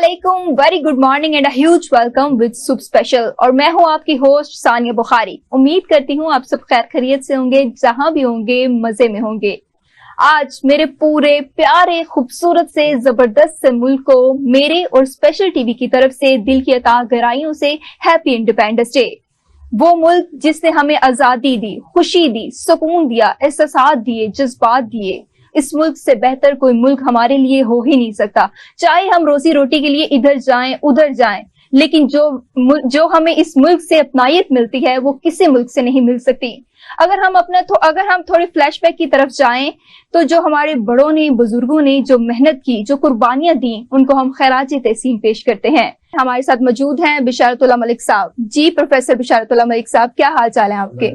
अस्सलामुअलैकुम, very good morning and a huge welcome with soup special. और मैं हूं आपकी होस्ट सानिया बुखारी। उम्मीद करती हूं आप सब खैर खैरियत से होंगे, जहां भी होंगे मजे में होंगे। आज मेरे पूरे प्यारे खूबसूरत से जबरदस्त से मुल्क को मेरे और स्पेशल टीवी की तरफ से दिल की अता गहराइयों से हैप्पी इंडिपेंडेंस डे। वो मुल्क जिसने हमें आजादी दी, खुशी दी, सुकून दिया, एहसास दिए, जज्बात दिए। इस मुल्क से बेहतर कोई मुल्क हमारे लिए हो ही नहीं सकता। चाहे हम रोजी रोटी के लिए इधर जाएं उधर जाएं, लेकिन जो हमें इस मुल्क से अपनायत मिलती है वो किसी मुल्क से नहीं मिल सकती। अगर हम थोड़ी फ्लैशबैक की तरफ जाएं तो जो हमारे बड़ों ने, बुजुर्गों ने जो मेहनत की, जो कुर्बानियां दी, उनको हम खैराज तहसीन पेश करते हैं। हमारे साथ मौजूद हैं बिशारतुल्लाह मलिक साहब। जी प्रोफेसर बिशारतुल्लाह मलिक साहब, क्या हाल चाल है आपके?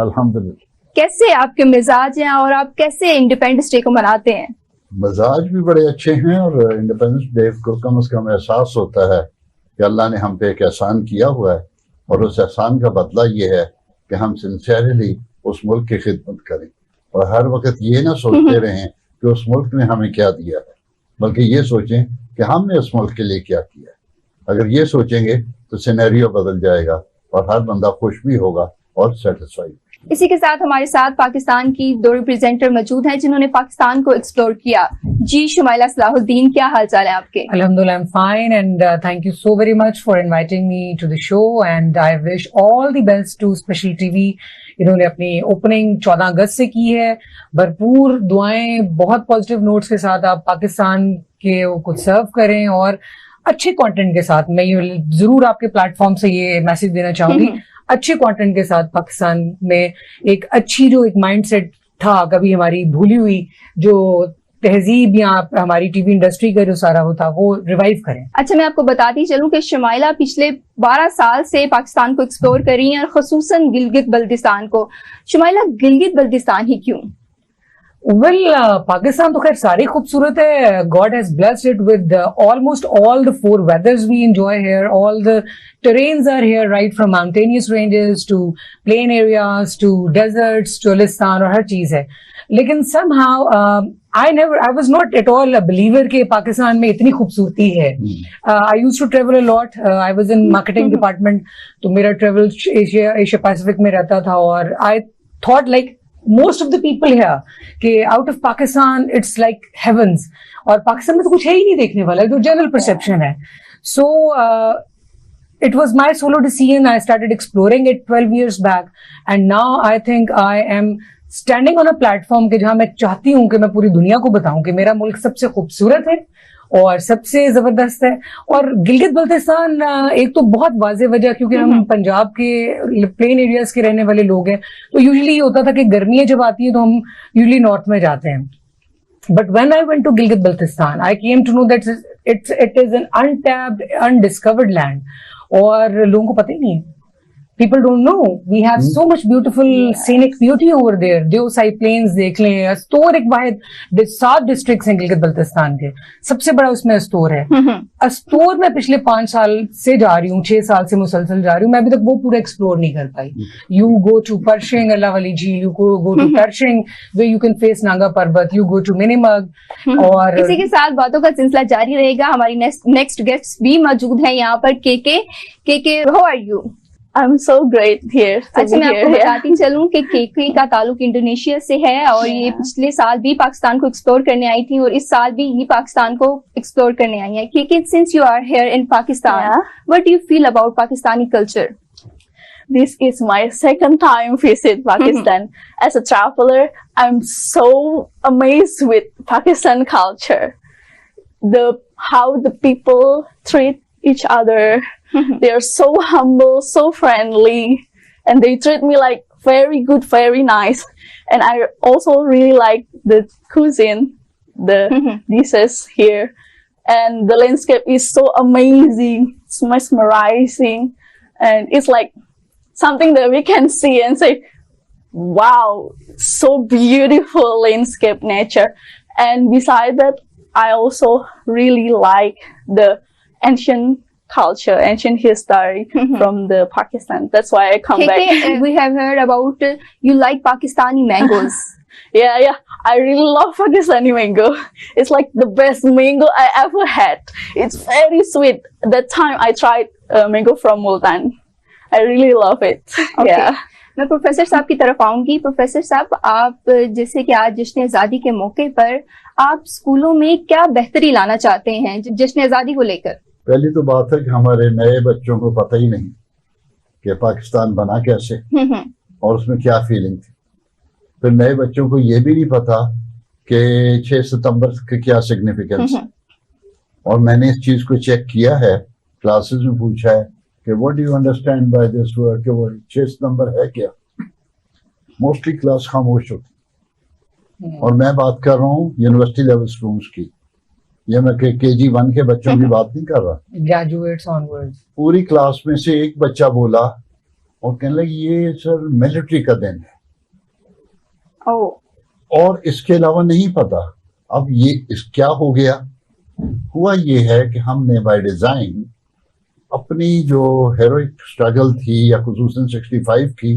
अल्हम्दुलिल्लाह। कैसे आपके मिजाज हैं और आप कैसे इंडिपेंडेंस डे को मनाते हैं? मिजाज भी बड़े अच्छे हैं और इंडिपेंडेंस डे को कम से कम एहसास होता है कि अल्लाह ने हम पे एक एहसान किया हुआ है और उस एहसान का बदला ये है कि हम सिंसियरली उस मुल्क की खिदमत करें और हर वक्त ये ना सोचते रहें कि उस मुल्क ने हमें क्या दिया है, बल्कि ये सोचें कि हमने उस मुल्क के लिए क्या किया है। अगर ये सोचेंगे तो सिनेरियो बदल जाएगा और हर बंदा खुश भी होगा और सेटिस्फाइड। इसी के साथ हमारे साथ पाकिस्तान की दो रिप्रेजेंटर मौजूद हैं जिन्होंने पाकिस्तान को एक्सप्लोर किया। जी शुमाइला सलाहुद्दीन, क्या हाल चाल है आपके? Alhamdulillah, I'm fine and thank you so very much for inviting me to the show and I wish all the best to Special TV। इन्होंने अपनी ओपनिंग 14 अगस्त से की है। भरपूर दुआएं, बहुत पॉजिटिव नोट्स के साथ आप पाकिस्तान के कुछ सर्व करें और अच्छे कंटेंट के साथ। मैं ये जरूर आपके प्लेटफॉर्म से ये मैसेज देना चाहूंगी, अच्छे कंटेंट के साथ पाकिस्तान में एक अच्छी जो एक माइंडसेट था कभी हमारी भूली हुई जो तहजीब या हमारी टीवी इंडस्ट्री का जो सारा वो था वो रिवाइव करें। अच्छा, मैं आपको बताती चलूं कि शुमाइला पिछले 12 साल से पाकिस्तान को एक्सप्लोर कर रही हैं और खुसूसन गिलगित बल्तिस्तान को। शुमाइला, गिलगित बल्तिस्तान ही क्यों? पाकिस्तान तो खैर सारी खूबसूरत है। God has blessed it with almost all the 4 weathers we enjoy here. All the terrains are here, right from mountainous ranges to plain areas to deserts to Alistan, और हर चीज है। लेकिन somehow I was not at all a believer कि पाकिस्तान में इतनी खूबसूरती है। I used to travel a lot. I was in marketing department, तो मेरा travel Asia Pacific में रहता था और I thought like most of the people here कि out of Pakistan it's like heavens, और पाकिस्तान में तो कुछ है ही नहीं देखने वाला, जो जनरल परसेप्शन है। So it was my solo decision. I started exploring it 12 years back and now I think I am standing on a platform कि जहां मैं चाहती हूं कि मैं पूरी दुनिया को बताऊं कि मेरा मुल्क सबसे खूबसूरत है और सबसे जबरदस्त है। और गिलगित बल्तिस्तान एक तो बहुत वाज़ेह वजह, क्योंकि हम पंजाब के प्लेन एरियाज के रहने वाले लोग हैं, तो यूजुअली ये होता था कि गर्मियां जब आती है तो हम यूजुअली नॉर्थ में जाते हैं। But when I went to Gilgit Baltistan I came to know that it is an untapped, undiscovered land और लोगों को पता ही नहीं है। People don't know. We have so much beautiful scenic beauty over there. Deosai plains देख लें, अस्तोर एक वाहिद 7 डिस्ट्रिक्ट्स हैं गिलगित बल्तिस्तान के, सबसे बड़ा उसमें अस्तोर है। अस्तोर में पिछले 5 साल से जा रही हूँ, 6 साल से मुसलसल जा रही हूँ, मैं अभी तक वो पूरा एक्सप्लोर नहीं कर पाई। You go to Pershing, अल्लाह वाली झील, you go to Pershing where you can face Naga पर्वत, you go to Minimug। और इसी के साथ बातों का सिलसिला जारी रहेगा। हमारी नेक्स्ट गेस्ट भी मौजूद है यहाँ पर। के how are you? I'm so great here. अच्छा, मैं आपको बताती चलूं कि केके का ताल्लुक इंडोनेशिया से है और ये पिछले साल भी पाकिस्तान को एक्सप्लोर करने आई थी और इस साल भी ये पाकिस्तान को एक्सप्लोर करने आई है। Kiki, since you are here in Pakistan, what do you feel about Pakistani culture? This is my second time visit Pakistan. As a traveler, I'm so amazed with Pakistan culture. How the people treat each other. They are so humble, so friendly, and they treat me like very good, very nice. And I also really like the cuisine, the dishes here, and the landscape is so amazing, it's mesmerizing, and it's like something that we can see and say, wow, so beautiful landscape, nature. And besides that, I also really like the ancient culture, ancient history from the Pakistan. That's why I come back. We have heard about you like Pakistani mangoes. Yeah. I really love Pakistani mango. It's like the best mango I ever had. It's very sweet. That time I tried mango from Multan. I really love it. Okay. Yeah. मैं professor साहब की तरफ आऊंगी। Professor साहब, आप जैसे कि आज जश्न आज़ादी के मौके पर आप स्कूलों में क्या बेहतरी लाना चाहते हैं जश्न आज़ादी को लेकर? पहली तो बात है कि हमारे नए बच्चों को पता ही नहीं कि पाकिस्तान बना कैसे और उसमें क्या फीलिंग थी। फिर नए बच्चों को ये भी नहीं पता कि 6 सितंबर की क्या सिग्निफिकेंस है। और मैंने इस चीज को चेक किया है, क्लासेस में पूछा है कि what do you understand by this word, कि वो 6 सितंबर है क्या। मोस्टली क्लास खामोश होती। और मैं बात कर रहा हूँ यूनिवर्सिटी लेवल स्टूडेंट्स की, ये मैं KG1 के बच्चों की बात नहीं कर रहा, ग्रेजुएट्स ऑनवर्ड्स। पूरी क्लास में से एक बच्चा बोला और कहने लगे ये सर मिलिट्री का दिन है। और इसके अलावा नहीं पता। अब ये क्या हो गया, हुआ ये है कि हमने बाय डिजाइन अपनी जो हेरोइक स्ट्रगल थी या खुसूसन 65 की,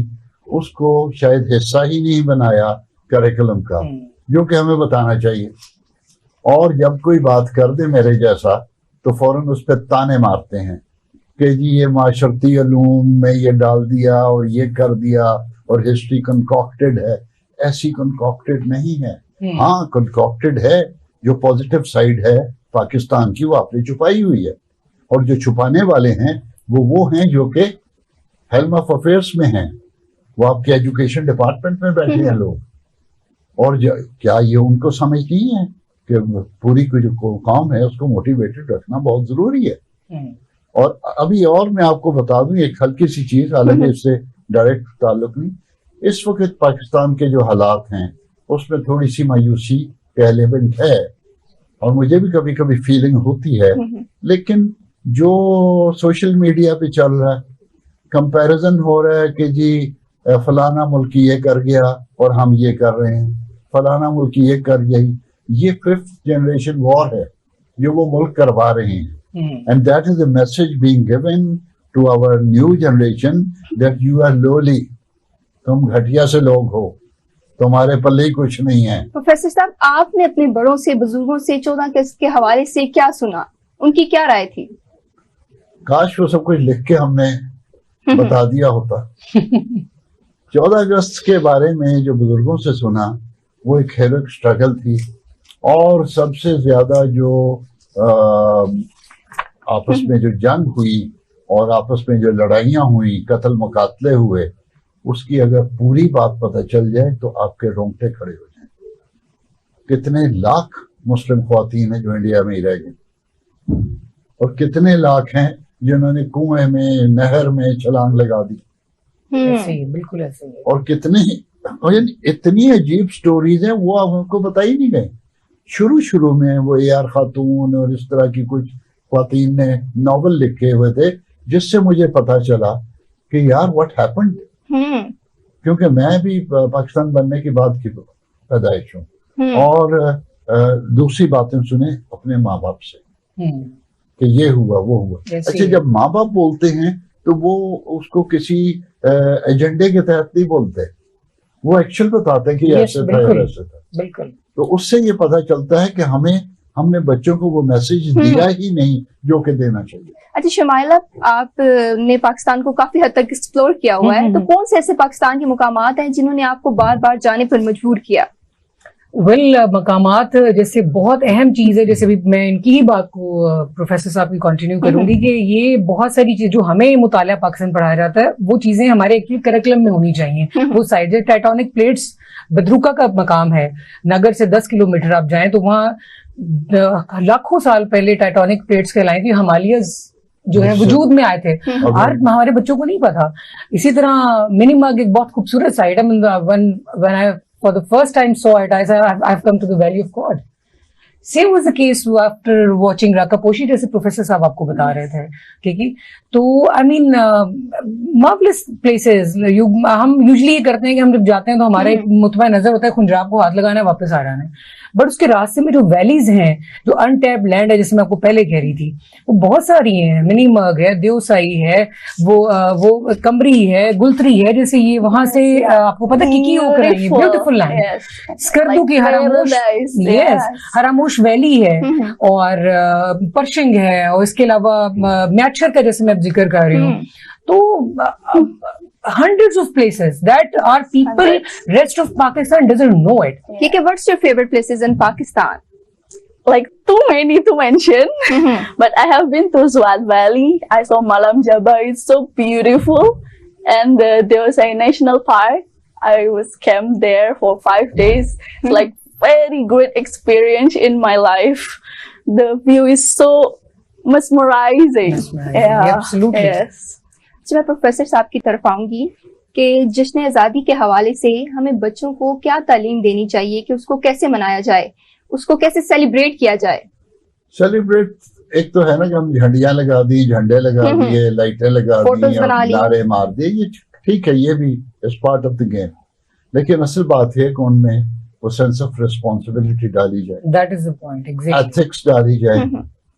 उसको शायद हिस्सा ही नहीं बनाया करिकुलम का, जो कि हमें बताना चाहिए। और जब कोई बात कर दे मेरे जैसा तो फौरन उस पर ताने मारते हैं कि जी ये माशरती अलूम में ये डाल दिया और ये कर दिया और हिस्ट्री कंकॉक्टेड है। ऐसी कंकॉक्टेड नहीं है। हाँ, कंकॉक्टेड है। जो पॉजिटिव साइड है पाकिस्तान की वो आपने छुपाई हुई है, और जो छुपाने वाले हैं वो हैं जो कि हेल्म ऑफ अफेयर्स में हैं, वो आपके एजुकेशन डिपार्टमेंट में बैठे हैं लोग। और क्या ये उनको समझ नहीं है कि पूरी जो काम है उसको मोटिवेटेड रखना बहुत जरूरी है। और अभी और मैं आपको बता दूं एक हल्की सी चीज, हालांकि इससे डायरेक्ट ताल्लुक नहीं, इस वक्त पाकिस्तान के जो हालात हैं उसमें थोड़ी सी मायूसी का एलिमेंट है, और मुझे भी कभी कभी फीलिंग होती है। लेकिन जो सोशल मीडिया पे चल रहा है, कंपैरिजन हो रहा है कि जी फलाना मुल्क ये कर गया और हम ये कर रहे हैं, फलाना मुल्क ये कर गई, ये 5th जनरेशन वॉर है जो वो मुल्क करवा रहे हैं। And that is a message being given to our new generation that you are lowly, तुम घटिया से लोग हो, तुम्हारे पल्ले ही कुछ नहीं है। प्रोफेसर साहब, आपने अपने बड़ों से, बुजुर्गों से 14 अगस्त के हवाले से क्या सुना, उनकी क्या राय थी? काश वो सब कुछ लिख के हमने बता दिया होता। 14 अगस्त के बारे में जो बुजुर्गों से सुना वो एक हेरोइक स्ट्रगल थी, और सबसे ज्यादा जो आपस में जो जंग हुई और आपस में जो लड़ाइयाँ हुई, कत्ल मुकातले हुए, उसकी अगर पूरी बात पता चल जाए तो आपके रोंगटे खड़े हो जाएं। कितने लाख मुस्लिम ख्वातीन हैं जो इंडिया में ही रह गए, और कितने लाख हैं जिन्होंने कुएं में, नहर में छलांग लगा दी। ऐसे ही, बिल्कुल ऐसे ही। और कितने इतनी अजीब स्टोरीज हैं वो हमको बताई नहीं गई। शुरू में वो AR खातून और इस तरह की कुछ ख्वातीन ने नॉवल लिखे हुए थे, जिससे मुझे पता चला कि यार व्हाट हैपेंड। क्योंकि मैं भी पाकिस्तान बनने की बाद की पैदाइश हूँ, और दूसरी बातें सुने अपने माँ बाप से कि ये हुआ वो हुआ। अच्छा, जब माँ बाप बोलते हैं तो वो उसको किसी एजेंडे के तहत नहीं बोलते, वो एक्चुअल बताते हैं कि ऐसे था या ऐसे था। बिल्कुल। तो उससे ये पता चलता है कि हमने बच्चों को वो मैसेज दिया ही नहीं जो कि देना चाहिए। अच्छा शमाइला, आपने पाकिस्तान को काफी हद तक एक्सप्लोर किया हुआ है, तो कौन से ऐसे पाकिस्तान के मुकामात हैं जिन्होंने आपको बार बार जाने पर मजबूर किया? मकामात जैसे बहुत अहम चीज है, जैसे भी मैं इनकी ही बात को प्रोफेसर साहब की कंटिन्यू करूंगी कि ये बहुत सारी चीज जो हमें मुतालिया पाकिस्तान पढ़ाया जाता है वो चीजें हमारे एक्चुअली करिकुलम में होनी चाहिए। वो साइड है टेक्टोनिक प्लेट्स, बदरूका का मकाम है, नगर से 10 किलोमीटर आप जाएं तो वहाँ लाखों साल पहले टेक्टोनिक प्लेट्स कहलाए थी, हिमालयस जो है वजूद में आए थे, और हमारे बच्चों को नहीं पता। इसी तरह मिनीमग एक बहुत खूबसूरत साइड है, when I for the first time saw it, I said I've come to the Valley of God. Same was the case after watching Rakaposhi, जैसे प्रोफेसर साहब आपको बता रहे थे, ठीक है। तो आई मीन मार्वलस प्लेसेस। हम यूजुअली ये करते हैं कि हम जब जाते हैं तो हमारा एक मुतबा नजर होता है खुंजराब को हाथ लगाना है, वापस आ जाना है, बट उसके रास्ते में जो वैलीज हैं, जो अनटैप्ड लैंड है, जैसे मैं आपको पहले कह रही थी, वो बहुत सारी हैं। मिनीमर्ग है, देवसाई है, वो कमरी है, गुलतरी है, जैसे ये वहां से आपको पता किकी होकर आई है, ब्यूटीफुल लैंड। स्कर्दू की हरामोश वैली है, और परशिंग है, और इसके अलावा म्याचर का जैसे मैं जिक्र कर रही हूँ। तो hundreds of places that our people, rest of Pakistan doesn't know it. Okay, what's your favorite places in Pakistan? Like too many to mention, but I have been to Swat Valley. I saw Malam Jaba. It's so beautiful, and there was a national park. I was camped there for 5 days. It's like very good experience in my life. The view is so mesmerizing. Yeah, absolutely. Yes. मैं professor साहब की तरफ आऊंगी कि जश्न आज़ादी के हवाले से हमें बच्चों को क्या तालीम देनी चाहिए, कि उसको कैसे मनाया जाए, उसको कैसे सेलिब्रेट किया जाए। सेलिब्रेट एक तो है ना कि हम झंडियां लगा दी, झंडे लगा दिए, लाइटें लगा दी, नारे मार दिए, ये ठीक है, ये भी is part of the game. लेकिन असल बात है कि उनमें वो सेंस ऑफ रिस्पॉन्सिबिलिटी डाली जाए, that is the point, exactly, ethics डाली जाए।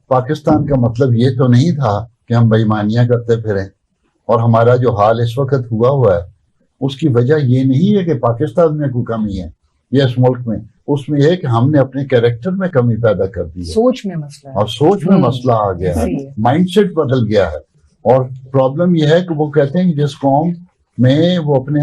पाकिस्तान का मतलब ये तो नहीं था कि हम बेईमानियां करते फिरें, और हमारा जो हाल इस वक्त हुआ है उसकी वजह ये नहीं है कि पाकिस्तान में कोई कमी है या इस मुल्क में, उसमें यह है कि हमने अपने कैरेक्टर में कमी पैदा कर दी है, सोच में मसला है, और सोच में मसला आ गया है, माइंडसेट बदल गया है। और प्रॉब्लम यह है कि वो कहते हैं कि जिस कौम में वो अपने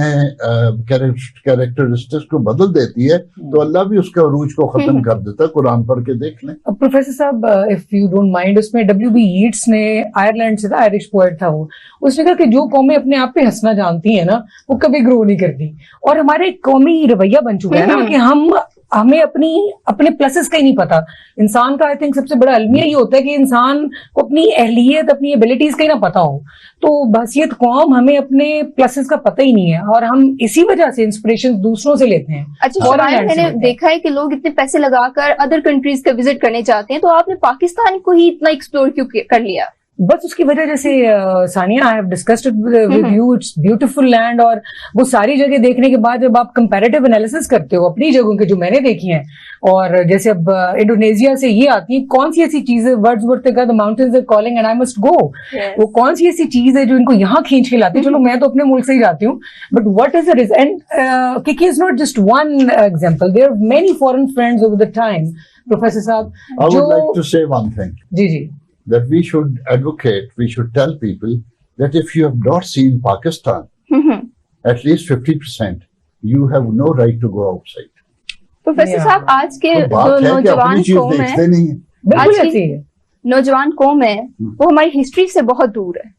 कैरेक्टरिस्टिक्स को बदल देती है तो अल्लाह भी उसके अरूज को खत्म कर देता है। कुरान पढ़ के देख लें। प्रोफेसर साहब, इफ यू डोंट माइंड, उसमें W.B. यीट्स ने, आयरलैंड से था, आयरिश पोएट था वो, उसने कहा कि जो कौमें अपने आप पे हंसना जानती है ना, वो कभी ग्रो नहीं करती। और हमारे कौमी रवैया बन चुका है ना कि हमें अपने प्लसेस का ही नहीं पता। इंसान का आई थिंक सबसे बड़ा अलमिया ये होता है कि इंसान को अपनी अहलियत, अपनी एबिलिटीज का ही ना पता हो। तो बहसियत कौम हमें अपने प्लसेस का पता ही नहीं है, और हम इसी वजह से इंस्पिरेशन दूसरों से लेते हैं। अच्छा, मैंने देखा है कि लोग इतने पैसे लगाकर अदर कंट्रीज का विजिट करने जाते हैं, तो आपने पाकिस्तान को ही इतना एक्सप्लोर क्यों कर लिया? बस उसकी वजह, जैसे Sania, I have discussed with you, it's beautiful land, और वो सारी जगह देखने के बाद जब आप कंपैरेटिव एनालिसिस करते हो अपनी जगहों के जो मैंने देखी हैं, और जैसे अब इंडोनेशिया से ये आती है, कौन सी ऐसी चीज है, वर्ड्सवर्थ का the mountains are calling and I must go, वो कौन सी ऐसी चीज है जो इनको यहाँ खींच के लाती है? चलो मैं तो अपने मुल्क से ही जाती हूँ, but what is it, and Kiki is not just one example, there are many foreign friends over the time. Professor साहब, I would like to say one thing. जी That we should advocate, we should tell people that if you have not seen Pakistan, at least 50%, you have no right to go outside. Professor साहब, आज के तो बात है कि अपनी चीज देखते नहीं है। बिल्कुल ऐसे ही है। नौजवान कौम है, वो हमारी हिस्ट्री से बहुत दूर है,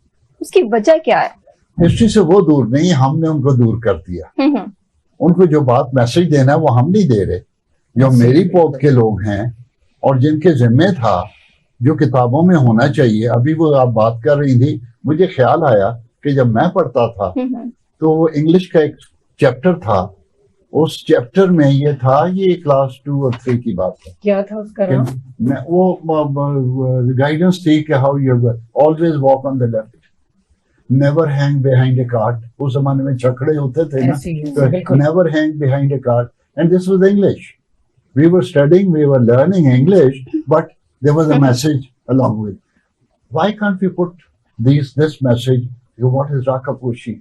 उसकी वजह क्या है? हिस्ट्री से वो दूर नहीं, हमने उनको दूर कर दिया। उनको जो बात मैसेज देना है वो हम नहीं दे रहे। जो मेरी पौध के लोग हैं और जिनके जिम्मे था, जो किताबों में होना चाहिए, अभी वो आप बात कर रही थी, मुझे ख्याल आया कि जब मैं पढ़ता था तो इंग्लिश का एक चैप्टर था, उस चैप्टर में ये था, ये क्लास 2 और 3 की बात है। क्या था उसका नाम? वो गाइडेंस थी कि how you always walk on the left, never hang behind a cart. उस जमाने में छकड़े होते थे ना, तो never hang behind a cart, and this was English. We were studying, we were learning English, but there was a message along with. Why can't we put this message? What is Rakaposhi?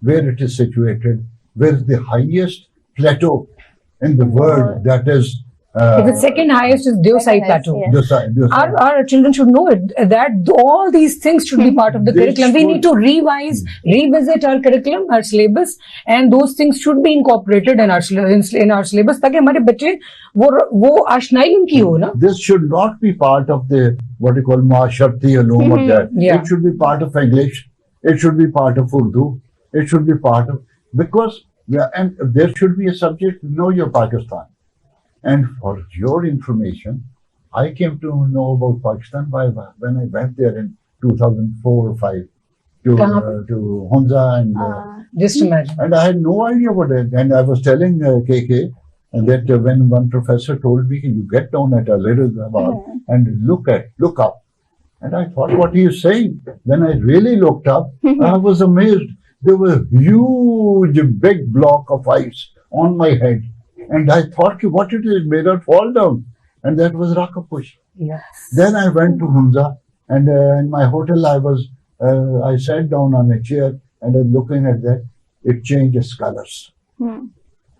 Where it is situated? Where is the highest plateau in the world? That is the second highest is Deosai Plateau. Deosai. Our children should know it, that all these things should be part of the curriculum. We need to revisit our curriculum, our syllabus, and those things should be incorporated in our syllabus, ताकि हमारे बच्चे वो आशनाई उनकी हो ना। This should not be part of the what you call Maasharti ulum or that. Yeah. It should be part of English. It should be part of Urdu. It should be part of, because and there should be a subject, know your Pakistan. And for your information, I came to know about Pakistan when I went there in 2004 or 5 to Hunza and just imagine. And I had no idea about it. And I was telling KK that when one professor told me, you get down at a little and look up. And I thought, what he is saying. When I really looked up, I was amazed. There was a huge, big block of ice on my head. And I thought, what it is, made her fall down. And that was Rakapush. Yes. Then I went to Hunza, and in my hotel, I sat down on a chair and I was looking at that. It changed its colors.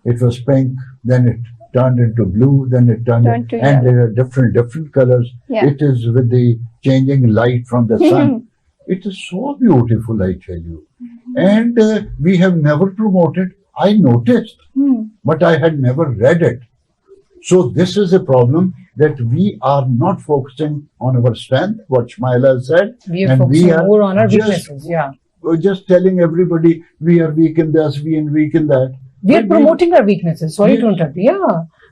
It was pink, then it turned into blue, then it turned to and there are different colors. Yeah. It is with the changing light from the sun. It is so beautiful, I tell you. And we have never promoted. I noticed, but I had never read it. So this is a problem, that we are not focusing on our strength, what Shmaila said. We are focusing more on our weaknesses. Yeah. We're just telling everybody we are weak in this, we are weak in that. We are promoting our weaknesses. Sorry to interrupt. Yeah.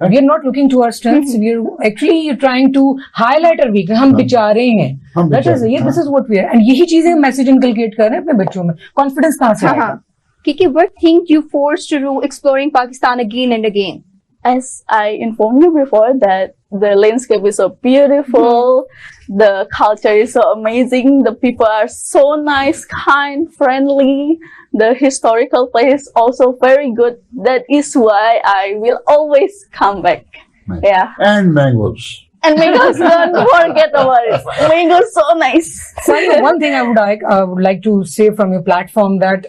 We are not looking to our strengths. We are actually trying to highlight our weakness. हम बेचारे हैं. That is, this is what we are. And यही चीजें message inculcate कर रहे हैं अपने बच्चों में. Confidence कहाँ से आएगा? Kiki, what think you forced to do exploring Pakistan again and again? As I informed you before, that the landscape is so beautiful, the culture is so amazing, the people are so nice, kind, friendly, the historical place also very good. That is why I will always come back. Yeah. And mangoes. And mangoes, don't forget about it. Mangoes so nice. Sani, one thing I would like to say from your platform, that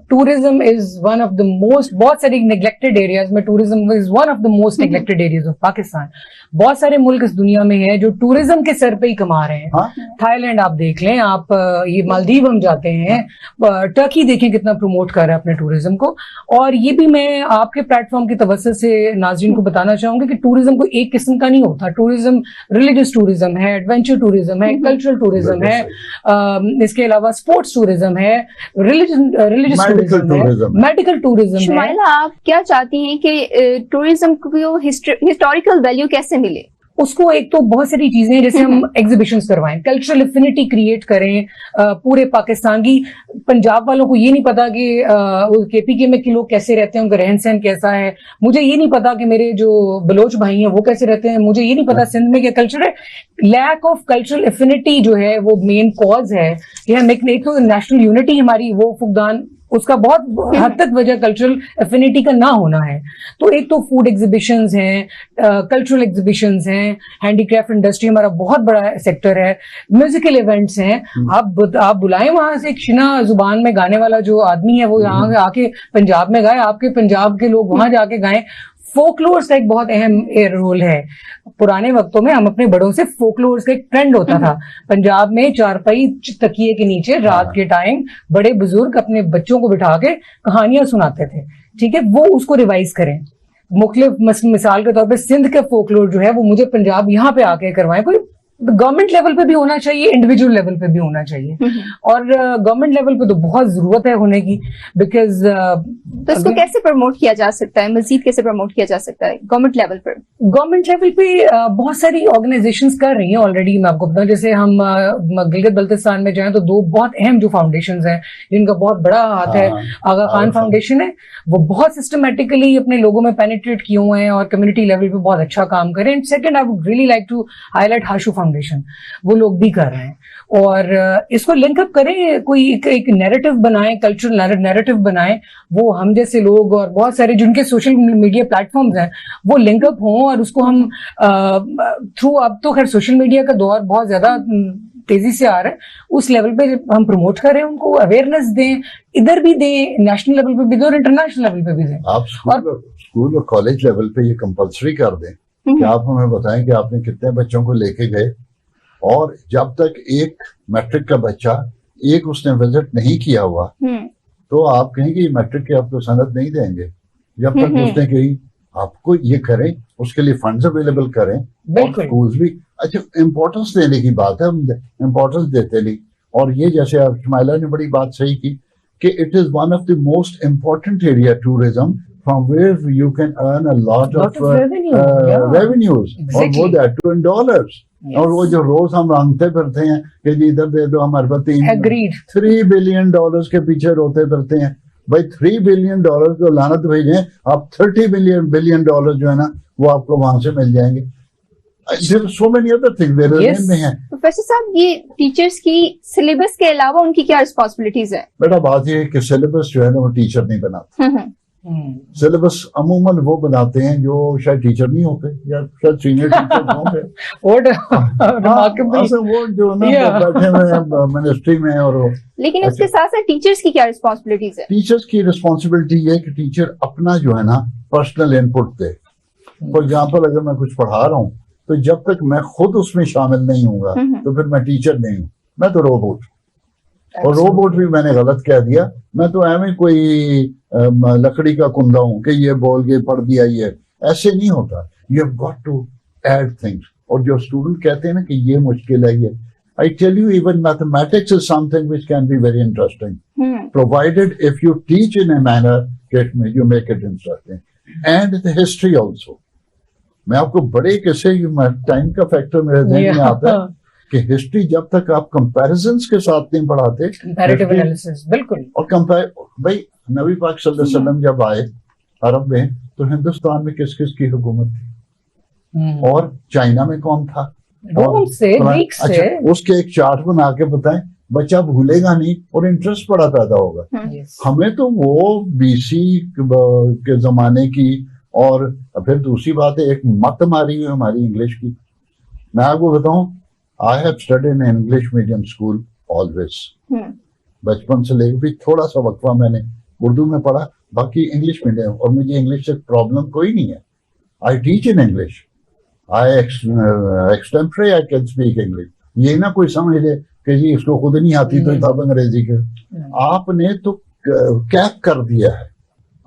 tourism is one of the most, बहुत सारी neglected areas में tourism is one of the most neglected areas of Pakistan. बहुत सारे मुल्क इस दुनिया में हैं जो टूरिज्म के सर पे ही कमा रहे हैं. थाईलैंड आप देख लें, आप ये मालदीव हम जाते हैं, टर्की देखें कितना प्रमोट कर रहा है अपने टूरिज्म को. और ये भी मैं आपके प्लेटफॉर्म की तवज्जो से नाज़रीन को बताना चाहूंगी कि टूरिज्म कोई एक किस्म का नहीं होता. टूरिज्म रिलीजियस टूरिज्म है, एडवेंचर टूरिज्म है, कल्चरल टूरिज्म है, इसके अलावा स्पोर्ट्स टूरिज्म है, रिलीजियस टूरिज्म है, मेडिकल टूरिज्म है. शुमाइला, आप क्या चाहती हैं कि टूरिज्म को हिस्टोरिकल वैल्यू कैसे मिले? उसको एक तो बहुत सारी चीजें, जैसे हम एग्जीबिशंस करवाएं, कल्चरल एफिनिटी क्रिएट करें पूरे पाकिस्तान की. पंजाब वालों को ये नहीं पता कि केपीके में के लोग कैसे रहते हैं, उनका रहन सहन कैसा है. मुझे ये नहीं पता कि मेरे जो बलोच भाई हैं वो कैसे रहते हैं. मुझे ये नहीं पता सिंध में क्या कल्चर है. लैक ऑफ कल्चरल एफिनिटी जो है वो मेन कॉज है. हम एक तो नेशनल यूनिटी हमारी वो फुकदान, उसका बहुत हद तक वजह कल्चरल एफिनिटी का ना होना है. तो एक तो फूड एग्जीबिशंस हैं, कल्चरल एग्जीबिशंस हैं, हैंडीक्राफ्ट इंडस्ट्री हमारा बहुत बड़ा सेक्टर है, म्यूजिकल इवेंट्स हैं. आप बुलाएं वहां से एक शिना जुबान में गाने वाला जो आदमी है वो यहाँ आके पंजाब में गाए, आपके पंजाब के लोग वहां जाके गाएं. फोकलोर्स का एक बहुत अहम रोल है. पुराने वक्तों में हम अपने बड़ों से फोकलोर्स का एक ट्रेंड होता था. पंजाब में चारपाई तकिए के नीचे रात के टाइम बड़े बुजुर्ग अपने बच्चों को बिठा के कहानियां सुनाते थे. ठीक है, वो उसको रिवाइज करें. मुख्तलिफ मिसाल के तौर पे सिंध का फोकलोर जो है वो मुझे पंजाब यहाँ पे आके करवाएं. कोई गवर्नमेंट लेवल पे भी होना चाहिए, इंडिविजुअल लेवल पे भी होना चाहिए. और गवर्नमेंट लेवल पे तो बहुत जरूरत है होने की, बिकॉज तो इसको कैसे प्रमोट किया जा सकता है, मजीद कैसे प्रमोट किया जा सकता है गवर्नमेंट लेवल पर? गवर्नमेंट लेवल पे बहुत सारी ऑर्गेनाइजेशंस कर रही हैं ऑलरेडी. मैं आपको बताऊं, जैसे हम गिलगित बल्तिस्तान में जाएं तो दो बहुत अहम जो फाउंडेशंस हैं जिनका बहुत बड़ा हाथ है, आगा खान फाउंडेशन है, वो बहुत सिस्टमेटिकली अपने लोगों में पेनिट्रेट किए हुए हैं और कम्युनिटी लेवल पे बहुत अच्छा काम करें. And second, I would really like to highlight Hashoo Foundation. वो लोग भी कर रहे हैं और इसको लिंकअप करें, कोई एक नैरेटिव बनाएं, कल्चरल नैरेटिव बनाएं. वो हम जैसे लोग और बहुत सारे जिनके सोशल मीडिया प्लेटफॉर्म्स हैं वो लिंकअप हों और उसको हम थ्रू, अब तो खैर सोशल मीडिया का दौर बहुत ज्यादा तेजी से आ रहा है, उस लेवल पे हम प्रमोट करें, उनको अवेयरनेस दें, इधर भी दें, नेशनल लेवल पे भी दें और इंटरनेशनल लेवल पे भी दें. आप स्कूल और कॉलेज लेवल पे ये कंपलसरी कर दें कि आप हमें बताएं कि आपने कितने बच्चों को लेके गए, और जब तक एक मैट्रिक का बच्चा एक उसने विजिट नहीं किया हुआ तो आप कहेंगे मैट्रिक की आपको सनद नहीं देंगे. जब तक उसने कही आपको ये करें, उसके लिए फंड्स अवेलेबल करें, और स्कूल्स भी. अच्छा, इम्पोर्टेंस देने की बात है, हम इम्पोर्टेंस देते नहीं. और ये जैसे आप शुमाइला ने बड़ी बात सही की कि it is one of the most important area tourism from where you can earn a lot of revenues. और वो that too in dollars. और वो जो रोज हम मांगते फिरते हैं कि जी इधर दे दो, हमारे पास $3 बिलियन के पीछे रोते फिरते हैं. भाई $3 बिलियन को लानत भेजें, आप $30 बिलियन जो है ना वो आपको वहां से मिल जाएंगे. There are so many other things there Yes. में है। प्रोफेसर साहब, ये टीचर्स की सिलेबस के अलावा उनकी क्या रिस्पॉन्सिबिलिटीज है? बेटा बात ये है कि सिलेबस जो है ना वो टीचर नहीं बनाते। सिलेबस अमूमन वो बनाते हैं जो शायद टीचर नहीं होते या शायद सीनियर टीचर होंगे। What remarkable. हाँ, वो जो ना Yeah. बैठे हुए हैं मिनिस्ट्री में और लेकिन उसके साथ साथ टीचर्स की क्या रिस्पॉन्सिबिलिटीज है? टीचर्स की रिस्पॉन्सिबिलिटी ये है कि टीचर अपना जो है ना personal input they. For example अगर मैं कुछ पढ़ा रहा हूँ तो जब तक मैं खुद उसमें शामिल नहीं हूँगा तो फिर मैं टीचर नहीं हूँ, मैं तो रोबोट। और रोबोट भी मैंने गलत कह दिया, मैं तो एवं कोई लकड़ी का कुंदा हूँ कि ये बोल के पढ़ दिया, ये ऐसे नहीं होता। You have got to add things. और जो स्टूडेंट कहते हैं ना कि ये मुश्किल है, ये I tell you even mathematics is something which can be very interesting provided if you teach in a manner that you make it interesting. And the history also. मैं आपको बड़े किस्से, टाइम का फैक्टर मेरे ध्यान में आता है कि हिस्ट्री जब तक आप कंपैरिजन्स के साथ नहीं पढ़ाते, Comparative analysis, बिल्कुल। और भाई नबी पाक सल्लल्लाहु अलैहि वसल्लम जब आए अरब में तो हिंदुस्तान में किस किस की हुकूमत थी और चाइना में कौन था? रोम से, ग्रीक से। अच्छा, उसके एक चार्ट बना के बताएं, बच्चा भूलेगा नहीं और इंटरेस्ट बड़ा पैदा होगा। Yes. हमें तो वो बीसी के जमाने की, और फिर दूसरी बात है एक मत मारी हुई हमारी इंग्लिश की। मैं आपको बताऊं, I have studied in English medium school always. बचपन से लेकर भी थोड़ा सा वक्फा मैंने उर्दू में पढ़ा, बाकी इंग्लिश मीडियम। और मुझे इंग्लिश से प्रॉब्लम कोई नहीं है। I teach in English, I extempore, I can speak English. ये ना कोई समझ ले कि जी इसको खुद नहीं आती तो तब अंग्रेजी के। आपने तो कैप कर दिया है,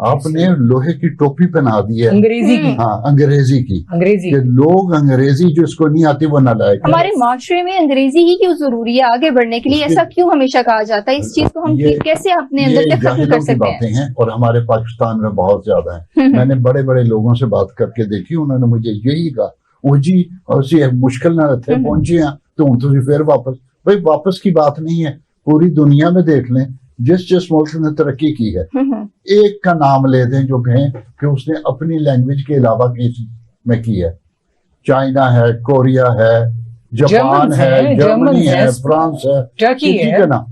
आपने लोहे की टोपी पहना दी है अंग्रेजी की। हाँ, अंग्रेजी की। अंग्रेजी कि लोग अंग्रेजी जो इसको नहीं आती वो ना लायक है। हमारे माशरे में अंग्रेजी ही क्यों जरूरी है आगे बढ़ने के लिए? ऐसा क्यों हमेशा कहा जाता है? इस चीज को हम कैसे अपने अंदर से खत्म जाहिलों कर की सकते बातें हैं? हैं और हमारे पाकिस्तान में बहुत ज्यादा है। मैंने बड़े बड़े लोगों से बात करके देखी, उन्होंने मुझे यही कहा, वो जी और मुश्किल ना थे पहुंचे हैं तो तुम फिर वापस। भाई वापस की बात नहीं है, पूरी दुनिया में देख लें जिस मुल्क ने तरक्की की है, एक का नाम ले दें जो कहें कि उसने अपनी लैंग्वेज के अलावा किसी में की है। चाइना है, कोरिया है, जापान है, जर्मनी है, फ्रांस है, टर्की है, का नाम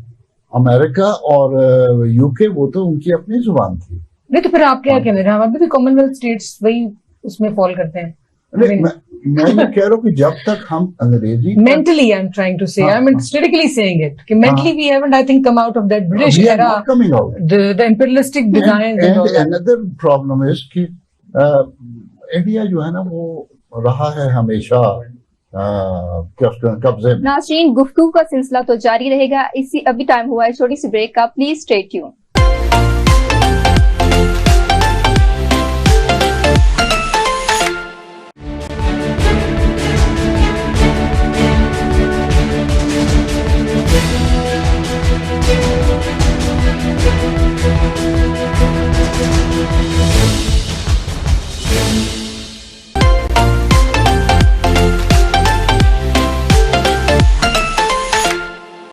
अमेरिका और यूके, वो तो उनकी अपनी जुबान थी। नहीं तो फिर आप क्या कह रहे हैं? हम अभी भी कॉमनवेल्थ स्टेट्स वही उसमें फॉल करते हैं। मैं ये कह रहा हूँ कि जब तक हम अंग्रेजी mentally I'm trying to say, I'm aesthetically saying it कि mentally we haven't I think come out of that British we are era, not coming out. the imperialistic designs and all and that. another problem is कि India जो है ना वो रहा है हमेशा कब्जे में। नाज़रीन, गुफ्तगू का सिलसिला तो जारी रहेगा। इसी अभी टाइम हुआ है छोटी सी ब्रेक का, please stay tuned.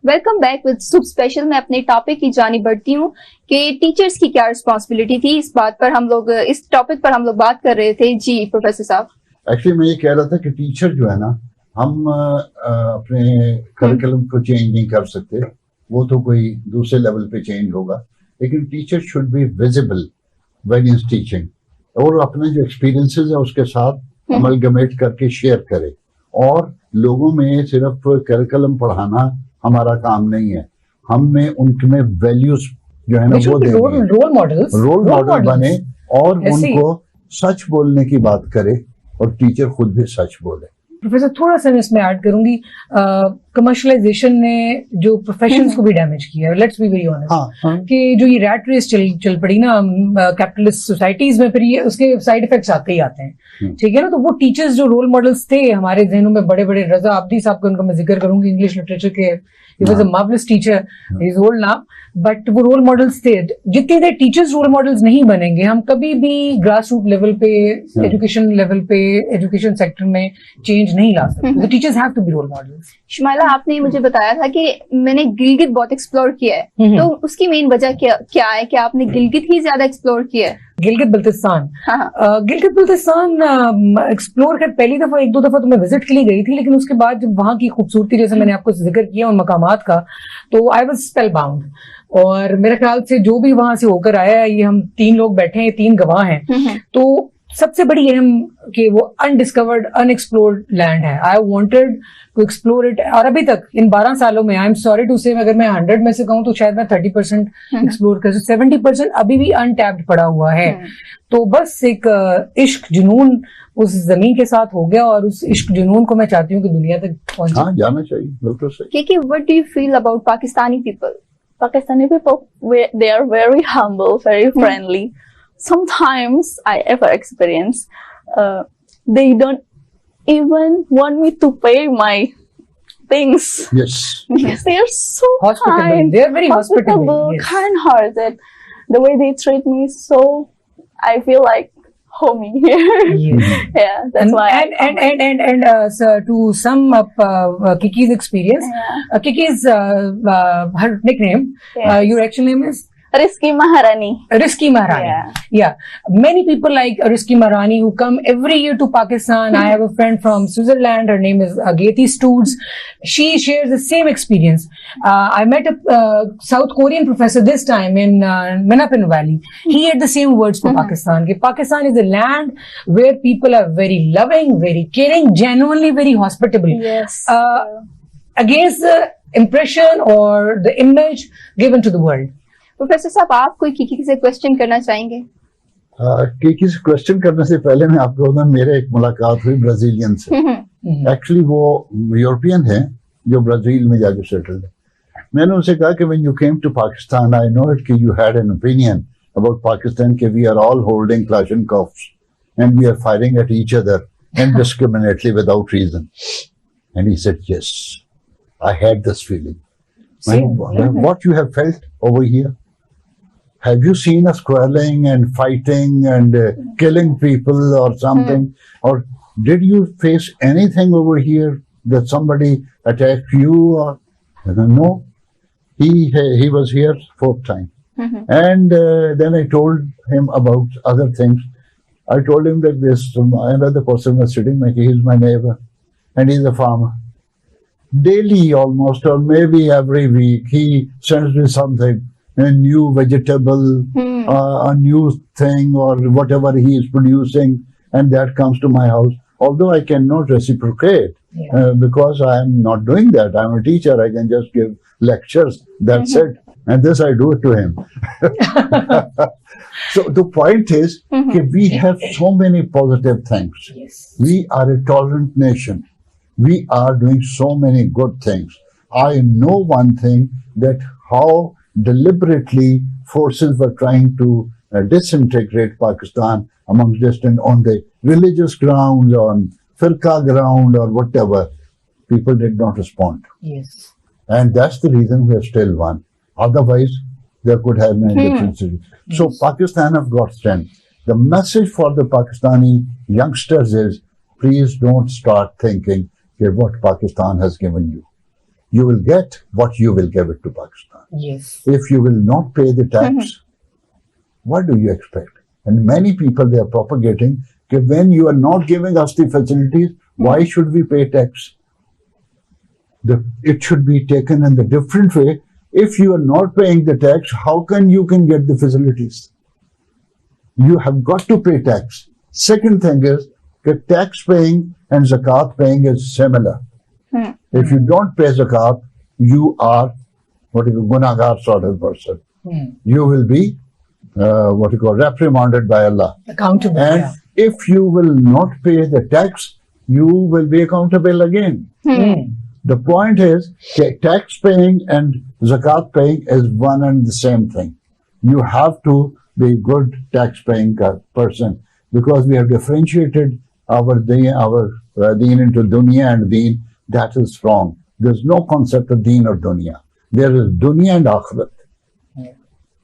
Welcome back with soup special. मैं अपने टॉपिक की जानी बढ़ती हूँ कि टीचर्स की क्या रिस्पॉन्सिबिलिटी थी। इस टॉपिक पर हम लोग बात कर रहे थे। जी प्रोफेसर साहब। एक्चुअली मैं ये कह रहा था कि टीचर जो है ना, हम अपने करिकुलम को चेंज नहीं कर सकते, वो तो कोई दूसरे लेवल पे चेंज होगा, लेकिन teacher should be visible when is teaching और अपने जो एक्सपीरियंसेस है उसके साथ अमलगमेट करके शेयर करे। और लोगों में सिर्फ करिकुलम पढ़ाना हमारा काम नहीं है, हमें उनमें वैल्यूज जो है ना वो देंगे, रोल मॉडल बने और उनको सच बोलने की बात करे और टीचर खुद भी सच बोले। प्रोफेसर थोड़ा सा मैं इसमें ऐड करूंगी, कमर्शलाइजेशन ने जो प्रोफेशंस को भी डैमेज किया है। लेट्स बी वेरी ऑनेस्ट कि जो ये रैट रेस चल पड़ी ना कैपिटलिस्ट सोसाइटीज में, फिर ये उसके साइड इफेक्ट्स आते ही आते हैं। ठीक है ना? तो वो टीचर्स जो रोल मॉडल्स थे हमारे जहनों में, बड़े बड़े, रजा आब्दी साहब का उनका मैं जिक्र करूंगी, इंग्लिश लिटरेचर के, he was a marvelous teacher, he is old now, but वो रोल मॉडल्स थे। जितनी देर टीचर्स रोल मॉडल्स नहीं बनेंगे, हम कभी भी ग्रास रूट लेवल पे, एजुकेशन लेवल पे, एजुकेशन सेक्टर में चेंज नहीं ला सकते। Teachers have to be role models. Shumaila, आपने मुझे बताया था कि मैंने गिलगित बहुत एक्सप्लोर किया है, तो उसकी मेन वजह क्या है कि आपने गिलगित ही ज्यादा एक्सप्लोर किया है? गिलगित बल्तिस्तान। हाँ। गिलगित बल्तिस्तान एक्सप्लोर कर पहली दफा एक दो दफा तो मैं विजिट के लिए गई थी, लेकिन उसके बाद जब वहाँ की खूबसूरती, जैसे मैंने आपको जिक्र किया उन मकामात का, तो आई वाज स्पेल बाउंड। और मेरे ख्याल से जो भी वहां से होकर आया है, ये हम 3 लोग बैठे हैं, 3 गवाह हैं, तो सबसे बड़ी अहम कि वो अनडिस्कवर्ड अनएक्सप्लोर्ड लैंड है। I wanted to explore it, और अभी तक इन 12 सालों में, आई एम सॉरी टू से, अगर मैं 100 में से कहूँ तो शायद मैं 30% एक्सप्लोर कर, 70% अभी भी अनटैप्ड पड़ा हुआ है। तो बस एक इश्क जुनून उस जमीन के साथ हो गया, और उस इश्क जुनून को मैं चाहती हूँ कि दुनिया तक पहुंचे। हाँ, जाना चाहिए, बिल्कुल सही। कि what do you feel about Pakistani people? Pakistani people, they are very humble, very friendly. Sometimes I ever experience, they don't even want me to pay my things. Yes. Yes, they are so Hospitable. kind. They are very hospitable. Yes. Kind-hearted. The way they treat me, so I feel like homey here. Yes. Yeah, that's why. And so to sum up Kiki's experience, Kiki's her nickname, Yes. your actual name is Risky Maharani. Risky Maharani. Yeah. Many people like Risky Maharani who come every year to Pakistan. I have a friend from Switzerland. Her name is Ageti Stoods. She shares the same experience. I met a South Korean professor this time in Manapin Valley. He had the same words for Pakistan. That Pakistan is a land where people are very loving, very caring, genuinely very hospitable. Yes. Against the impression or the image given to the world. Professor साहब, आप कोई Kiki से question करना चाहेंगे? किसी से question करने से पहले मैं आपको बताऊं, मेरे एक मुलाकात हुई ब्राजीलियन से। एक्चुअली वो यूरोपियन है जो ब्राजील में जाके सेटल्ड है। मैंने उनसे कहा कि when you came to Pakistan, I know it कि you had an opinion about Pakistan कि we are all holding Kalashnikovs and we are firing at each other indiscriminately without reason. And he said, yes, I had this feeling. What you have felt over here? Have you seen us quarreling and fighting and killing people or something? Or did you face anything over here that somebody attacked you? Or no, he was here 4th time. And then I told him about other things. I told him that this another person was sitting, like he is my neighbor, and he's a farmer. Daily almost, or maybe every week, he sends me something. A new vegetable, a new thing, or whatever he is producing, and that comes to my house. Although I cannot reciprocate, because I am not doing that. I am a teacher. I can just give lectures. That's it. And this I do it to him. So the point is that we have so many positive things. Yes. We are a tolerant nation. We are doing so many good things. I know one thing, that how deliberately forces were trying to disintegrate Pakistan amongst distant on the religious grounds, on firqa ground or whatever. People did not respond. Yes. And that's the reason we have still won. Otherwise, there could have been differences. So Pakistan have got strength. The message for the Pakistani youngsters is, please don't start thinking what Pakistan has given you. You will get what you will give it to Pakistan. Yes. If you will not pay the tax, what do you expect? And many people, they are propagating that when you are not giving us the facilities, why should we pay tax? It should be taken in the different way. If you are not paying the tax, how can you get the facilities? You have got to pay tax. Second thing is that tax paying and zakat paying is similar. If you don't pay zakat, you are gunagar sort of person. You will be reprimanded by Allah. Accountable. And if you will not pay the tax, you will be accountable again. The point is that tax paying and zakat paying is one and the same thing. You have to be a good tax paying person, because we have differentiated our deen into dunya and deen. That is wrong. There's no concept of deen or dunya. There is dunya and akhirat.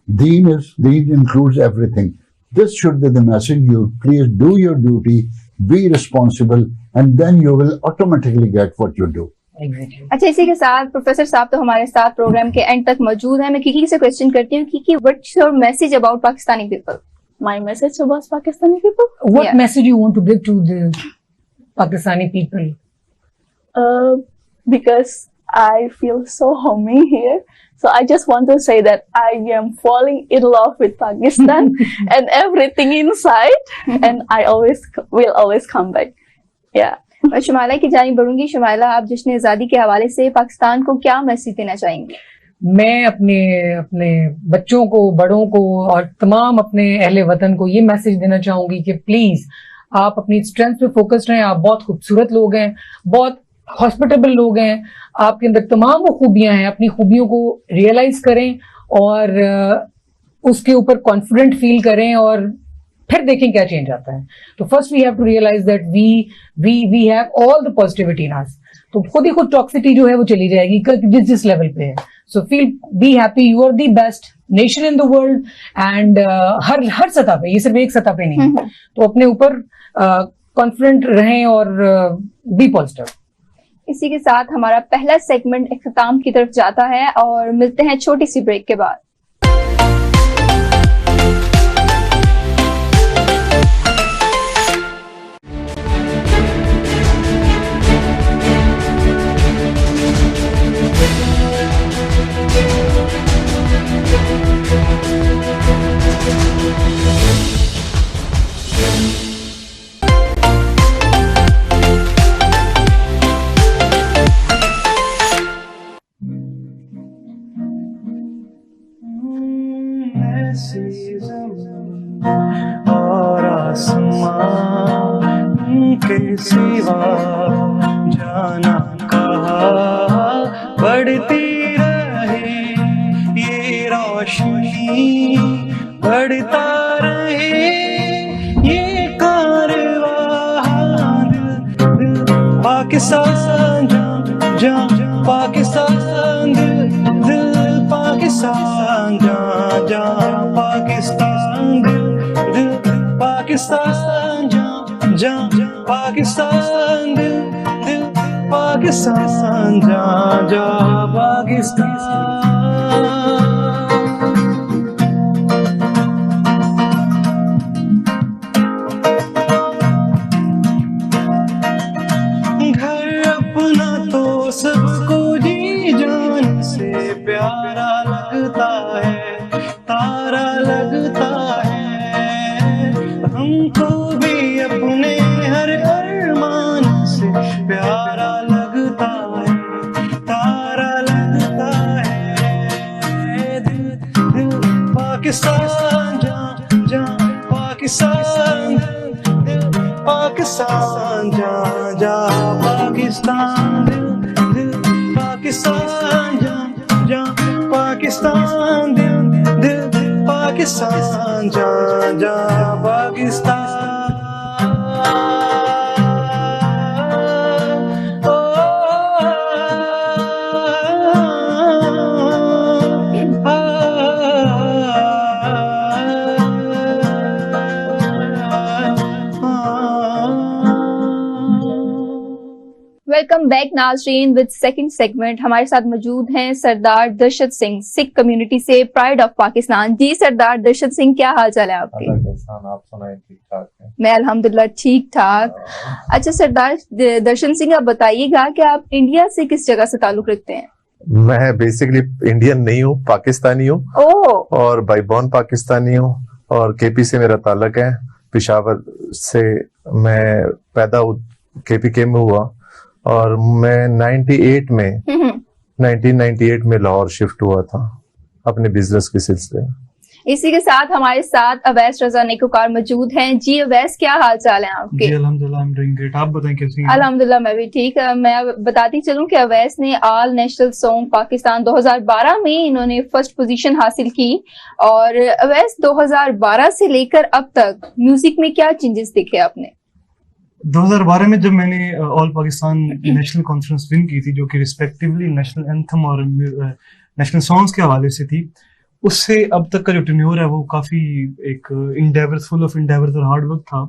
Deen includes everything. This should be the message. You please do your duty, be responsible, and then you will automatically get what you do. Exactly. अच्छा, इसी के साथ professor साहब तो हमारे साथ programme के and तक मौजूद हैं। मैं किकी से क्वेश्चन करती हूँ, Kiki, what's your message about Pakistani people? my message towards Pakistani people? What Yeah. message you want to give to the Pakistani people? Because I feel so homey here. So I just want to say that I am falling in love with Pakistan and everything inside, and I will always come back. Yeah. मैं शुमाइला की जानी बढ़ूंगी। शुमाइला, आप जश्न आज़ादी के हवाले से पाकिस्तान को क्या मैसेज देना चाहेंगे? मैं अपने बच्चों को, बड़ों को और तमाम अपने अहले वतन को ये मैसेज देना चाहूंगी कि प्लीज आप अपनी स्ट्रेंथ पे फोकस्ड रहें। आप बहुत खूबसूरत लोग हैं, बहुत हॉस्पिटेबल लोग हैं, आपके अंदर तमाम वो खूबियां हैं। अपनी खूबियों को रियलाइज करें और उसके ऊपर कॉन्फिडेंट फील करें और फिर देखें क्या चेंज आता है। तो first we have to realise that we have all the positivity in us. तो खुद ही खुद टॉक्सिटी जो है वो चली जाएगी जिस लेवल पे है। So feel, be happy, you are the best nation in the world and हर सतह पे, ये सिर्फ एक सतह पे नहीं है। तो अपने ऊपर कॉन्फिडेंट रहें और बी पॉजिटिव। इसी के साथ हमारा पहला सेगमेंट इख्तिताम की तरफ जाता है और मिलते हैं छोटी सी ब्रेक के बाद। और आसमां के सिवा जाना कहा बढ़ती रहे ये रोशनी, बढ़ता रहे ये कारवां। दिल पाकिस्तान जा पाकिस्तान, दिल पाकिस्तान जा पाकिस्तान, दिल पाकिस्तान जा पाकिस्तान, दिल पाकिस्तान जा पाकिस्तान। घर अपना तो सबको जी जान से प्यारा लगता है, तारा लगता है। हमको भी अपने हर अरमान से प्यारा लगता है, तारा लगता है। दिल पाकिस्तान जा पाकिस्तान, दिल पाकिस्तान जा पाकिस्तान, दिल पाकिस्तान जा पाकिस्तान, दिल पाकिस्तान जा पाकिस्तान। वेलकम बैक नाज़रीन विद सेकंड सेगमेंट। हमारे साथ मौजूद हैं सरदार दर्शद सिंह, सिख कम्युनिटी से, प्राइड ऑफ पाकिस्तान। जी सरदार दर्शद सिंह, क्या हाल चाल है आपके? आप सुनाए ठीक ठाक है? मैं अल्हम्दुलिल्लाह ठीक ठाक। अच्छा सरदार दर्शन सिंह, आप बताइएगा कि आप इंडिया से किस जगह से ताल्लुक रखते हैं? मैं बेसिकली इंडियन नहीं हूँ, पाकिस्तानी हूँ ओह, और बाई बॉर्न पाकिस्तानी हूँ और केपी से मेरा ताल्लुक है। पेशावर से मैं पैदा केपीके में हुआ और मैं 1998 में लाहौर शिफ्ट हुआ था अपने बिजनेस के सिलसिले में। इसी के साथ हमारे साथ अवैस रजा नेकोकार मौजूद हैं। जी अवैस, क्या हाल चाल है आपके? जी अल्हम्दुलिल्लाह, आई एम डूइंग ग्रेट। आप बताएं कैसी हैं? अल्हम्दुलिल्लाह मैं भी ठीक। मैं बताती चलूं कि अवैस ने ऑल नेशनल सॉन्ग पाकिस्तान 2012 में इन्होंने फर्स्ट पोजीशन हासिल की। और अवैस 2012 से लेकर अब तक म्यूजिक में क्या चेंजेस देखे आपने? 2012 में जब मैंने all Pakistan national conference win की थी, जो कि रिस्पेक्टिवली नेशनल एंथम और नेशनल सॉन्ग्स के हवाले से थी, उससे अब तक का जो टेन्योर है वो काफी एक इंडेवर, फुल ऑफ इंडेवर और हार्ड वर्क था।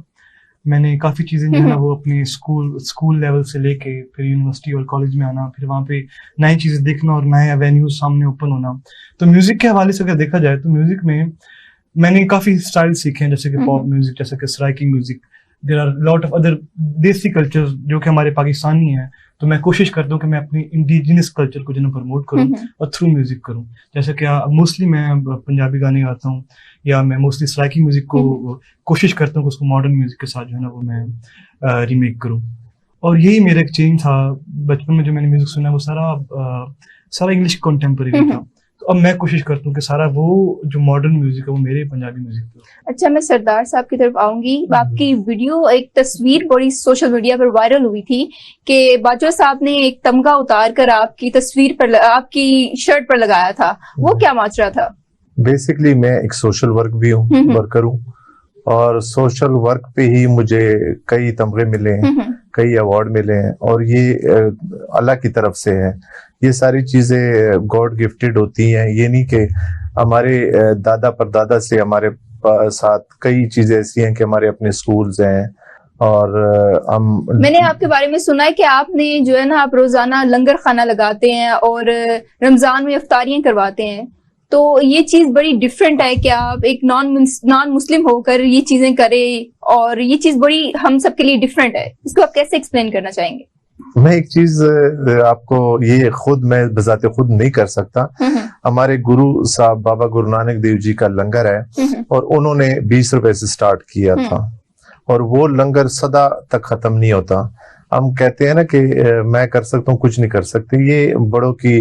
मैंने काफी चीजें जो है वो अपने स्कूल लेवल से लेके फिर यूनिवर्सिटी और कॉलेज में आना, फिर वहाँ पे नई चीजें देखना और नए एवेन्यूज सामने ओपन होना। तो म्यूजिक के हवाले से अगर देखा जाए तो म्यूजिक में मैंने काफी स्टाइल सीखे हैं, जैसे कि पॉप म्यूजिक, जैसे कि striking music. There are lot of other desi culture जो कि हमारे पाकिस्तानी हैं, तो मैं कोशिश करता हूँ कि मैं अपनी इंडिजिनस कल्चर को जो प्रमोट करूँ और थ्रू म्यूजिक करूँ। जैसे कि मोस्टली मैं पंजाबी गाने गाता हूँ, या मैं मोस्टली स्ट्राइकिंग म्यूजिक को कोशिश करता हूँ कि उसको मॉडर्न म्यूजिक के साथ जो है ना वो मैं रीमेक करूँ। और यही मेरा एक चेंज था। बचपन में जो मैंने म्यूजिक सुना वो सारा इंग्लिश कंटेम्परेरी था, तो अब मैं कोशिश करता हूँ कि सारा वो जो मॉडर्न म्यूजिक है वो मेरे पंजाबी म्यूजिक पे। अच्छा, मैं सरदार साहब की तरफ आऊंगी। आपकी वीडियो, एक तस्वीर बड़ी सोशल मीडिया पर वायरल हुई थी कि बाजवा साहब ने एक तमगा उतार कर आपकी तस्वीर पर, आपकी शर्ट पर लगाया था, वो क्या माजरा था? बेसिकली मैं एक सोशल वर्क भी हूँ, वर्कर हूँ, और सोशल वर्क पे ही मुझे कई तमगे मिले हैं, कई अवार्ड मिले हैं, और ये अल्लाह की तरफ से है। ये सारी चीजें गॉड गिफ्टेड होती हैं। ये नहीं कि हमारे दादा परदादा से हमारे साथ कई चीजें ऐसी हैं कि हमारे अपने स्कूल्स हैं, और मैंने आपके बारे में सुना है कि आपने जो है ना, आप रोजाना लंगर खाना लगाते हैं और रमजान में इफ्तारियां करवाते हैं, तो ये चीज बड़ी डिफरेंट है कि आप एक नॉन मुस्लिम होकर ये चीजें करें, और ये चीज बड़ी हम सब के लिए डिफरेंट है। इसको आप कैसे एक्सप्लेन करना चाहेंगे? मैं एक चीज आपको, ये खुद मैं बजाते खुद नहीं कर सकता। हमारे गुरु साहब बाबा गुरु नानक देव जी का लंगर है, और उन्होंने 20 रुपए से स्टार्ट किया था, और वो लंगर सदा तक खत्म नहीं होता। हम कहते हैं ना कि मैं कर सकता हूँ, कुछ नहीं कर सकते। ये बड़ों की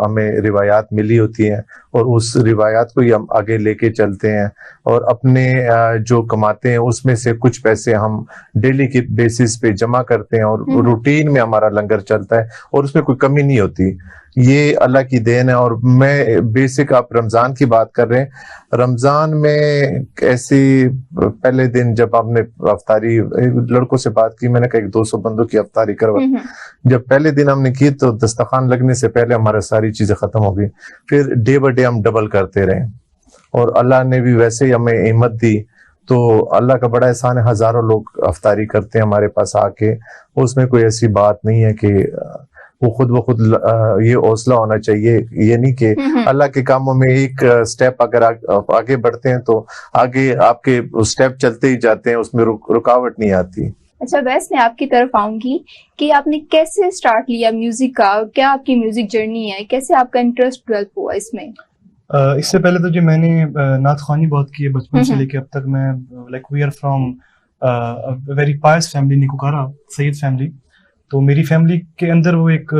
हमें रिवायात मिली होती हैं, और उस रिवायात को ही हम आगे लेके चलते हैं, और अपने जो कमाते हैं उसमें से कुछ पैसे हम डेली के बेसिस पे जमा करते हैं, और रूटीन में हमारा लंगर चलता है, और उसमें कोई कमी नहीं होती। ये अल्लाह की देन है। और मैं बेसिक, आप रमजान की बात कर रहे हैं, रमजान में ऐसी पहले दिन जब आपने अफ्तारी, लड़कों से बात की, मैंने कहा 200 बंदों की अफ्तारी करवा। जब पहले दिन हमने की तो दस्तरखान लगने से पहले हमारा सारी चीजें खत्म हो गई। फिर डे बाय डे हम डबल करते रहे, और अल्लाह ने भी वैसे ही हमें हिम्मत दी। तो अल्लाह का बड़ा एहसान है, हजारों लोग अफ्तारी करते हैं हमारे पास आके। उसमें कोई ऐसी बात नहीं है कि वो खुद ये हौसला होना चाहिए। ये नहीं कि अल्लाह के कामों में एक स्टेप अगर आगे बढ़ते हैं तो आगे आपके स्टेप चलते ही जाते हैं, उसमें रुकावट नहीं आती। अच्छा, वैसे मैं आपकी तरफ आऊंगी कि आपने कैसे स्टार्ट लिया म्यूजिक का, क्या आपकी म्यूजिक जर्नी है, कैसे आपका इंटरेस्ट डेवलप हुआ इसमें? इससे पहले तो जो मैंने नात ख्वानी बहुत की है बचपन से लेके अब तक। मैं like we are from very pious family, निकोकारा सैयद फैमिली। तो मेरी फैमिली के अंदर वो एक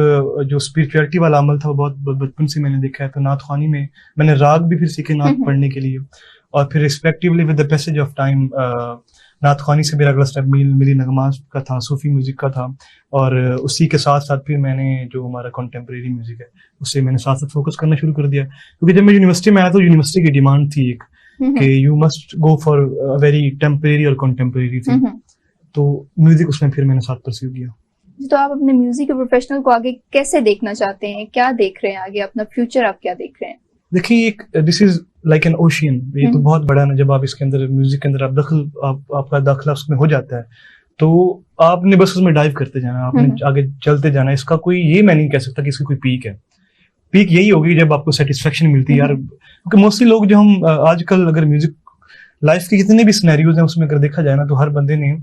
जो स्पिरिचुअलिटी वाला अमल था वो बहुत बचपन से मैंने देखा है। तो नात ख्वानी में मैंने राग भी फिर सीखे नात पढ़ने के लिए, और फिर respectively with the passage of time नात ख्वानी से मेरा अगला स्टेप मिली नगमास का था, सूफी म्यूजिक का था, और उसी के साथ साथ फिर मैंने जो हमारा कंटेम्प्रेरी म्यूजिक है उससे मैंने साथ साथ फोकस करना शुरू कर दिया। क्योंकि जब मैं यूनिवर्सिटी में आया तो यूनिवर्सिटी की डिमांड थी एक कि you must go for very temporary और कंटेम्प्रेरी थी, तो म्यूजिक उसमें फिर मैंने साथ परस्यू किया। तो आप अपने म्यूजिक के प्रोफेशनल को आगे कैसे देखना चाहते हैं, क्या देख रहे हैं आगे, अपना फ्यूचर आप क्या देख रहे हैं? देखिए, एक this is like an ocean, ये तो बहुत बड़ा ना। जब आप इसके अंदर म्यूजिक के अंदर आपका दाखिला उसमें हो जाता है तो आपने बस उसमें डाइव करते जाना, आपने आगे चलते जाना। इसका कोई, ये मैं नहीं कह सकता कि इसकी कोई पीक है। पीक यही होगी जब आपको सेटिस्फेक्शन मिलती है यार। क्योंकि मोस्टली लोग जो हम आजकल अगर म्यूजिक लाइफ के जितने भी सिनेरियोज हैं उसमें अगर देखा जाए ना, तो हर बंदे ने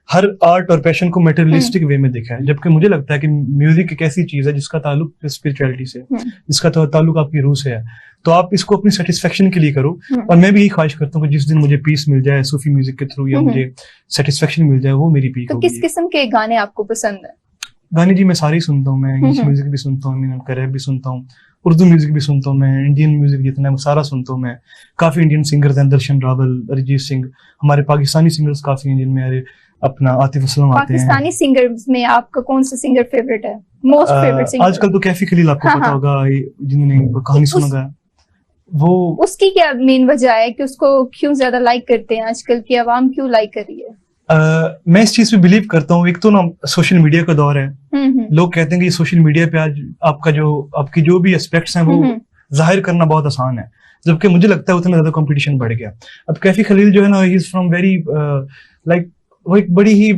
हर आर्ट और पैशन को मटेरियलिस्टिक वे में देखा है। जबकि मुझे लगता है कि म्यूजिक एक ऐसी चीज है जिसका ताल्लुक स्पिरिचुअलिटी से, जिसका ताल्लुक आपकी रूह से है। तो आप इसको अपनी सेटिस्फेक्शन के लिए करो। और मैं भी यही ख्वाहिश करता हूँ कि जिस दिन मुझे पीस मिल जाए सूफी म्यूजिक के थ्रू, या मुझे सेटिस्फेक्शन मिल जाए, वो मेरी पीक होगी। तो किस किस्म के गाने आपको पसंद है? गाने जी मैं सारे ही सुनता हूँ। मैं इंग्लिश म्यूजिक भी सुनता हूँ, रैप भी सुनता हूँ, उर्दू म्यूजिक भी सुनता हूँ, मैं इंडियन म्यूजिक जितना है वो सारा सुनता हूँ मैं। काफी इंडियन सिंगर्स हैं, दर्शन रावल, अरिजीत सिंह। हमारे पाकिस्तानी सिंगर्स काफी हैं जिनमें अपना आतिफ असलम आते हैं। पाकिस्तानी सिंगर्स में आपका कौन सा सिंगर फेवरेट है, मोस्ट फेवरेट सिंगर? आजकल तो कैफी खलील आपको पता होगा, जिन्होंने कहानी सुना, वो उसकी क्या मेन वजह है कि उसको क्यों ज्यादा लाइक करते हैं, आजकल की आवाम क्यों लाइक कर रही है? मैं इस चीज पे बिलीव करता हूँ। एक तो ना सोशल मीडिया का दौर है, लोग कहते हैं कि सोशल मीडिया पे आज आपकी जो भी एस्पेक्ट्स हैं वो जाहिर करना बहुत आसान है, जबकि मुझे लगता है उतना ज्यादा कंपटीशन बढ़ गया। अब कैफी खलील जो है ना, he is from very like वो एक बड़ी ही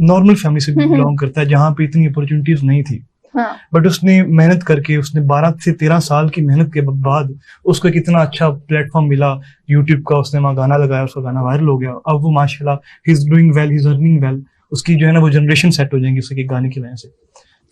नॉर्मल फैमिली से बिलोंग करता है जहाँ पे इतनी अपॉर्चुनिटीज नहीं थी। हाँ। बट उसने मेहनत करके, उसने 12 से 13 साल की मेहनत के बाद उसको एक इतना अच्छा प्लेटफॉर्म मिला यूट्यूब का, उसने वहाँ गाना लगाया, उसका गाना वायरल हो गया। अब वो माशाल्लाह he is doing well, he is earning well. उसकी जो है ना वो जनरेशन सेट हो जाएंगी उसके गाने की वजह से।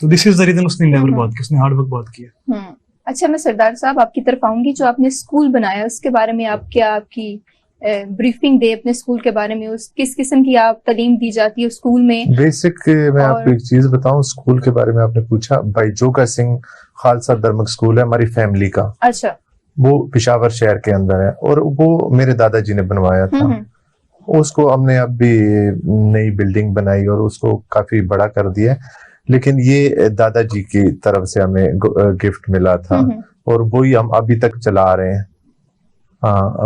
तो दिस इज द रीजन उसने नेवर बहुत किया, उसने हार्ड वर्क बहुत किया। अच्छा, मैं सरदार साहब आपकी तरफ आऊंगी। जो आपने स्कूल बनाया उसके बारे में आप क्या आपकी ब्रीफिंग दे अपने स्कूल के बारे में, उस किस किस्म की आप तालीम दी जाती है स्कूल में? बेसिक मैं आपको एक चीज बताऊं, स्कूल के बारे में आपने पूछा, भाई जोगा सिंह खालसा धर्मक स्कूल है हमारी फैमिली का। अच्छा। वो पेशावर शहर के अंदर है और वो मेरे दादाजी ने बनवाया था। उसको हमने अब भी नई बिल्डिंग बनाई और उसको काफी बड़ा कर दिया, लेकिन ये दादाजी की तरफ से हमें गिफ्ट मिला था और वो ही हम अभी तक चला रहे हैं।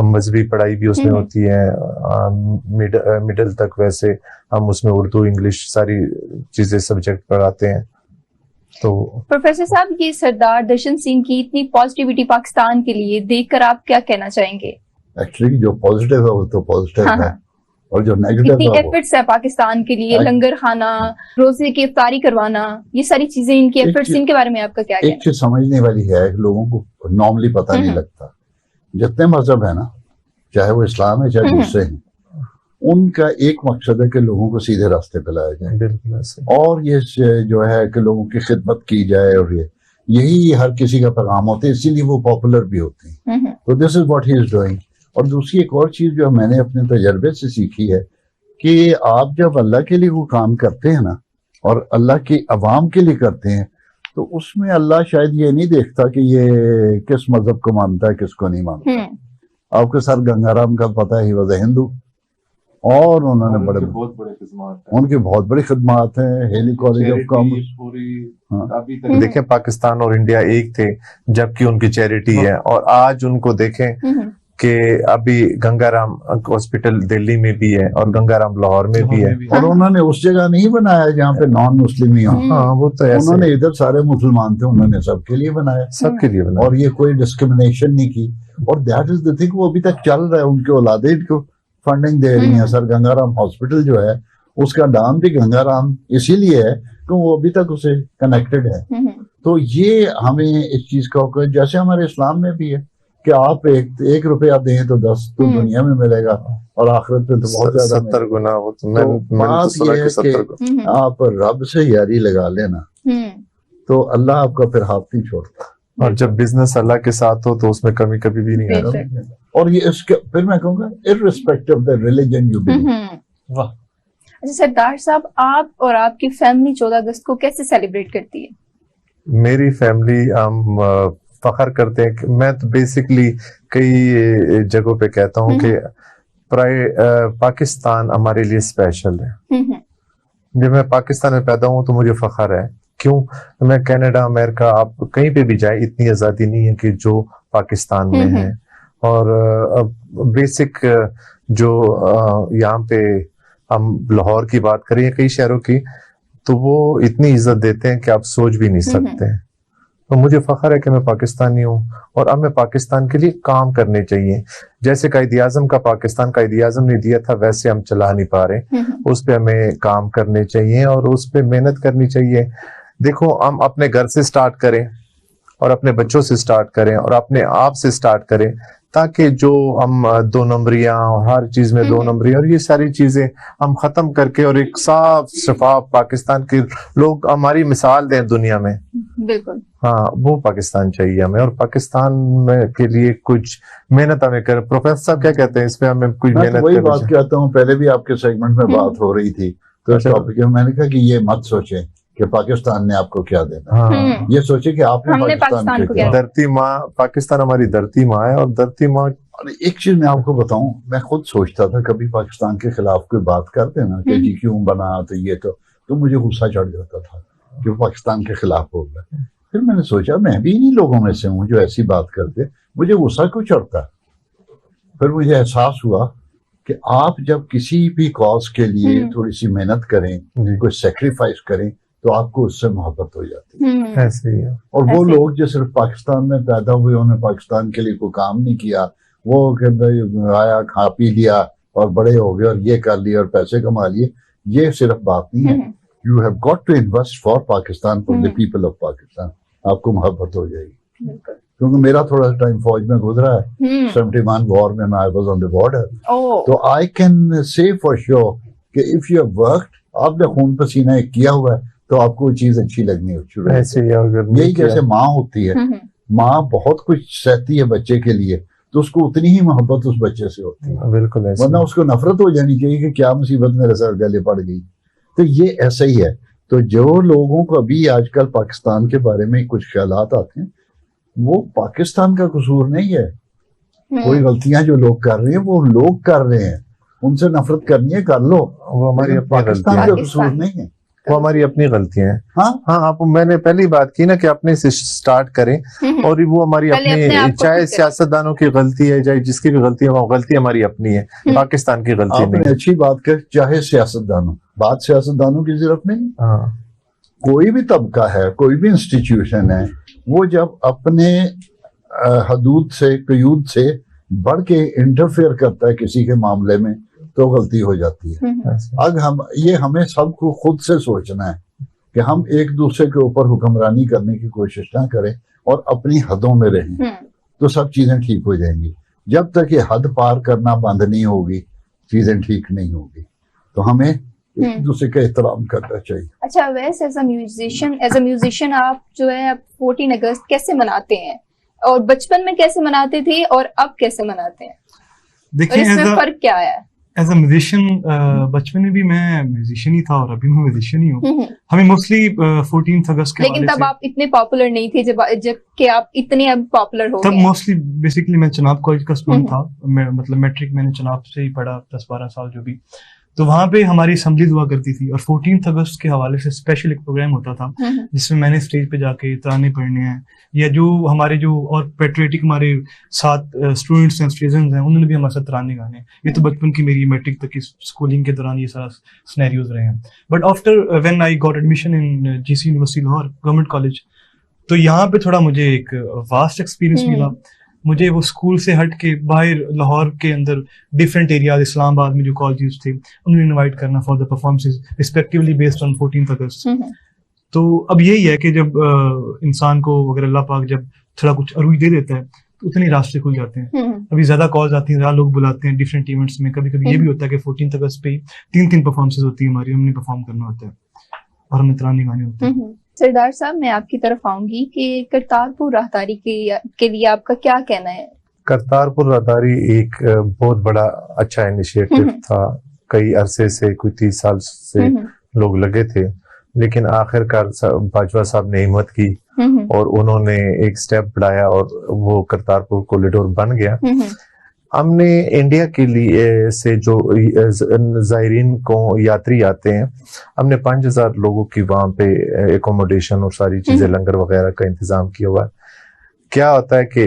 मजहबी पढ़ाई भी उसमें होती है, मिडिल तक वैसे हम उसमें उर्दू इंग्लिश सारी चीजें सब्जेक्ट पढ़ाते हैं। तो प्रोफेसर साहब, ये सरदार दर्शन सिंह की इतनी पॉजिटिविटी पाकिस्तान के लिए देखकर आप क्या कहना चाहेंगे? एक्चुअली जो पॉजिटिव है वो तो पॉजिटिव है, और जो नेगेटिव इतनी एफर्ट्स है पाकिस्तान के लिए, लंगर खाना, रोजे की इफ्तारी करवाना, ये सारी चीजें, इनकी एफर्ट्स, इनके बारे में आपका क्या कहना है? एक चीज समझने वाली है, लोगों को नॉर्मली पता नहीं लगता, जितने मजहब है ना, चाहे वो इस्लाम है चाहे दूसरे हैं, उनका एक मकसद है कि लोगों को सीधे रास्ते पे लाया जाए। बिल्कुल। और ये जो है कि लोगों की खिदमत की जाए, और यही हर किसी का पैगाम होता है, इसीलिए वो पॉपुलर भी होते हैं। तो this is what he is doing. और दूसरी एक और चीज जो मैंने अपने तजर्बे से सीखी है कि आप जब अल्लाह के लिए वो काम करते हैं ना, और अल्लाह की अवाम के लिए करते हैं, तो उसमें अल्लाह शायद ये नहीं देखता कि ये किस मजहब को मानता है किसको नहीं मानता। आपको सर गंगाराम का पता ही वजह हिंदू, और उन्होंने बड़े बहुत बड़े खिदमत हैं, उनकी बहुत बड़ी खिदमत है, हेली कॉलेज ऑफ कॉमर्स पूरी अभी तक देखें पाकिस्तान और इंडिया एक थे जबकि उनकी चैरिटी है, और आज उनको देखें कि अभी गंगाराम हॉस्पिटल दिल्ली में भी है और गंगाराम लाहौर में भी है, और उन्होंने उस जगह नहीं बनाया जहाँ पे नॉन मुस्लिम ही हो। हाँ, वो तो ऐसे उन्होंने इधर सारे मुसलमान थे, उन्होंने सबके लिए बनाया, सबके लिए बनाया, और ये कोई डिस्क्रिमिनेशन नहीं की। और दैट इज द थिंग, वो अभी तक चल रहा है, उनके औलादे इनको फंडिंग दे रही है। सर गंगाराम हॉस्पिटल जो है उसका नाम भी गंगाराम इसीलिए है कि वो अभी तक उसे कनेक्टेड है। तो ये हमें इस चीज का, जैसे हमारे इस्लाम में भी है कि आप एक रुपया दें तो 10 तो दुनिया में मिलेगा, और आखिरत में तो बहुत ज्यादा 70 गुना। वो तो बात ये है कि आप रब से यारी लगा लेना तो अल्लाह आपका फिर हाथ नहीं छोड़ता, और जब बिजनेस अल्लाह के साथ हो तो उसमें कमी कभी भी नहीं आती। और ये इसके फिर मैं कहूँगा irrespective of the religion you believe. वाह। अच्छा सरदार साहब, आप और आपकी फैमिली 14 अगस्त को कैसे सेलिब्रेट करती है? मेरी फैमिली हम फख्र करते हैं कि मैं तो बेसिकली कई जगहों पे कहता हूँ कि पाकिस्तान हमारे लिए स्पेशल है। जब मैं पाकिस्तान में पैदा हूँ तो मुझे फख्र है। क्यों? मैं कनाडा, अमेरिका, आप कहीं पे भी जाए, इतनी आजादी नहीं है कि जो पाकिस्तान में है। और बेसिक जो यहाँ पे हम लाहौर की बात करें, कई शहरों की, तो वो इतनी इज्जत देते हैं कि आप सोच भी नहीं सकते। तो मुझे फख्र है कि मैं पाकिस्तानी हूँ, और हमें पाकिस्तान के लिए काम करने चाहिए। जैसे कायद-ए-आज़म का पाकिस्तान कायद-ए-आज़म ने दिया था, वैसे हम चला नहीं पा रहे। उस पे हमें काम करने चाहिए और उस पे मेहनत करनी चाहिए। देखो, हम अपने घर से स्टार्ट करें और अपने बच्चों से स्टार्ट करें और अपने आप से स्टार्ट करें, ताकि जो हम 2 नंबरियां और हर चीज में 2 नंबरियां और ये सारी चीजें हम खत्म करके और एक साफ शफाफ पाकिस्तान के लोग हमारी मिसाल दें दुनिया में। बिल्कुल। हाँ, वो पाकिस्तान चाहिए हमें, और पाकिस्तान में के लिए कुछ मेहनत हमें करें। प्रोफेसर साहब क्या कहते हैं इस पे? हमें कुछ मेहनत वही बात कहता हूँ, पहले भी आपके सेगमेंट में बात हो रही थी, तो इस टॉपिक में मैंने कहा कि ये मत सोचें कि पाकिस्तान ने आपको क्या देना। हाँ, ये सोचे कि आपने पाकिस्तान को क्या। धरती माँ, पाकिस्तान हमारी धरती माँ है, और धरती माँ। और एक चीज मैं आपको बताऊं, मैं खुद सोचता था कभी पाकिस्तान के खिलाफ कोई बात करते ना कि जी क्यों बना, तो ये तो मुझे गुस्सा चढ़ जाता था कि वो पाकिस्तान के खिलाफ बोल रहा है। फिर मैंने सोचा मैं भी इन्हीं लोगों में से हूँ जो ऐसी बात करते, मुझे गुस्सा क्यों चढ़ता। फिर मुझे एहसास हुआ कि आप जब किसी भी कॉज के लिए थोड़ी सी मेहनत करें, कोई सेक्रीफाइस करें, तो आपको उससे मोहब्बत हो जाती है। ऐसे ही है। और वो लोग जो सिर्फ पाकिस्तान में पैदा हुए, उन्होंने पाकिस्तान के लिए कोई काम नहीं किया, वो कि भाई आया, खा पी लिया और बड़े हो गए और ये कर लिया और पैसे कमा लिए, ये सिर्फ बात नहीं है। You have got to invest for Pakistan, for the hmm. People of Pakistan, आपको मोहब्बत हो जाएगी। बिल्कुल। क्योंकि मेरा थोड़ा सा टाइम फौज में गुजरा है, 71 वॉर में I was on the border, oh तो I can say for sure कि इफ यू हैव वर्कड, आपने खून पसीना एक किया हुआ है, तो आपको वो चीज अच्छी लगनी शुरू हो ऐसे ही अगर जाएगी। यही जैसे माँ होती है, माँ बहुत कुछ सहती है बच्चे के लिए, तो उसको उतनी ही मोहब्बत उस बच्चे से होती है, बिल्कुल ऐसे वरना उसको नफरत हो जानी चाहिए कि क्या मुसीबत मेरे सर गले पड़ गई। तो ये ऐसा ही है। तो जो लोगों को अभी आजकल पाकिस्तान के बारे में कुछ ख्यालात आते हैं, वो पाकिस्तान का कसूर नहीं है। कोई गलतियां जो लोग कर रहे हैं वो लोग कर रहे हैं, उनसे नफरत करनी है कर लो, वो हमारी लेकिन अपनी पाकिस्तान गलतियां का कसूर नहीं है। वो हमारी अपनी गलतियां हैं। हाँ हाँ, आप मैंने पहली बात की ना कि अपने से स्टार्ट करें, और वो हमारी पहले अपने अपनी, आप को चाहे ठीक करें। सियासतदानों की गलती है, चाहे जिसकी भी गलती है, वो गलती हमारी अपनी है, पाकिस्तान की गलती आपने नहीं। अच्छी बात कर, चाहे सियासतदानों, बात सियासतदानों की जरूरत नहीं। हाँ, कोई भी तबका है, कोई भी इंस्टीट्यूशन है, वो जब अपने हदूद से कयूद से बढ़ के इंटरफेयर करता है किसी के मामले में, तो गलती हो जाती है। ऐसे। अब हमें सबको खुद से सोचना है कि हम एक दूसरे के ऊपर हुक्मरानी करने की कोशिश ना करें और अपनी हदों में रहें, तो सब चीजें ठीक हो जाएंगी। जब तक ये हद पार करना बंद नहीं होगी, चीजें ठीक नहीं होगी। तो हमें एक दूसरे का एहतराम करना चाहिए। अच्छा, वैसे एज अ म्यूजिशियन आप जो है आप 14 अगस्त कैसे मनाते हैं, और बचपन में कैसे मनाते थे और अब कैसे मनाते हैं, और देखिए इसमें फर्क क्या है? एज अ म्यूजिशियन बचपन में भी मैं म्यूजिशियन ही था और अभी मैं म्यूजिशियन ही हूँ। हमें मोस्टली 14 अगस्त के लेकिन हवाले तब से, आप इतने पॉपुलर नहीं थे जब कि आप इतने अब पॉपुलर हो तब गए। मोस्टली बेसिकली मैं चनाब कॉलेज का स्टूडेंट था। मतलब मैट्रिक मैंने चनाब से ही पढ़ा 10-12 साल जो भी, तो वहां पे हमारी असेंबली हुआ करती थी, और 14 अगस्त के हवाले से स्पेशल एक प्रोग्राम होता था जिसमें मैंने स्टेज पे जाके तराने पढ़ने हैं, या जो हमारे जो और पेट्रियोटिक हमारे साथ स्टूडेंट्स हैं, स्टूडेंट्स हैं, उन्होंने भी हमारे साथ तराने गाने। ये तो बचपन की मेरी मैट्रिक तक की स्कूलिंग के दौरान ये सारा सिनेरियोज रहे हैं। But after when I got admission in GC university Lahore government college, तो यहाँ पे थोड़ा मुझे एक वास्ट एक्सपीरियंस मिला। मुझे वो स्कूल से हट के बाहर लाहौर के अंदर डिफरेंट एरियाज, इस्लामाबाद में जो कॉलेजेस थे, उन्हें इनवाइट करना for the performances respectively based on 14 अगस्त। तो अब यही है कि जब इंसान को अगर अल्लाह पाक जब थोड़ा कुछ अरूज दे देता है, तो उतने रास्ते खुल जाते हैं। अभी ज्यादा कॉल्स आती हैं, ज्यादा लोग बुलाते हैं डिफरेंट इवेंट्स में। कभी कभी ये भी होता है कि 14 अगस्त पे 3 परफॉर्मेंसेस होती है हमारी, हमने परफॉर्म करना होता है और हमें तराने गाने होते हैं। सरदार साहब, मैं आपकी तरफ आऊंगी कि करतारपुर राहदारी के लिए आपका क्या कहना है? करतारपुर राहदारी एक बहुत बड़ा अच्छा इनिशिएटिव था। कई अरसे से, कोई 30 साल से लोग लगे थे, लेकिन आखिरकार बाजवा साहब ने हिम्मत की और उन्होंने एक स्टेप बढ़ाया और वो करतारपुर कॉरिडोर बन गया। हमने इंडिया के लिए से जो ज़ायरीन को यात्री आते हैं, हमने 5000 लोगों की वहां पे एकोमोडेशन और सारी चीजें, लंगर वगैरह का इंतजाम किया हुआ है। क्या होता है कि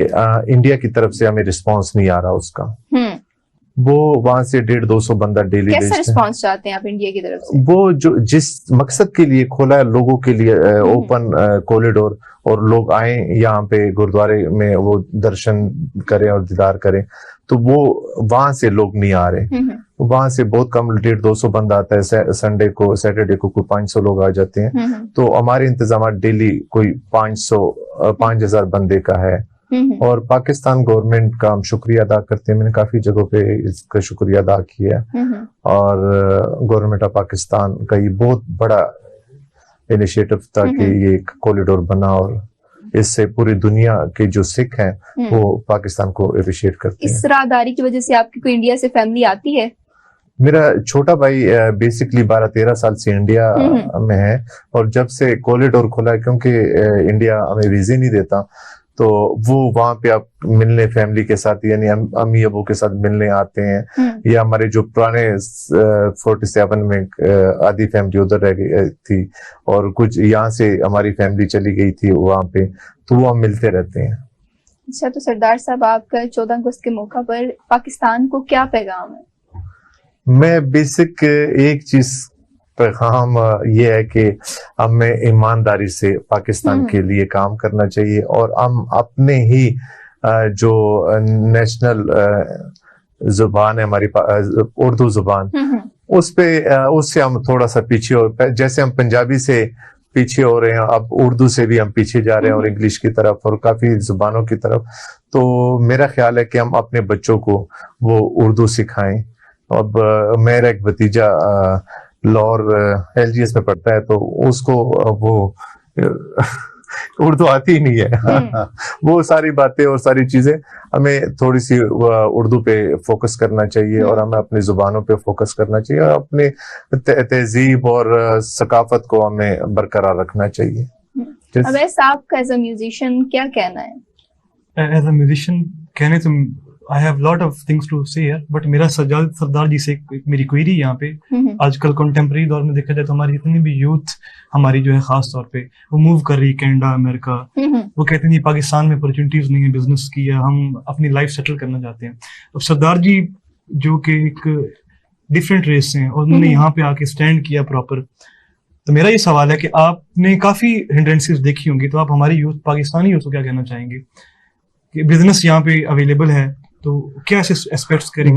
इंडिया की तरफ से हमें रिस्पांस नहीं आ रहा उसका। वो वहां से 150-200 बंदा डेली कैसा भेजते हैं। रिस्पांस चाहते हैं आप इंडिया की तरफ से? वो जो जिस मकसद के लिए खोला है लोगों के लिए ओपन कॉरिडोर, और लोग आए यहाँ पे गुरुद्वारे में वो दर्शन करें और दीदार करें, तो वो वहां से लोग नहीं आ रहे। वहां से बहुत कम 150-200 बंदा आता है। संडे को, सैटरडे को कोई 500 लोग आ जाते हैं। तो हमारे इंतजाम डेली कोई 5000 बंदे का है। और पाकिस्तान गवर्नमेंट का हम शुक्रिया अदा करते हैं। मैंने काफी जगहों पे इसका शुक्रिया अदा किया है, और गवर्नमेंट ऑफ पाकिस्तान का ये बहुत बड़ा इनिशिएटिव था कि ये एक कॉरिडोर बना, और इससे पूरी दुनिया के जो सिख हैं वो पाकिस्तान को अप्रिशिएट करते हैं। इस राहदारी की वजह से आपकी कोई इंडिया से फैमिली आती है? मेरा छोटा भाई बेसिकली 12-13 साल से इंडिया में है, और जब से कॉरिडोर खुला है, क्योंकि इंडिया हमें वीजे नहीं देता, तो वो वहां पे आप मिलने फैमिली के साथ, यानी अम्मी अबू के साथ मिलने आते हैं। या हमारे जो पुराने 47 में आधी फैमिली उधर रह गई थी, और कुछ यहाँ से हमारी फैमिली चली गई थी वहां पे, तो वो हम मिलते रहते हैं। अच्छा, तो सरदार साहब, आपका 14 अगस्त के मौका पर पाकिस्तान को क्या पैगाम है? मैं बेसिक एक चीज पैगाम ये है कि हमें ईमानदारी से पाकिस्तान के लिए काम करना चाहिए, और हम अपने ही जो नेशनल जुबान है हमारी उर्दू जुबान, उससे हम थोड़ा सा पीछे हो, जैसे हम पंजाबी से पीछे हो रहे हैं, अब उर्दू से भी हम पीछे जा रहे हैं और इंग्लिश की तरफ और काफी जुबानों की तरफ। तो मेरा ख्याल है कि हम अपने बच्चों को वो उर्दू सिखाएं। अब मेरा एक भतीजा लाहौर LGS में पढ़ता है, तो उसको वो उर्दू आती ही नहीं है। वो सारी बातें और सारी चीजें, हमें थोड़ी सी उर्दू पे फोकस करना चाहिए और हमें अपनी जुबानों पे फोकस करना चाहिए और अपने तहजीब और सकाफत को हमें बरकरार रखना चाहिए। अब ऐसा आपका एज अ म्यूजिशियन क्या कहना है? एज अ म्यूजिशियन कहने तो I have lot of things to say here, but मेरा सज्जाद सरदार जी से एक मेरी क्वेरी यहाँ पे, आजकल कंटेम्प्रेरी दौर में देखा जाए तो हमारी जितनी भी यूथ हमारी जो है खास तौर पे वो मूव कर रही है कनाडा, अमेरिका। वो कहते हैं पाकिस्तान में अपॉर्चुनिटीज नहीं है बिजनेस की, या हम अपनी लाइफ सेटल करना चाहते हैं। अब सरदार जी जो कि एक डिफरेंट रेस से हैं और उन्होंने यहाँ पे आके स्टैंड किया प्रॉपर, तो मेरा ये सवाल है कि आपने काफी हिंड्रेंसेस देखी होंगी, तो आप हमारी यूथ, पाकिस्तानी यूथ को क्या कहना चाहेंगे कि बिजनेस यहाँ पे अवेलेबल है, तो क्या ऐसे एस्पेक्ट्स करें?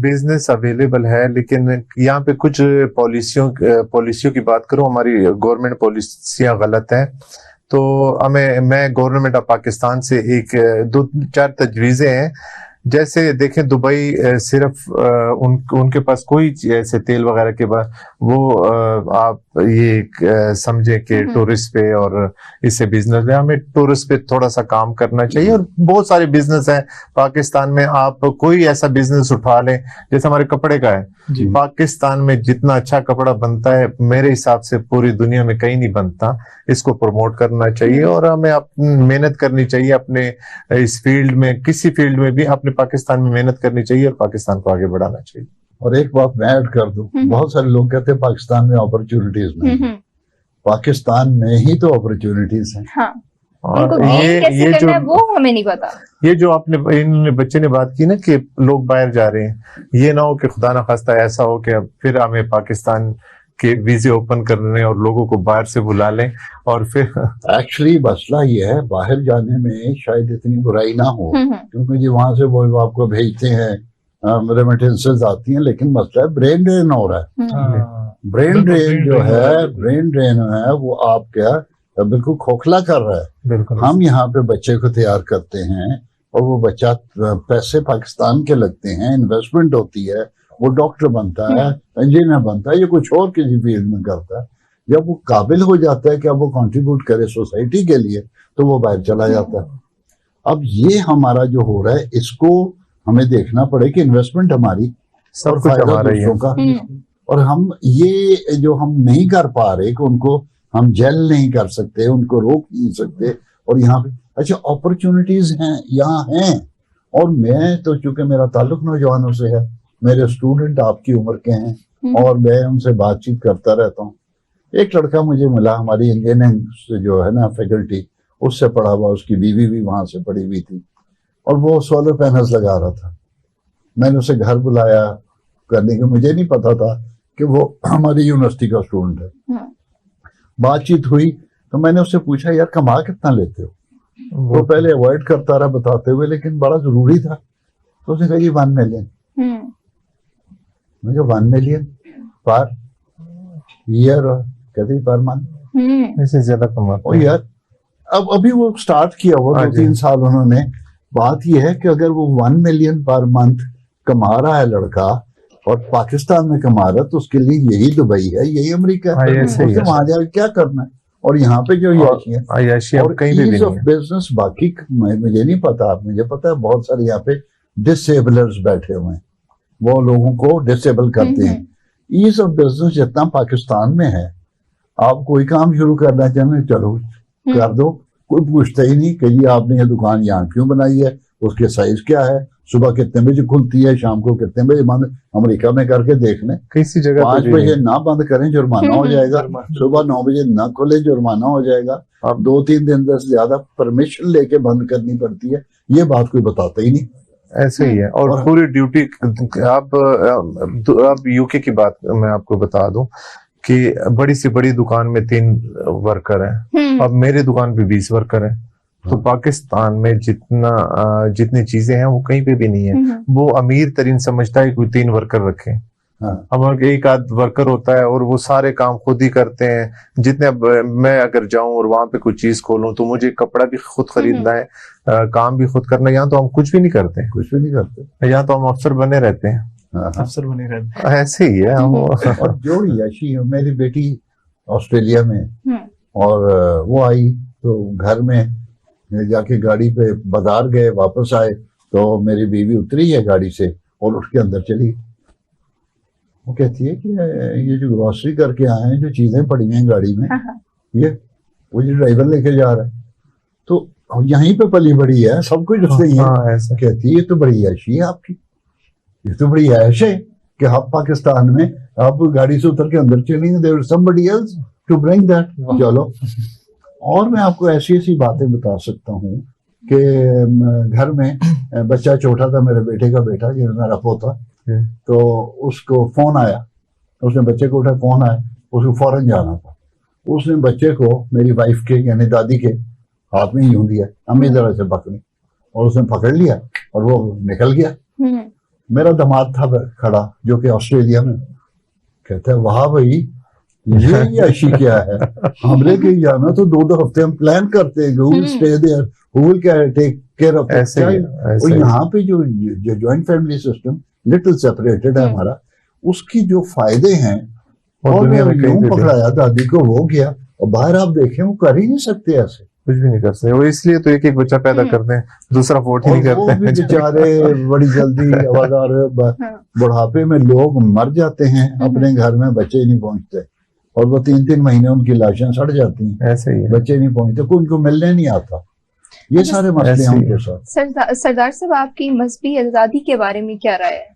बिजनेस अवेलेबल है, लेकिन यहाँ पे कुछ पॉलिसियों की बात करूं, हमारी गवर्नमेंट पॉलिसियां गलत हैं। तो मैं गवर्नमेंट ऑफ पाकिस्तान से एक 2-4 तजवीजें हैं। जैसे देखें, दुबई सिर्फ उनके पास कोई ऐसे तेल वगैरह के बाद वो आप ये समझे कि टूरिस्ट पे और इससे बिजनेस है। हमें टूरिस्ट पे थोड़ा सा काम करना चाहिए और बहुत सारे बिजनेस हैं पाकिस्तान में। आप कोई ऐसा बिजनेस उठा लें, जैसे हमारे कपड़े का है, पाकिस्तान में जितना अच्छा कपड़ा बनता है मेरे हिसाब से पूरी दुनिया में कहीं नहीं बनता। इसको प्रमोट करना चाहिए और हमें मेहनत करनी चाहिए अपने इस फील्ड में, किसी फील्ड में भी अपने पाकिस्तान में मेहनत करनी चाहिए और पाकिस्तान को आगे बढ़ाना चाहिए। और एक बात मैं ऐड कर दूं, बहुत सारे लोग कहते हैं पाकिस्तान में अपॉर्चुनिटीज नहीं, पाकिस्तान में ही तो अपॉर्चुनिटीज हैं। हाँ। और ये जो वो हमें नहीं पता। ये जो आपने इन बच्चे ने बात की ना कि लोग बाहर जा रहे हैं, ये ना हो कि खुदा ना खास्ता ऐसा हो कि फिर हमें पाकिस्तान के वीजे ओपन करने और लोगों को बाहर से बुला लें और फिर एक्चुअली मसला ये है, बाहर जाने में शायद इतनी बुराई ना हो, क्योंकि जी वहां से वो आपको भेजते हैं, रेमिटेंसेस आती हैं, लेकिन मसला है ब्रेन ड्रेन हो रहा है। ब्रेन ड्रेन जो है वो आप क्या बिल्कुल खोखला कर रहा है। हम यहाँ पे बच्चे को तैयार करते हैं और वो बच्चा, पैसे पाकिस्तान के लगते हैं, इन्वेस्टमेंट होती है, वो डॉक्टर बनता है, इंजीनियर बनता है, ये कुछ और किसी फील्ड में करता है। जब वो काबिल हो जाता है कि अब वो कंट्रीब्यूट करे सोसाइटी के लिए, तो वो बाहर चला जाता है। अब ये हमारा जो हो रहा है, इसको हमें देखना पड़े कि इन्वेस्टमेंट हमारी सब कुछ हमारा ही है का, और हम ये जो हम नहीं कर पा रहे कि उनको हम जेल नहीं कर सकते, उनको रोक नहीं सकते। और यहाँ पे अच्छा अपॉर्चुनिटीज हैं, यहाँ हैं। और मैं तो चूंकि मेरा ताल्लुक नौजवानों से है, मेरे स्टूडेंट आपकी उम्र के हैं और मैं उनसे बातचीत करता रहता हूँ। एक लड़का मुझे मिला हमारी इंजीनियरिंग से जो है ना फैकल्टी, उससे पढ़ा हुआ, उसकी बीवी भी वहां से पढ़ी हुई थी और वो सोलर पैनल्स लगा रहा था। मैंने उसे घर बुलाया करने के, मुझे नहीं पता था कि वो हमारी यूनिवर्सिटी का स्टूडेंट है। बातचीत हुई तो मैंने उससे पूछा, यार कमा कितना लेते हो? वो पहले अवॉइड करता रहा बताते हुए, लेकिन बड़ा जरूरी था। तो उसने कहा जी 1 मिलियन। मुझे 1 मिलियन पर ईयर, कहते पर मंथ, इससे ज्यादा कमाते हैं यार। अब अभी वो स्टार्ट किया वो 2-3 साल उन्होंने। बात ये है कि अगर वो 1 मिलियन पर मंथ कमा रहा है लड़का और पाकिस्तान में कमा रहा है, तो उसके लिए यही दुबई है, यही अमेरिका है। वहां जाकर क्या करना है? और यहाँ पे जो याशी और ईज ऑफ बिजनेस, बाकी मुझे नहीं पता, मुझे पता है बहुत सारे यहाँ पे डिसेबलर्स बैठे हुए हैं, वो लोगों को डिसेबल करते हैं। ईज ऑफ बिजनेस जितना पाकिस्तान में है, आप कोई काम शुरू करना चाहें चलो कर दो, कोई पूछता ही नहीं कि जी आपने ये दुकान यहाँ क्यों बनाई है, उसके साइज क्या है, सुबह कितने बजे खुलती है, शाम को कितने बजे बंद। अमेरिका में करके देख लें, किसी जगह 5 बजे ना बंद करें जुर्माना हो जाएगा, सुबह 9 बजे ना खोले जुर्माना हो जाएगा। अब 2-3 दिन से ज्यादा परमिशन लेके बंद करनी पड़ती है, ये बात कोई बताता ही नहीं। ऐसे ही है। और पूरी ड्यूटी, आप यूके की बात मैं आपको बता दूं कि बड़ी से बड़ी दुकान में 3 वर्कर हैं, अब मेरे दुकान पे 20 वर्कर हैं। तो पाकिस्तान में जितनी चीजें हैं वो कहीं पे भी नहीं है। वो अमीर तरीन समझता है कोई 3 वर्कर रखे, हाँ। अब एक आध वर्कर होता है और वो सारे काम खुद ही करते हैं। जितने अब मैं अगर जाऊं और वहां पे कुछ चीज खोलूं तो मुझे कपड़ा भी खुद खरीदना है, काम भी खुद करना है। यहाँ तो हम कुछ भी नहीं करते, कुछ भी नहीं करते। यहाँ तो हम अफसर बने रहते हैं। हाँ। अफसर बने रहते ऐसे ही है हम। और जो याशी है, मेरी बेटी ऑस्ट्रेलिया में, और वो आई तो घर में जाके गाड़ी पे बाजार गए, वापस आए तो मेरी बीवी उतरी है गाड़ी से और उसके अंदर चली। वो कहती है कि ये जो ग्रोसरी करके आए हैं, जो चीजें पड़ी हैं गाड़ी में, ये वो जो ड्राइवर लेके जा रहा है, तो यहीं पे पली बड़ी है, सब कुछ उससे ही है। ऐसा कहती है ये तो बड़ी ऐशी है आपकी, ये तो बड़ी ऐश है कि आप पाकिस्तान में आप गाड़ी से उतर के अंदर चलेंगे, there somebody else to bring that. चलो, और मैं आपको ऐसी ऐसी बातें बता सकता हूँ कि घर में बच्चा छोटा था, मेरे बेटे का बेटा, जो मेरा पोता, तो उसको फोन आया, उसने बच्चे को उठा, फोन आया, उसको फौरन जाना था। उसने बच्चे को मेरी वाइफ के यानी दादी के हाथ में यूं दिया, अम्मी जरा से पकड़ी, और उसने पकड़ लिया और वो निकल गया। मेरा दामाद था खड़ा जो कि ऑस्ट्रेलिया में, कहता है वाह भाई ये याशी क्या है, हमने कहीं जाना तो 2-2 हफ्ते हम प्लान करते हैं, who will stay there, who will take care of the child। और यहाँ पे जो joint family system little separated है हमारा, उसकी जो फायदे हैं, और दुनिया में यूं पकड़ाया दादी को, वो गया, और बाहर आप देखें वो कर ही नहीं सकते, ऐसे कुछ भी नहीं कर सकते। वो इसलिए तो एक एक बच्चा पैदा करते हैं, दूसरा वोट ही नहीं करते हैं। बेचारे बड़ी जल्दी बुढ़ापे में लोग मर जाते हैं, अपने घर में बच्चे ही नहीं पहुंचते, और वो 3-3 महीने उनकी लाशें सड़ जाती हैं, ऐसे ही है। बच्चे नहीं पहुंचते, कोई उनको मिलने नहीं आता। ये सारे मसले हैं उनके साथ। सरदार साहब, आपकी मजहबी आजादी के बारे में क्या राय है?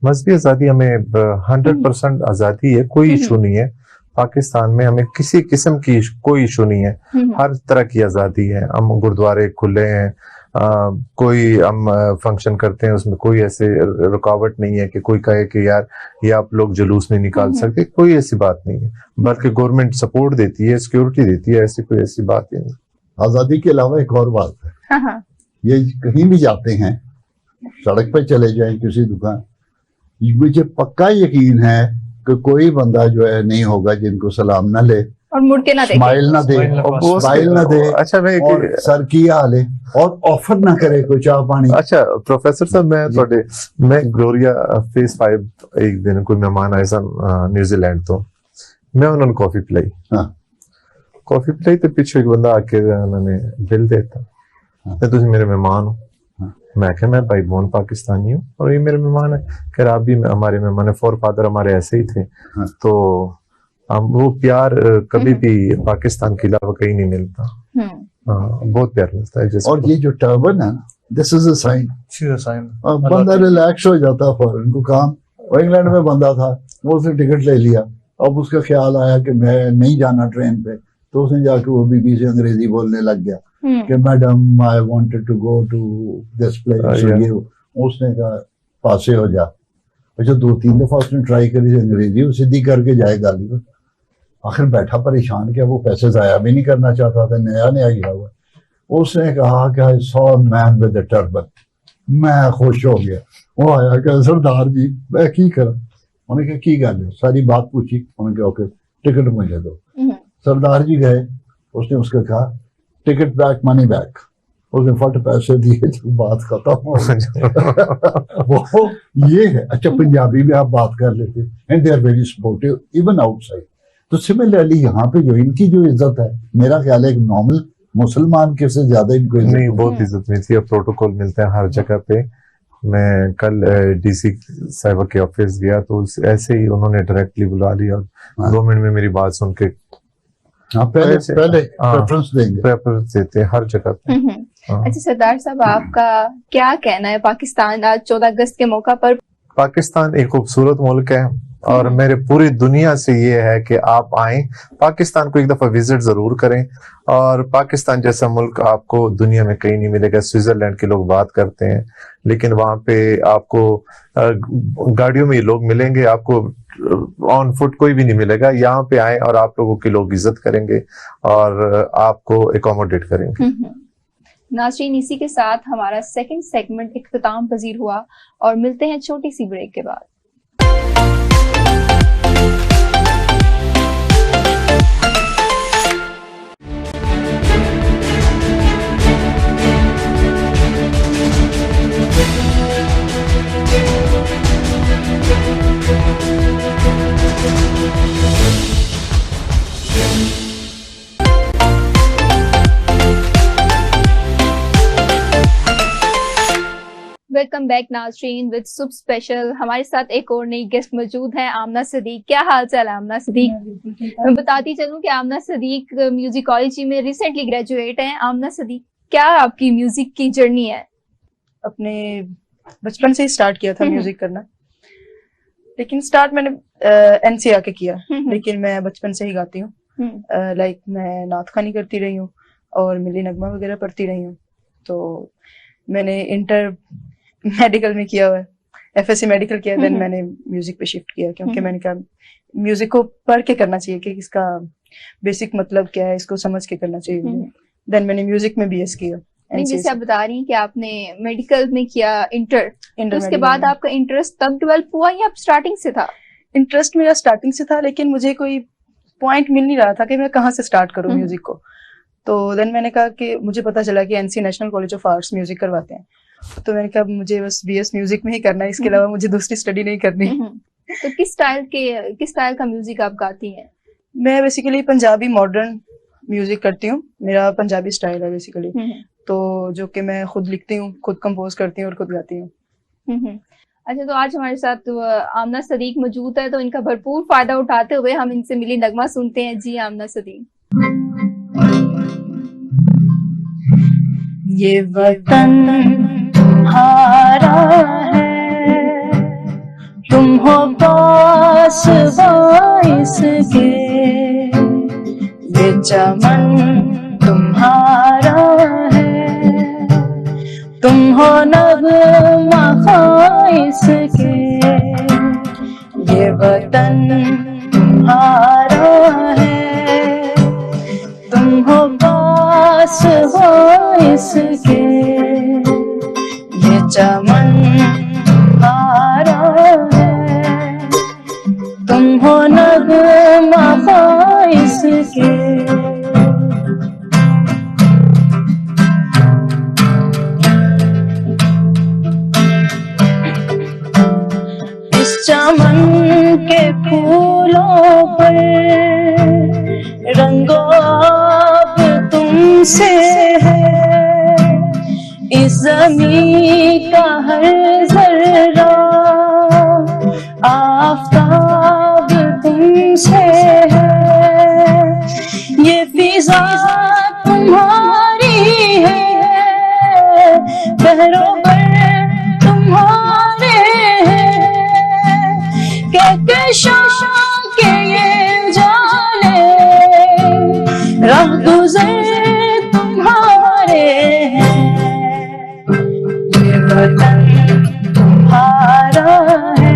मजहबी आजादी हमें 100% आजादी है, कोई इशू नहीं है। पाकिस्तान में हमें किसी किस्म की कोई इशू नहीं है, हर तरह की आजादी है। हम गुरुद्वारे खुले हैं, कोई हम फंक्शन करते हैं, उसमें कोई ऐसे रुकावट नहीं है कि कोई कहे कि यार ये आप लोग जुलूस नहीं निकाल सकते, कोई ऐसी बात नहीं है। बल्कि गवर्नमेंट सपोर्ट देती है, सिक्योरिटी देती है, ऐसी कोई ऐसी बात ही नहीं। आजादी के अलावा एक और बात है, ये कहीं भी जाते हैं, सड़क पे चले जाएं, किसी दुकान, मुझे पक्का यकीन है कि कोई बंदा जो है नहीं होगा जिनको सलाम ना ले और मुड़ के ना देखे, स्माइल ना दे, स्माइल ना दे, अच्छा मैं और सर की हाले, और ऑफर ना करे कोई चाय पानी। अच्छा प्रोफेसर साहब, मैं ग्लोरिया फेस 5 एक दिन कोई मेहमान आए सन न्यूजीलैंड तो मैं उन्होंने कॉफी पिलाई। हाँ। कॉफी पिलाई तो पीछे एक बंदा आके उन्होंने बिल देता, तो तुम मेरे मेहमान हो। मैं क्या, मैं भाई बोन पाकिस्तानी हूँ और ये मेरे मेहमान है। कह आप भी हमारे मेहमान है, फॉर फादर हमारे ऐसे ही थे। तो हम वो प्यार कभी भी पाकिस्तान के अलावा कहीं नहीं मिलता। हाँ, बहुत प्यार मिलता है। जैसे और ये जो टर्बन है ना, दिस इज अ साइन, बंदा रिलैक्स हो जाता है फौरन को काम। इंग्लैंड में बंदा था, वो उसने टिकट ले लिया, अब उसका ख्याल आया कि मैं नहीं जाना ट्रेन पे, तो उसने जाके वो बीबी से अंग्रेजी बोलने लग गया कि madam I wanted to go to this place. ये उसने कहा पासे हो जा। अच्छा 2-3 दफा उसने ट्राई करी अंग्रेजी, वो सीधी करके जाए गाली को। आखिर बैठा परेशान, क्या वो पैसे जाया भी नहीं करना चाहता था, नया गया हुआ। उसने कहा कि I saw a man with a turban. मैं खुश हो गया। वो आया कि सरदार जी मैं की करा। उन्होंने कहा की गल है, सारी बात पूछी। उन्होंने कहा ओके टिकट मुझे दो। सरदार जी गए, उसने उसको कहा टिकट बैक मनी बैक। उसने फट पैसे दिए, तो बात खत्म हो गई। वो ये है। अच्छा पंजाबी में आप बात कर लेते, and they are very supportive even outside. तो सिमिलरली यहाँ पे जो इनकी जो इज्जत है, मेरा ख्याल है एक नॉर्मल मुसलमान के से ज्यादा इनको इज्जत नहीं, बहुत इज्जत मिलती है, प्रोटोकॉल मिलता है हर जगह पे। मैं कल डीसी साहिबा के ऑफिस गया तो ऐसे ही उन्होंने डायरेक्टली बुला लिया, 2 मिनट में मेरी बात सुन के पहले प्रेफरेंस देंगे, प्रेफरेंस देते हैं हर जगह पे। अच्छा सरदार साहब, आपका क्या कहना है पाकिस्तान आज 14 अगस्त के मौका पर? पाकिस्तान एक खूबसूरत मुल्क है और मेरे पूरी दुनिया से ये है कि आप आए, पाकिस्तान को एक दफा विजिट जरूर करें। और पाकिस्तान जैसा मुल्क आपको दुनिया में कहीं नहीं मिलेगा। स्विट्जरलैंड के लोग बात करते हैं, लेकिन वहां पे आपको गाड़ियों में लोग मिलेंगे, आपको ऑन फुट कोई भी नहीं मिलेगा। यहाँ पे आए और आप लोगों की लोग इज्जत करेंगे और आपको एकोमोडेट करेंगे। नाज़रीन, इसी के साथ हमारा सेकंड सेगमेंट इख्तिताम पजीर हुआ और मिलते हैं छोटी सी ब्रेक के बाद। वेलकम बैक नाज़रीन विद सुब स्पेशल। हमारे साथ एक और नई गेस्ट मौजूद हैं, आमना सदीक। क्या हाल चाल है आमना सदीक? मैं बताती चलूं कि आमना सदीक म्यूजिकोलॉजी में रिसेंटली ग्रेजुएट हैं। आमना सदीक, क्या आपकी म्यूजिक की जर्नी है? अपने बचपन से ही स्टार्ट किया था म्यूजिक करना, लेकिन स्टार्ट मैंने एनसीआर के किया, लेकिन मैं बचपन से ही गाती हूँ। लाइक मैं नात खानी करती रही हूँ और मिली नगमा वगैरह पढ़ती रही हूँ। तो मैंने इंटर मेडिकल में किया हुआ है, एफएससी मेडिकल किया, देन मैंने म्यूजिक पे शिफ्ट किया, क्योंकि मैंने कहा म्यूजिक को पढ़ के करना चाहिए कि इसका बेसिक मतलब क्या है, इसको समझ के करना चाहिए। देन मैंने म्यूजिक में बीएस किया। नहीं, जैसे आप बता रही हैं कि आपने मेडिकल में किया इंटर, तो उसके बाद आपका इंटरेस्ट तब डेवलप हुआ या स्टार्टिंग से था? इंटरेस्ट मेरा स्टार्टिंग से था, लेकिन मुझे कोई पॉइंट मिल नहीं रहा था कि मैं कहाँ से स्टार्ट करूँ म्यूजिक को। तो देन मैंने कहा कि मुझे पता चला कि NC national college of arts music करवाते हैं, तो मैंने कहा मुझे बस बीएस म्यूजिक में ही करना है, इसके अलावा मुझे दूसरी स्टडी नहीं करनी। तो किस स्टाइल का म्यूजिक आप गाती हैं? मैं बेसिकली पंजाबी मॉडर्न म्यूजिक करती हूँ, मेरा पंजाबी स्टाइल है बेसिकली, तो जो कि मैं खुद लिखती हूँ, खुद कंपोज करती हूँ और खुद गाती हूँ। अच्छा, तो आज हमारे साथ आमना सदीक मौजूद है, तो इनका भरपूर फायदा उठाते हुए हम इनसे मिली नगमा सुनते हैं। जी आमना सदीक। ये वतन तुम्हारा है, तुम हो पास बाइस के, ये चमन तुम्हारा है, तुम हो नगमा खाइस के, ये वतन तुम्हारा है, तुम हो पास बाइस के, ये चमन तुम्हारा है, तुम हो नगमा खाइस के। चमन के फूलों पर रंगों तुमसे है, इस ज़मीं का हर जर्रा आफ़ताब तुमसे है, ये फिज़ा तुम्हारी है, बहरों तुम्हारे के ये जाने राह गुज़र तुम्हारे हैं, ये वतन तुम्हारा है,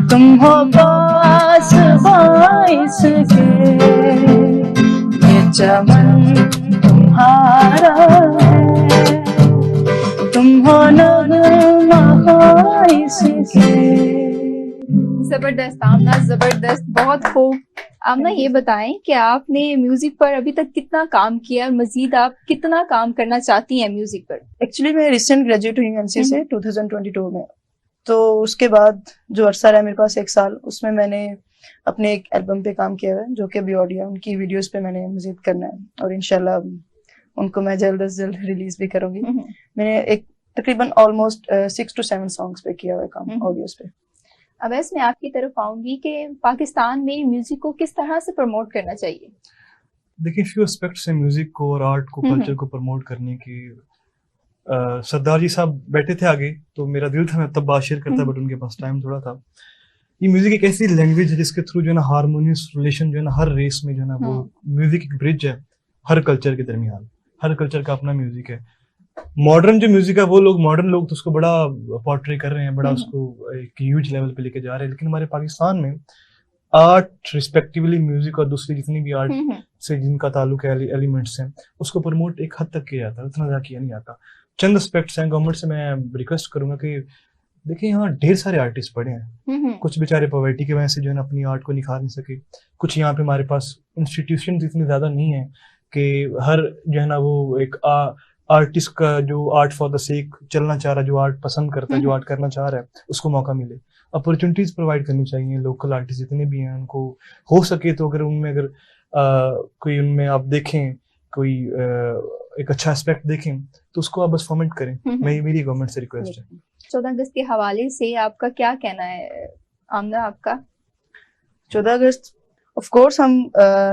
तुम हो पास बाइस के, ये चमन तुम्हारा है, तुम हो नगमा खाइस के। जबरदस्त आमना, जबरदस्त, बहुत खूब। आमना, ये बताएं कि आपने म्यूजिक पर अभी तक कितना काम किया और मजीद आप कितना काम करना चाहती हैं म्यूजिक पर? एक्चुअली मैं रिसेंट ग्रेजुएट हुई एनसी से 2022 में, तो उसके बाद जो अरसा रहा मेरे पास 1 साल, उसमें मैंने अपने एक एल्बम पे काम किया है, जो कि अभी ऑडियो उनकी वीडियोस पे मैंने मजीद करना है, और इंशाल्लाह उनको मैं जल्द से जल्द रिलीज भी करूंगी। मैंने एक तकरीबन ऑलमोस्ट 6 to 7 सॉन्ग्स पे किया हुआ है काम ऑडियोस पे। अब मैं आपकी तरफ आऊंगी कि पाकिस्तान में म्यूजिक को किस तरह से प्रमोट करना चाहिए? देखिए, फ्यू एस्पेक्ट्स हैं म्यूजिक को और आर्ट को, कल्चर को प्रमोट करने की। सरदार जी साहब बैठे थे आगे, तो मेरा दिल था मैं तब बात शेयर करता, बट उनके पास टाइम थोड़ा था। ये म्यूजिक एक ऐसी लैंग्वेज है जिसके थ्रू जो है ना हारमोनियस रिलेशन जो है ना हर रेस में जो है ना वो म्यूजिक एक ब्रिज है हर कल्चर के दरमियान। हर कल्चर का अपना म्यूजिक है। मॉडर्न जो म्यूजिक है वो लोग मॉडर्न लोग तो उसको बड़ा पोर्ट्रे कर रहे हैं, बड़ा उसको एक ह्यूज लेवल पे लेके जा रहे हैं, लेकिन हमारे पाकिस्तान में आर्ट रिस्पेक्टिवली म्यूजिक और दूसरी जितनी भी आर्ट से जिनका ताल्लुक है एलिमेंट्स हैं उसको प्रमोट एक हद तक किया जाता है, उतना ज्यादा किया नहीं जाता। चंद एस्पेक्ट्स हैं, गवर्नमेंट से मैं रिक्वेस्ट करूंगा कि देखिए यहाँ ढेर सारे आर्टिस्ट पड़े हैं, कुछ बेचारे पॉवर्टी की वजह से जो है ना अपनी आर्ट को निखार नहीं सके, कुछ यहाँ पे हमारे पास इंस्टीट्यूशन इतनी ज्यादा नहीं है कि हर जो है ना वो एक आर्टिस्ट का जो आर्ट फॉर द सेक चलना चाह रहा है, जो आर्ट पसंद करता है, जो आर्ट करना चाह रहा है, उसको मौका मिले। अपॉर्चुनिटीज प्रोवाइड करनी चाहिए। लोकल आर्टिस्ट जितने भी हैं उनको हो सके तो अगर उनमें अगर कोई उनमें आप देखें कोई एक अच्छा एस्पेक्ट देखें तो उसको आप बस फॉर्मेट करें। मेरी गवर्नमेंट से रिक्वेस्ट है। 14 अगस्त के हवाले से आपका क्या कहना है आमना? आपका 14 अगस्त ऑफ कोर्स हम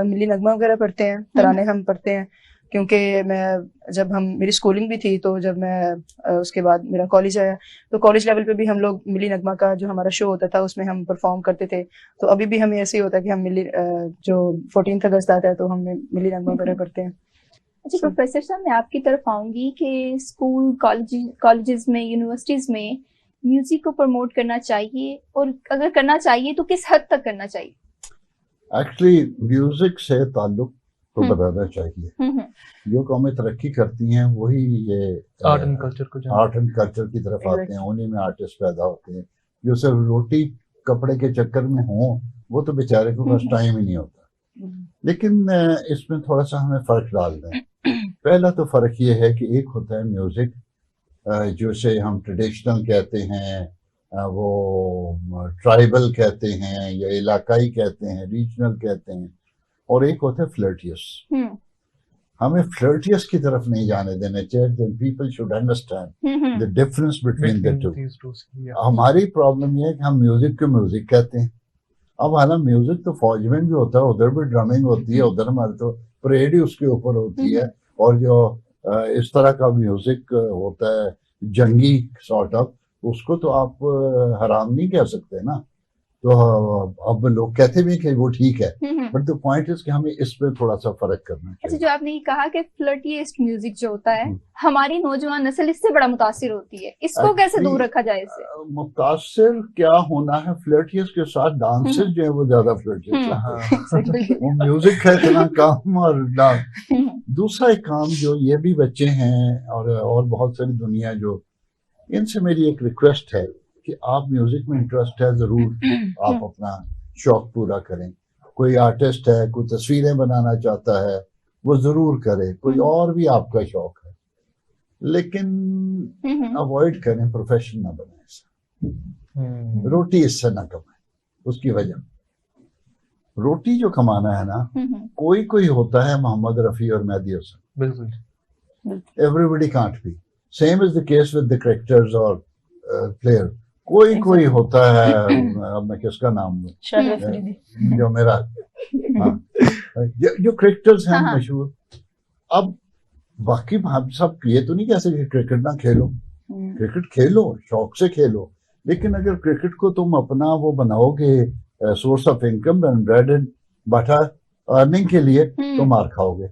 मिली नगमा वगैरह पढ़ते हैं, तराने हम पढ़ते हैं, क्योंकि मेरी स्कूलिंग भी थी, तो जब मैं उसके बाद मेरा कॉलेज आया तो कॉलेज लेवल पे भी हम लोग मिली नगमा का जो हमारा शो होता था उसमें हम परफॉर्म करते थे। तो अभी भी हमें ऐसे ही होता है कि हम जो 14 अगस्त आता है तो हम मिली नगमा वगैरह पढ़ते हैं। अच्छा प्रोफेसर साहब, मैं आपकी तरफ आऊंगी कि स्कूल कॉलेजेस में यूनिवर्सिटीज में म्यूजिक को प्रमोट करना चाहिए, और अगर करना चाहिए तो किस हद तक करना चाहिए? एक्चुअली म्यूजिक से ताल्लुक को बनाना चाहिए। जो कौमें तरक्की करती हैं वही ये आर्ट एंड कल्चर की तरफ आते हैं, उन्हीं में आर्टिस्ट पैदा होते हैं। जो सिर्फ रोटी कपड़े के चक्कर में हों वो तो बेचारे को बस टाइम ही नहीं होता। लेकिन इसमें थोड़ा सा हमें फर्क डालना है। पहला तो फर्क ये है कि एक होता है म्यूजिक जिसे हम ट्रेडिशनल कहते हैं, वो ट्राइबल कहते हैं, या इलाकाई कहते हैं, रीजनल कहते हैं, और एक होता है फ्लर्टियस। हमें फ्लर्टियस की तरफ नहीं जाने देना चाहिए। People should understand the difference between the two. हमारी प्रॉब्लम ये है कि हम म्यूजिक को म्यूजिक कहते हैं। अब हालांकि म्यूजिक तो फौज में भी होता है, उधर भी ड्रमिंग होती है, उधर हमारे तो परेड ही उसके ऊपर होती है। और जो इस तरह का म्यूजिक होता है जंगी सॉर्ट ऑफ, उसको तो आप हराम नहीं कह सकते ना। तो अब लोग कहते भी कि वो ठीक है, बट द पॉइंट इज कि हमें इस पे थोड़ा सा फर्क करना चाहिए। अच्छा, जो आपने कहा कि फ्लर्टियस्ट म्यूजिक जो होता है, हमारी नौजवान नस्ल इससे बड़ा मुतासिर होती है, इसको कैसे दूर रखा जाए इससे? मुतासिर क्या होना है, फ्लर्टियस के साथ डांसर्स जो है वो ज्यादा फ्लर्टियस। वो म्यूजिक है इतना काम और डांस। दूसरा एक काम जो ये भी बच्चे हैं और बहुत सारी दुनिया जो, इनसे मेरी एक रिक्वेस्ट है कि आप म्यूजिक में इंटरेस्ट है, जरूर आप अपना शौक पूरा करें। कोई आर्टिस्ट है, कोई तस्वीरें बनाना चाहता है, वो जरूर करे। कोई और भी आपका शौक है, लेकिन अवॉइड करें, प्रोफेशन ना बनाए इसे। रोटी इससे ना कमाए। उसकी वजह रोटी जो कमाना है ना, कोई होता है मोहम्मद रफी और मेहदी हसन, बिल्कुल everybody can't be. Same is the case with the cricketers और प्लेयर। कोई होता है, अब मैं किसका नाम लूं, जो मेरा जो क्रिकेटर्स हैं मशहूर। अब बाकी हम सब ये तो नहीं कह सकते क्रिकेट ना खेलो, क्रिकेट खेलो, शौक से खेलो, लेकिन अगर क्रिकेट को तुम अपना वो बनाओगे source of income, bread and butter earning के लिए, तो मार खाओगे।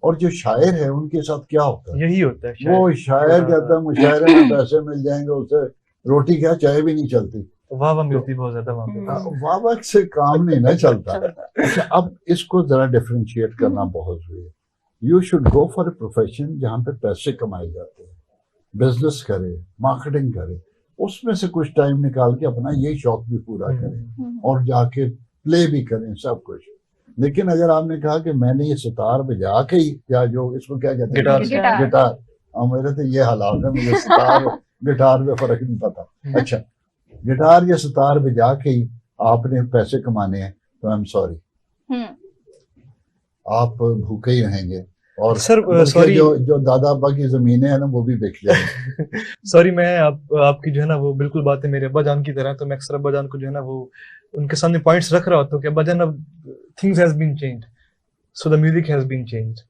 और जो शायर है उनके साथ क्या होता है, यही होता है। वो शायर कहता है मुशायरे में पैसे मिल जाएंगे, उसे रोटी क्या चाय भी नहीं चलती, वाह मिलती बहुत ज्यादा वहाँ पे। वाह से काम नहीं ना चलता। अच्छा, अब इसको जरा डिफरेंशिएट करना बहुत जरूरी है। You should go for a profession जहाँ पे पैसे कमाए जाते हैं, बिजनेस करे, मार्केटिंग करे, उसमें से कुछ टाइम निकाल के अपना ये शौक भी पूरा करें और जाके प्ले भी करें सब कुछ। लेकिन अगर आपने कहा कि मैंने ये सितार बजा के ही, या जो इसको क्या कहते हैं, गिटार, और मेरे तो ये हालात है, मुझे सितार गिटार में फर्क नहीं पता। अच्छा, गिटार या सितार बजा के ही आपने पैसे कमाने हैं, तो आई एम सॉरी, आप भूखे ही रहेंगे। और सर सॉरी, जो दादा अब्बा की जमीनें हैं ना, वो भी बिक जाएंगी। सॉरी, मैं आपकी जो है ना वो बिल्कुल बातें मेरे अब्बा जान की तरह, तो मैं अक्सर अब्बा जान को जो है ना वो उनके सामने पॉइंट्स रख रहा होता हूँ कि अब्बा जान, अब things has been changed, so the music has been changed.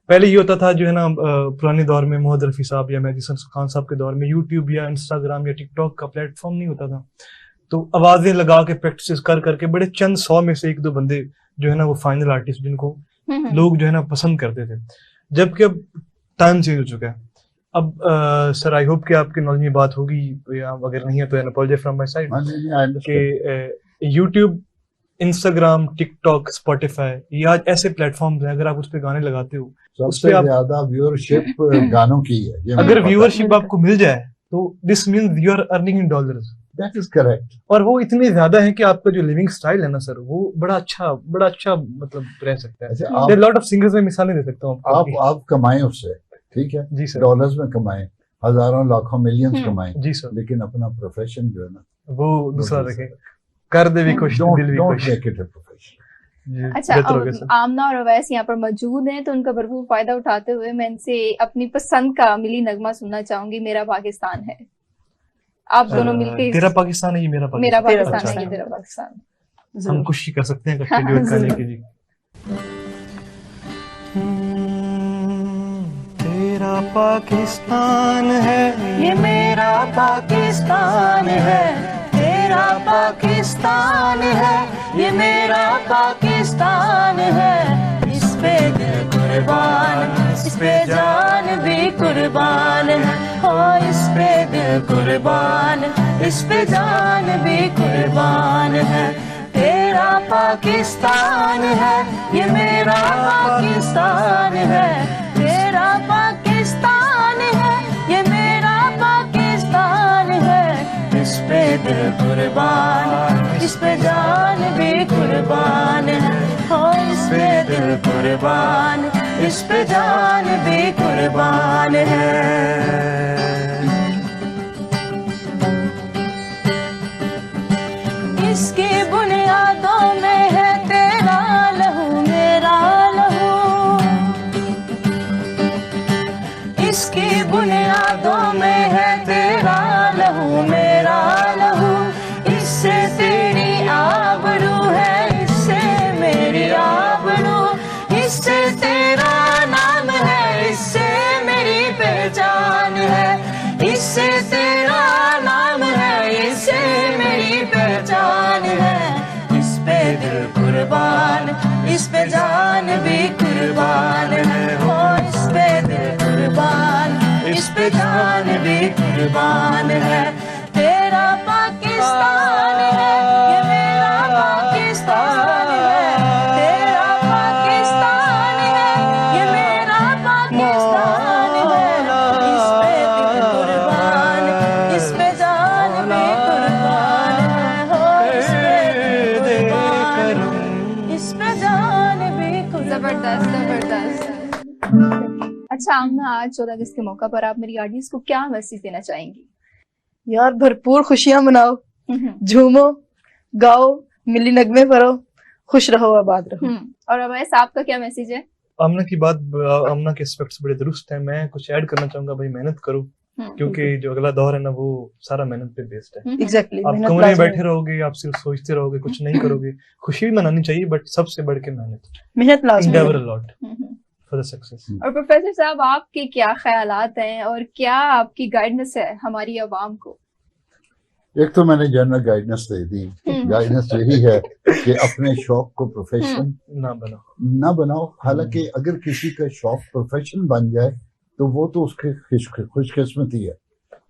पहले ये होता था जो है ना, पुराने दौर में मोहम्मद रफी साहब या मेहदी हसन खान साहब के दौर में यूट्यूब या इंस्टाग्राम या टिकटॉक का प्लेटफॉर्म नहीं होता था, तो आवाजें लगा के प्रैक्टिस कर करके बड़े चंद 100 में से 1-2 बंदे जो है ना वो फाइनल आर्टिस्ट जिनको लोग जो है ना पसंद करते थे। जबकि अब टाइम चेंज हो चुका है। अब सर आई होप कि आपकी नॉलेज में बात होगी, या अगर नहीं है तो an apology from my side, कि यूट्यूब, इंस्टाग्राम, टिकटॉक, स्पॉटिफाई, ये आज ऐसे प्लेटफॉर्म्स हैं, अगर आप उस पे गाने लगाते हो, सबसे ज्यादा व्यूअरशिप गानों की है। अगर व्यूअरशिप आपको मिल जाए तो this means you are earning in dollars. That is correct. और वो इतने ज्यादा है कि आपका जो लिविंग स्टाइल है ना सर, वो बड़ा अच्छा मतलब रह सकता है। लॉट ऑफ सिंगर्स में मिसालें दे सकता हूँ। आप कमाएं उससे, ठीक है जी सर, डॉलर्स में कमाएं, हजारों लाखों मिलियंस कमाएं जी सर, लेकिन अपना प्रोफेशन जो है ना वो दूसरा रखें, कर दे भी खुश, दिल भी खुश। अच्छा, बेहतर हो गया सर। आमना और अवैस यहाँ पर मौजूद हैं, तो उनका भरपूर फायदा उठाते हुए मैं इनसे अपनी पसंद का मिली नगमा सुनना चाहूंगी, मेरा पाकिस्तान है। आप दोनों मिलके तेरा पाकिस्तान है, ये मेरा मेरा पाकिस्तान। पाकिस्तान अच्छा, है, ये तेरा पाकिस्तान। हम जरूर। कोशिश कर सकते हैं इकट्ठे ड्यूट गाने की जी। तेरा पाकिस्तान है, ये मेरा पाकिस्तान है, तेरा पाकिस्तान है, ये मेरा पाकिस्तान है। इस पे दिल कुर्बान, इस पे जान भी कुर्बान है। हो इस पे दिल कुर्बान, इस पे जान भी कुर्बान है। तेरा पाकिस्तान है, ये मेरा पाकिस्तान है, तेरा पाकिस्तान है, ये मेरा पाकिस्तान है। इस पे दिल कुर्बान, इस पे जान भी कुर्बान है। हो इस पे दिल कुर्बान, इस पे जान भी कुर्बान है। इसकी बुनियादों में है तेरा लहू मेरा लहू, इसकी बुनियादों में है तेरा लहू मेरा लहू। इससे तेरी आबरू है, इससे मेरी आबरू, इससे तेरा नाम है, इससे मेरी पहचान है। इससे तेरा नाम है, इससे मेरी पहचान है। इस पे दिल कुर्बान, इस पे जान भी कुर्बान है। हो इस पे दिल कुर्बान, इस पे जान भी कुर्बान है। तेरा पाकिस्तान है, ये मेरा पाकिस्तान है, तेरा पाकिस्तान है, ये मेरा पाकिस्तान है। इस पे दिल कुर्बान, इस पे जान भी कुर्बान है। हो इस पे दिल कुर्बान, इस पे जान भी कुर्बान। जबरदस्त जबरदस्त। अच्छा आमना, आज 14 अगस्त के मौका पर आप मेरी ऑडियंस को क्या मैसेज देना चाहेंगी? यार भरपूर खुशियां मनाओ, हम्म, झूमो, गाओ, मिली नगमे पढ़ो, खुश रहो, आबाद रहो। और अवैस आपका क्या मैसेज है? आमना की बात, आमना के एस्पेक्ट्स बड़े दुरुस्त हैं। मैं कुछ ऐड करना चाहूंगा, भाई मेहनत करो, क्योंकि जो अगला दौर है ना वो सारा मेहनत पे बेस्ड है। एग्जैक्टली, आप मेहनत कमरे में लाजमी बैठे रहोगे, आप सिर्फ सोचते रहोगे, कुछ नहीं करोगे। खुशी भी मनानी चाहिए, बट सबसे बढ़ के मेहनत। मेहनत लाजमी है। endeavor a lot for the success। और प्रोफेसर साहब, आपके क्या ख्यालात हैं और क्या आपकी गाइडेंस है हमारी आवाम को? एक तो मैंने जनरल गाइडेंस दे दी। गाइडेंस यही है कि अपने शौक को प्रोफेशन ना बनाओ, ना बनाओ। हालांकि अगर किसी का शौक प्रोफेशन बन जाए तो वो तो उसकी खुशकिस्मती है,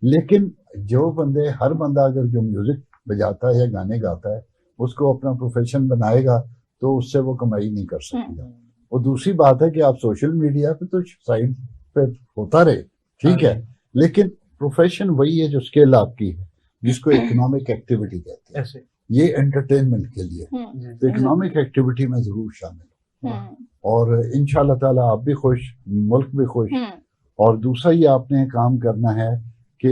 लेकिन जो बंदे, हर बंदा अगर जो म्यूजिक बजाता है या गाने गाता है उसको अपना प्रोफेशन बनाएगा तो उससे वो कमाई नहीं कर सकेगा। और दूसरी बात है कि आप सोशल मीडिया पे तो साइड पे होता रहे, ठीक है, लेकिन प्रोफेशन वही है जो स्किल आपकी है, जिसको इकोनॉमिक एक्टिविटी कहते हैं। ऐसे ये एंटरटेनमेंट के लिए, तो इकोनॉमिक एक्टिविटी में जरूर शामिल हो। और इंशाल्लाह ताला आप भी खुश, मुल्क भी खुश। और दूसरा ये आपने काम करना है कि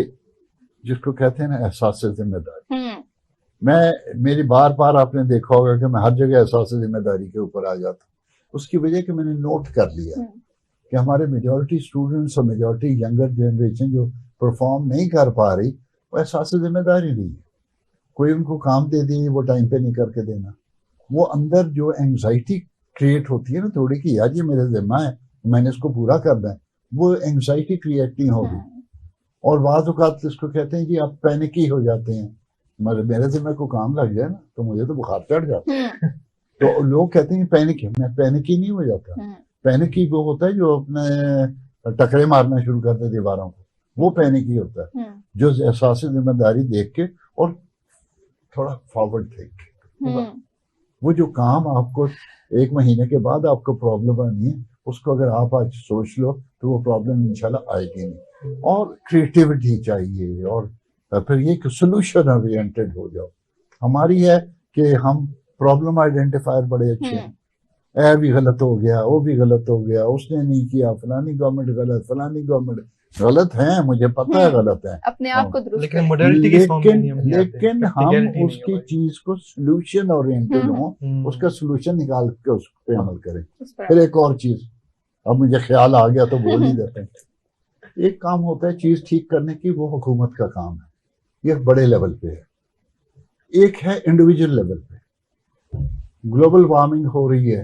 जिसको कहते हैं ना एहसास जिम्मेदारी। मेरी बार बार आपने देखा होगा कि मैं हर जगह एहसास जिम्मेदारी के ऊपर आ जाता हूँ। उसकी वजह कि मैंने नोट कर लिया कि हमारे मेजॉरिटी स्टूडेंट्स और मेजॉरिटी यंगर जनरेशन जो परफॉर्म नहीं कर पा रही, वो एहसास जिम्मेदारी नहीं है। कोई उनको काम दे दिए, वो टाइम पे नहीं करके देना, वो अंदर जो एंग्जाइटी क्रिएट होती है ना थोड़ी कि यार ये मेरे जिम्मा है, मैंने इसको पूरा करना है, वो एंग्जाइटी क्रिएट नहीं होगी। और बाद औक़ात इसको कहते हैं कि आप पैनिकी हो जाते हैं, मेरे जिम्मे को काम लग जाए ना तो मुझे तो बुखार चढ़ जाता है। तो लोग कहते हैं पैनिक है, मैं पैनिकी नहीं हो जाता। पैनिकी वो होता है जो अपने टकरे मारना शुरू करते दीवारों को, वो पैनिकी होता है। जो एहसास जिम्मेदारी देख के और थोड़ा फॉरवर्ड थिंक, वो जो काम आपको 1 महीने के बाद आपको प्रॉब्लम आनी है, उसको अगर आप आज सोच लो तो वो प्रॉब्लम इंशाल्लाह आएगी नहीं। और क्रिएटिविटी चाहिए, और फिर ये कि सोल्यूशन ओरिएंटेड हो जाओ। हमारी है कि हम प्रॉब्लम आइडेंटिफायर बड़े अच्छे हैं, ए भी गलत हो गया, वो भी गलत हो गया, उसने नहीं किया, फलानी गवर्नमेंट गलत, फलानी गवर्नमेंट, गलत हैं, मुझे पता है गलत है, अपने आप को दुरुस्त लेकिन मोडेलिटी के फॉर्म में नहीं हम ले आते, लेकिन हम practicality नहीं उसकी होगा। चीज को सोल्यूशन ओरिएंटेड हो, उसका सोल्यूशन निकाल के उस पे अमल करें। उस पर। फिर एक और चीज, अब मुझे ख्याल आ गया तो बोल ही देते हैं। एक काम होता है चीज ठीक करने की, वो हुकूमत का काम है, ये बड़े लेवल पे है। एक है इंडिविजुअल लेवल पे, ग्लोबल वार्मिंग हो रही है,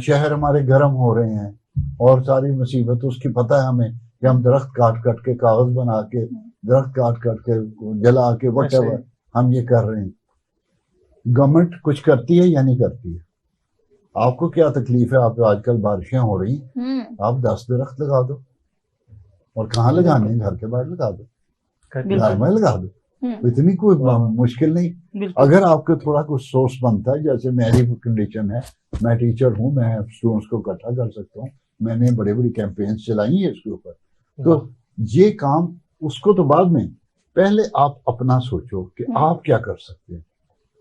शहर हमारे गर्म हो रहे हैं और सारी मुसीबत उसकी पता है हमें कि हम दरख्त काट काट के, कागज बना के, दरख्त काट काट के, जला के, वटेवर हम ये कर रहे हैं। गवर्नमेंट कुछ करती है या नहीं करती है? आपको क्या तकलीफ है? आप आजकल बारिशें हो रही, आप 10 दरख्त लगा दो, और कहाँ लगाने? घर के बाहर लगा दो, घर में लगा दो, इतनी कोई मुश्किल नहीं। अगर आपको थोड़ा कुछ सोर्स बनता है, जैसे मेरी कंडीशन है, मैं टीचर हूँ, मैं स्टूडेंट्स को इकट्ठा कर सकता हूँ, मैंने बड़ी बड़ी कैंपेन्स चलाई है इसके ऊपर, तो ये काम उसको तो बाद में, पहले आप अपना सोचो कि आप क्या कर सकते हैं,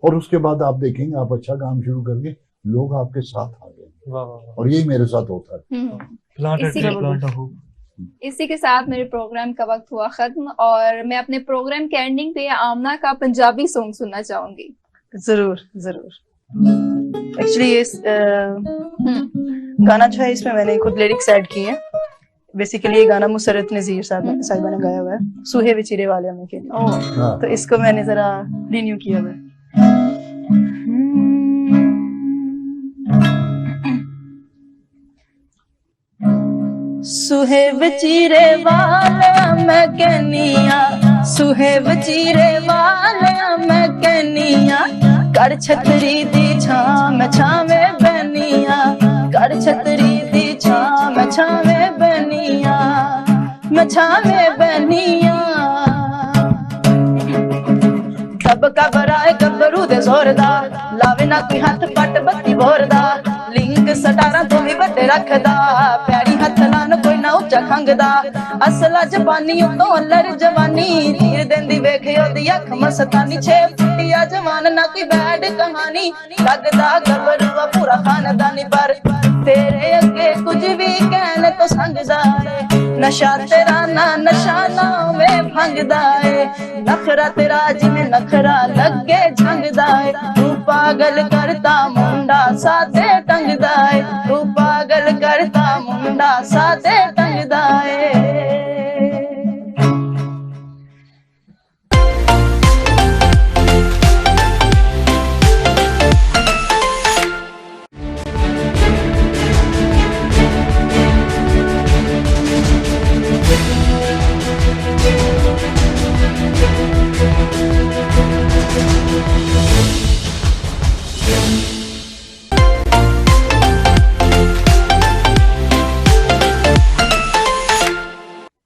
और उसके बाद आप देखेंगे आप अच्छा काम शुरू करके लोग आपके साथ आ गए। और यही मेरे साथ होता है। प्लांट इसी के- प्लांट हो। इसी के साथ मेरे प्रोग्राम का वक्त हुआ खत्म, और मैं अपने प्रोग्राम के एंडिंग पे आमना का पंजाबी सॉन्ग सुनना चाहूंगी। जरूर जरूर। एक्चुअली ये गाना जो है, इसमें मैंने खुद लिरिक्स ऐड किए हैं। बेसिकली ये गाना मुसरत नजीर साहिबा ने गाया हुआ है, सूहे विचिरे वाले हमें के लिए। हाँ। तो इसको मैंने जरा रिन्यू किया हुआ है। सुहे विचिरे वाले मैं कहनिया, सुहे विचिरे वाले मैं कहनिया, कर छतरी दी छाम छावे बनिया, कर छतरी दी छाम छावे बनिया, मैं छावे बनिया। कब घबराए गबरू दे जोरदार, लावे ना कोई हाथ पट बत्ती बोरदा, लिंक 17 तो भी बड़े रखदा, पैरी हथ लान कोई ना उच्चा खंगदा, असला जबानी तो अल्लर जवानी, तीर देंदी वेखे ओदी अख मस्तानी, 6 फुटिया जवान ना कोई बैड कहानी, लगदा गबरूआ पूरा खानदानी, पर तेरे अगे कुछ भी कहने तो संगदा है, नशा तेरा ना नशा ना में भंगदा है, नखरा तेरा जिमें नखरा लगे झंगदा है, तू पागल करता मुंडा साथे टंगदा है, तू पागल करता मुंडा साथे टंगदा है।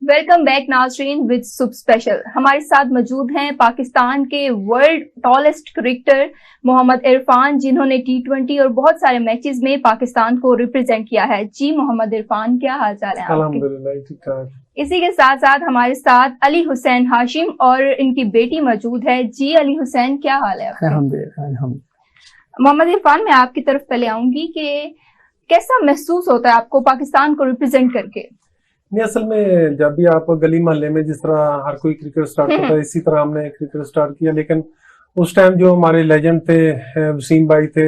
वेलकम बैक नाज़रीन विद सुब स्पेशल। हमारे साथ मौजूद हैं पाकिस्तान के world tallest cricketer Mohammad Irfan, जिन्होंने T20 और बहुत सारे मैचेस में पाकिस्तान को रिप्रेजेंट किया है। जी मोहम्मद इरफान, क्या हाल चाल है आपके? अल्हम्दुलिल्लाह ठीक ठाक। इसी के साथ साथ हमारे साथ अली हुसैन हाशिम और इनकी बेटी मौजूद है। जी अली हुसैन, क्या हाल है आपके? अल्हम्दुलिल्लाह। मोहम्मद इरफान, मैं आपकी तरफ पहले आऊंगी कि कैसा महसूस होता है आपको पाकिस्तान को रिप्रेजेंट करके? नहीं, असल में जब भी आप गली मोहल्ले में जिस तरह हर कोई क्रिकेट स्टार्ट करता है, इसी तरह हमने क्रिकेट स्टार्ट किया। लेकिन उस टाइम जो हमारे लेजेंड थे, वसीम भाई थे,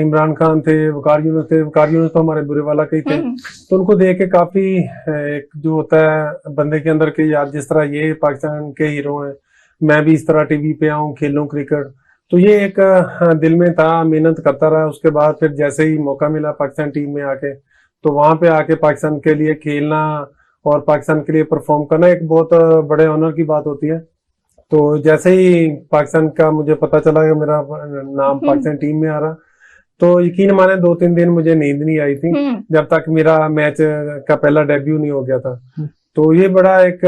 इमरान खान थे, वकार यूनुस थे, वकार यूनुस तो हमारे बुरेवाला के ही थे, तो उनको देख के काफी एक जो होता है बंदे के अंदर के, यार जिस तरह ये पाकिस्तान के हीरो हैं, मैं भी इस तरह टीवी पे आऊं, खेलूं क्रिकेट, तो ये एक दिल में था, मेहनत करता रहा। उसके बाद फिर जैसे ही मौका मिला पाकिस्तान टीम में आके, तो वहां पे आके पाकिस्तान के लिए खेलना और पाकिस्तान के लिए परफॉर्म करना एक बहुत बड़े ऑनर की बात होती है। तो जैसे ही पाकिस्तान का मुझे पता चला कि मेरा नाम पाकिस्तान टीम में आ रहा, तो यकीन माने 2-3 दिन मुझे नींद नहीं आई थी जब तक मेरा मैच का पहला डेब्यू नहीं हो गया था। तो ये बड़ा एक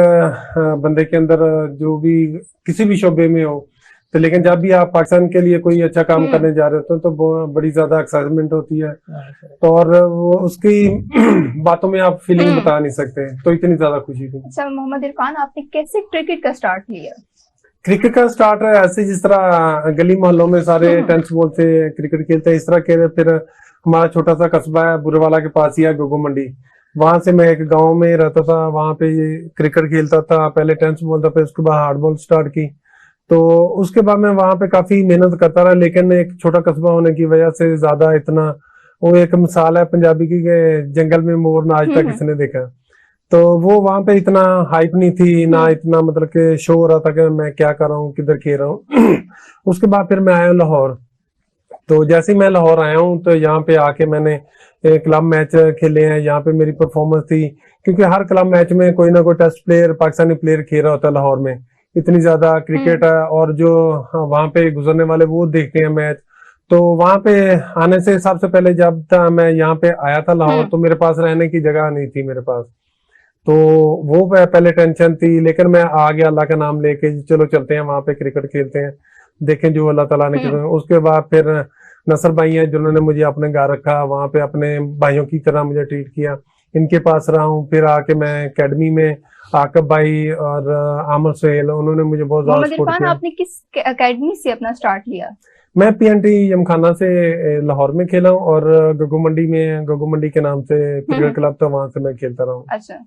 बंदे के अंदर जो भी किसी भी शोबे में हो, तो लेकिन जब भी आप पाकिस्तान के लिए कोई अच्छा काम करने जा रहे होते हैं तो बड़ी ज्यादा एक्साइटमेंट होती है, तो और वो उसकी बातों में आप फीलिंग बता नहीं सकते, तो इतनी ज्यादा खुशी थी। अच्छा मोहम्मद इरफान, आपने कैसे क्रिकेट का स्टार्ट लिया? क्रिकेट का स्टार्ट ऐसे जिस तरह गली मोहल्लों में सारे टेंस बॉल से क्रिकेट खेलते हैं, इस तरह के फिर हमारा छोटा सा कस्बा है बुरेवाला के पास ही है, गोगो मंडी, वहां से मैं एक गांव में रहता था, वहां पे क्रिकेट खेलता था, पहले टेनिस बोलता था, उसके बाद हार्डबॉल स्टार्ट की। तो उसके बाद मैं वहां पे काफी मेहनत करता रहा, लेकिन एक छोटा कस्बा होने की वजह से ज्यादा इतना, वो एक मिसाल है पंजाबी की कि जंगल में मोर ना आज तक किसने देखा, तो वो वहां पे इतना हाइप नहीं थी ना, इतना मतलब कि शो हो रहा था कि मैं क्या कर रहा हूँ, किधर खेल रहा हूँ। उसके बाद फिर मैं आया लाहौर। तो जैसे ही मैं लाहौर आया हूँ तो यहाँ पे आके मैंने क्लब मैच खेले हैं, यहाँ पे मेरी परफॉर्मेंस थी, क्योंकि हर क्लब मैच में कोई ना कोई टेस्ट प्लेयर, पाकिस्तानी प्लेयर खेल रहा होता है लाहौर में, इतनी ज्यादा क्रिकेट है, और जो वहां पे गुजरने वाले वो देखते हैं मैच। तो वहां पे आने से सबसे पहले जब था मैं यहाँ पे आया था लाहौर, तो मेरे पास रहने की जगह नहीं थी मेरे पास, तो वो पहले टेंशन थी, लेकिन मैं आ गया अल्लाह का नाम लेके, चलो चलते हैं वहां पे क्रिकेट खेलते हैं, देखें जो अल्लाह ताला ने किया। उसके बाद फिर नसर भाई हैं जिन्होंने मुझे अपने घर रखा, वहां पे अपने भाइयों की तरह मुझे ट्रीट किया, इनके पास रहा हूँ। फिर आके मैं एकेडमी में आकब भाई और आमर सुहेल, उन्होंने मुझे बहुत ज्यादा सपोर्ट किया। आपने किस एकेडमी से अपना स्टार्ट लिया? मैं PNT यमखाना से लाहौर में खेला हूँ, और गगू मंडी में, गगू मंडी के नाम से क्रिकेट क्लब था, वहां से मैं खेलता रहा हूँ। अच्छा।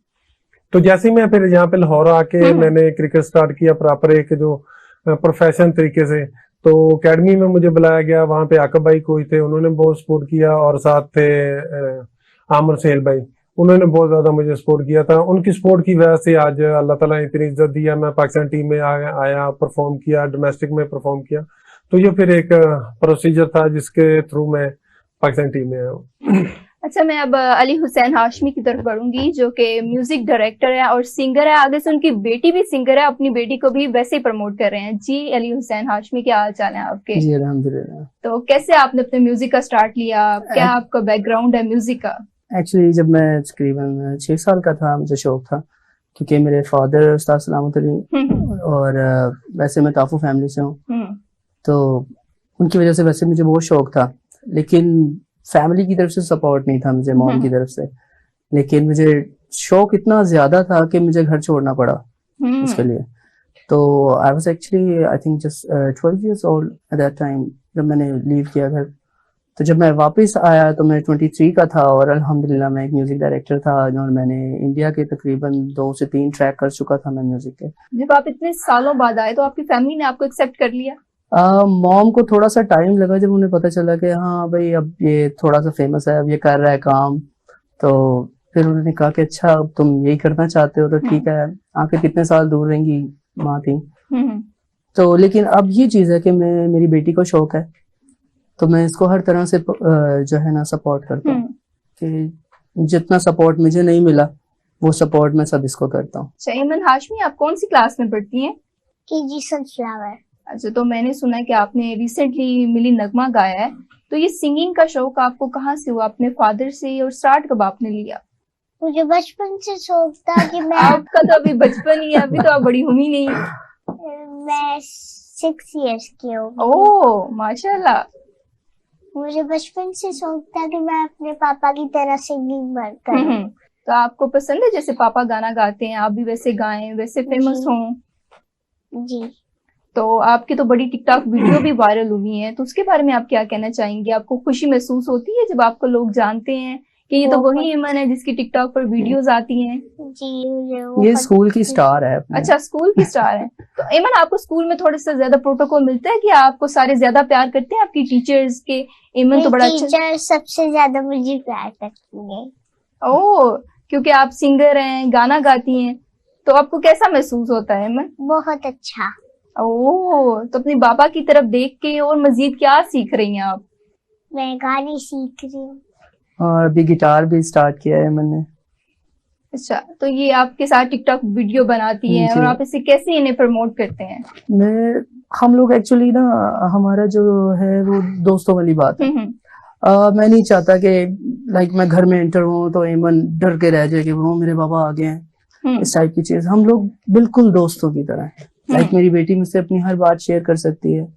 तो जैसे ही मैं फिर यहाँ पे लाहौर आके मैंने क्रिकेट स्टार्ट किया प्रॉपर एक जो प्रोफेशन तरीके से, तो एकेडमी में मुझे बुलाया गया, वहां पे आकब भाई कोई थे, उन्होंने बहुत सपोर्ट किया, और साथ थे आमर सुहेल भाई, उन्होंने बहुत ज्यादा मुझे सपोर्ट किया था। उनकी सपोर्ट की वजह से आज अल्लाह ताला ने इतनी इज्जत दिया, मैं पाकिस्तान टीम में आया, परफॉर्म किया, डोमेस्टिक में परफॉर्म किया। तो ये फिर एक प्रोसीजर था जिसके थ्रू मैं पाकिस्तान टीम में आया हूँ। अच्छा, मैं अब अली हुसैन हाशमी की तरफ बढ़ूंगी, जो कि म्यूजिक डायरेक्टर है और सिंगर है, आगे से उनकी बेटी भी सिंगर है, अपनी बेटी को भी वैसे ही प्रमोट कर रहे हैं। जी अली हुसैन हाशमी, क्या हाल चाल है आपके? जी अल्हम्दुलिल्लाह। तो कैसे आपने अपने म्यूजिक का स्टार्ट लिया, क्या आपका बैकग्राउंड है म्यूजिक का? एक्चुअली जब मैं तकरीबन 6 साल का था, मुझे शौक था, क्योंकि मेरे फादर उस्ताद सलामत अली, और वैसे मैं काफू फैमिली से हूँ, तो उनकी वजह से वैसे मुझे बहुत शौक था, लेकिन फैमिली की तरफ से सपोर्ट नहीं था मुझे, मॉम की तरफ से। लेकिन मुझे शौक इतना ज्यादा था कि मुझे घर छोड़ना पड़ा उसके लिए। तो I was actually I think just 12 years old at that time, जब मैंने लीव किया घर। तो जब मैं वापस आया तो मैं 23 का था, और अल्हम्दुलिल्लाह मैं एक म्यूजिक डायरेक्टर था, और मैंने इंडिया के तकरीबन 2 से 3 ट्रैक कर चुका था मैं म्यूजिक के। जब आप इतने सालों बाद आए तो आपकी फैमिली ने आपको एक्सेप्ट कर लिया? मॉम को थोड़ा सा टाइम लगा, जब उन्हें पता चला कि हाँ भाई अब ये थोड़ा सा फेमस है, अब ये कर रहा है काम, तो फिर उन्होंने कहा कि अच्छा अब तुम यही करना चाहते हो तो ठीक है। आखिर कितने साल दूर रहेंगी, माँ थी। तो लेकिन अब ये चीज है कि मेरी बेटी को शौक है, तो मैं इसको हर तरह से जो है ना सपोर्ट करता हूँ, कि जितना सपोर्ट मुझे नहीं मिला वो सपोर्ट मैं सब इसको करता हूँ। ऐमन हाशमी, आप कौन सी क्लास में पढ़ती हैं? KG sunflower. अच्छा, तो मैंने सुना है कि आपने रिसेंटली मिली नगमा गाया है, तो ये सिंगिंग का शौक आपको कहाँ से हुआ, अपने फादर से, और स्टार्ट कब आपने लिया? मुझे बचपन से शौक था कि मैं आपका तो अभी बचपन ही है, अभी तो आप बड़ी हुई नहीं। मैं 6 years की हूँ। ओह माशाल्लाह। मुझे बचपन से शौक था कि मैं अपने पापा की तरह सिंगिंग करूं। तो आपको पसंद है जैसे पापा गाना गाते हैं, आप भी वैसे गाएं, वैसे फेमस हों? जी। तो आपकी तो बड़ी टिकटॉक वीडियो भी वायरल हुई है, तो उसके बारे में आप क्या कहना चाहेंगे? आपको खुशी महसूस होती है जब आपको लोग जानते हैं कि ये तो वही ऐमन है जिसकी टिकटॉक पर वीडियोस आती हैं? जी, ये स्कूल की स्टार है। अच्छा, स्कूल की स्टार है। तो ऐमन, आपको स्कूल में थोड़ा सा ज्यादा प्रोटोकॉल मिलता है कि आपको सारे ज्यादा प्यार करते हैं, आपकी टीचर्स के? ऐमन तो बड़ा अच्छा, टीचर सबसे ज्यादा मुझे प्यार करती है। ओह, क्योंकि आप सिंगर हैं, गाना गाती हैं, तो आपको कैसा महसूस होता है ऐमन? बहुत अच्छा। ओह, तो अपने बाबा की तरफ देख के और मजीद क्या सीख रही हैं आप? मैं गाने सीख रही हूँ, और अभी गिटार भी स्टार्ट किया है मैंने। अच्छा, तो ये आपके साथ टिकटॉक वीडियो बनाती है, और आप इसे कैसे इन्हें प्रमोट करते हैं? हम लोग एक्चुअली ना, हमारा जो है वो दोस्तों वाली बात है। मैं नहीं चाहता कि लाइक मैं घर में एंटर हूँ तो ऐमन डर के रह जाए कि वो मेरे बाबा आ गए हैं, इस टाइप की चीज। हम लोग बिल्कुल दोस्तों की तरह है। लाइक मेरी बेटी मुझसे अपनी हर बात शेयर कर सकती है,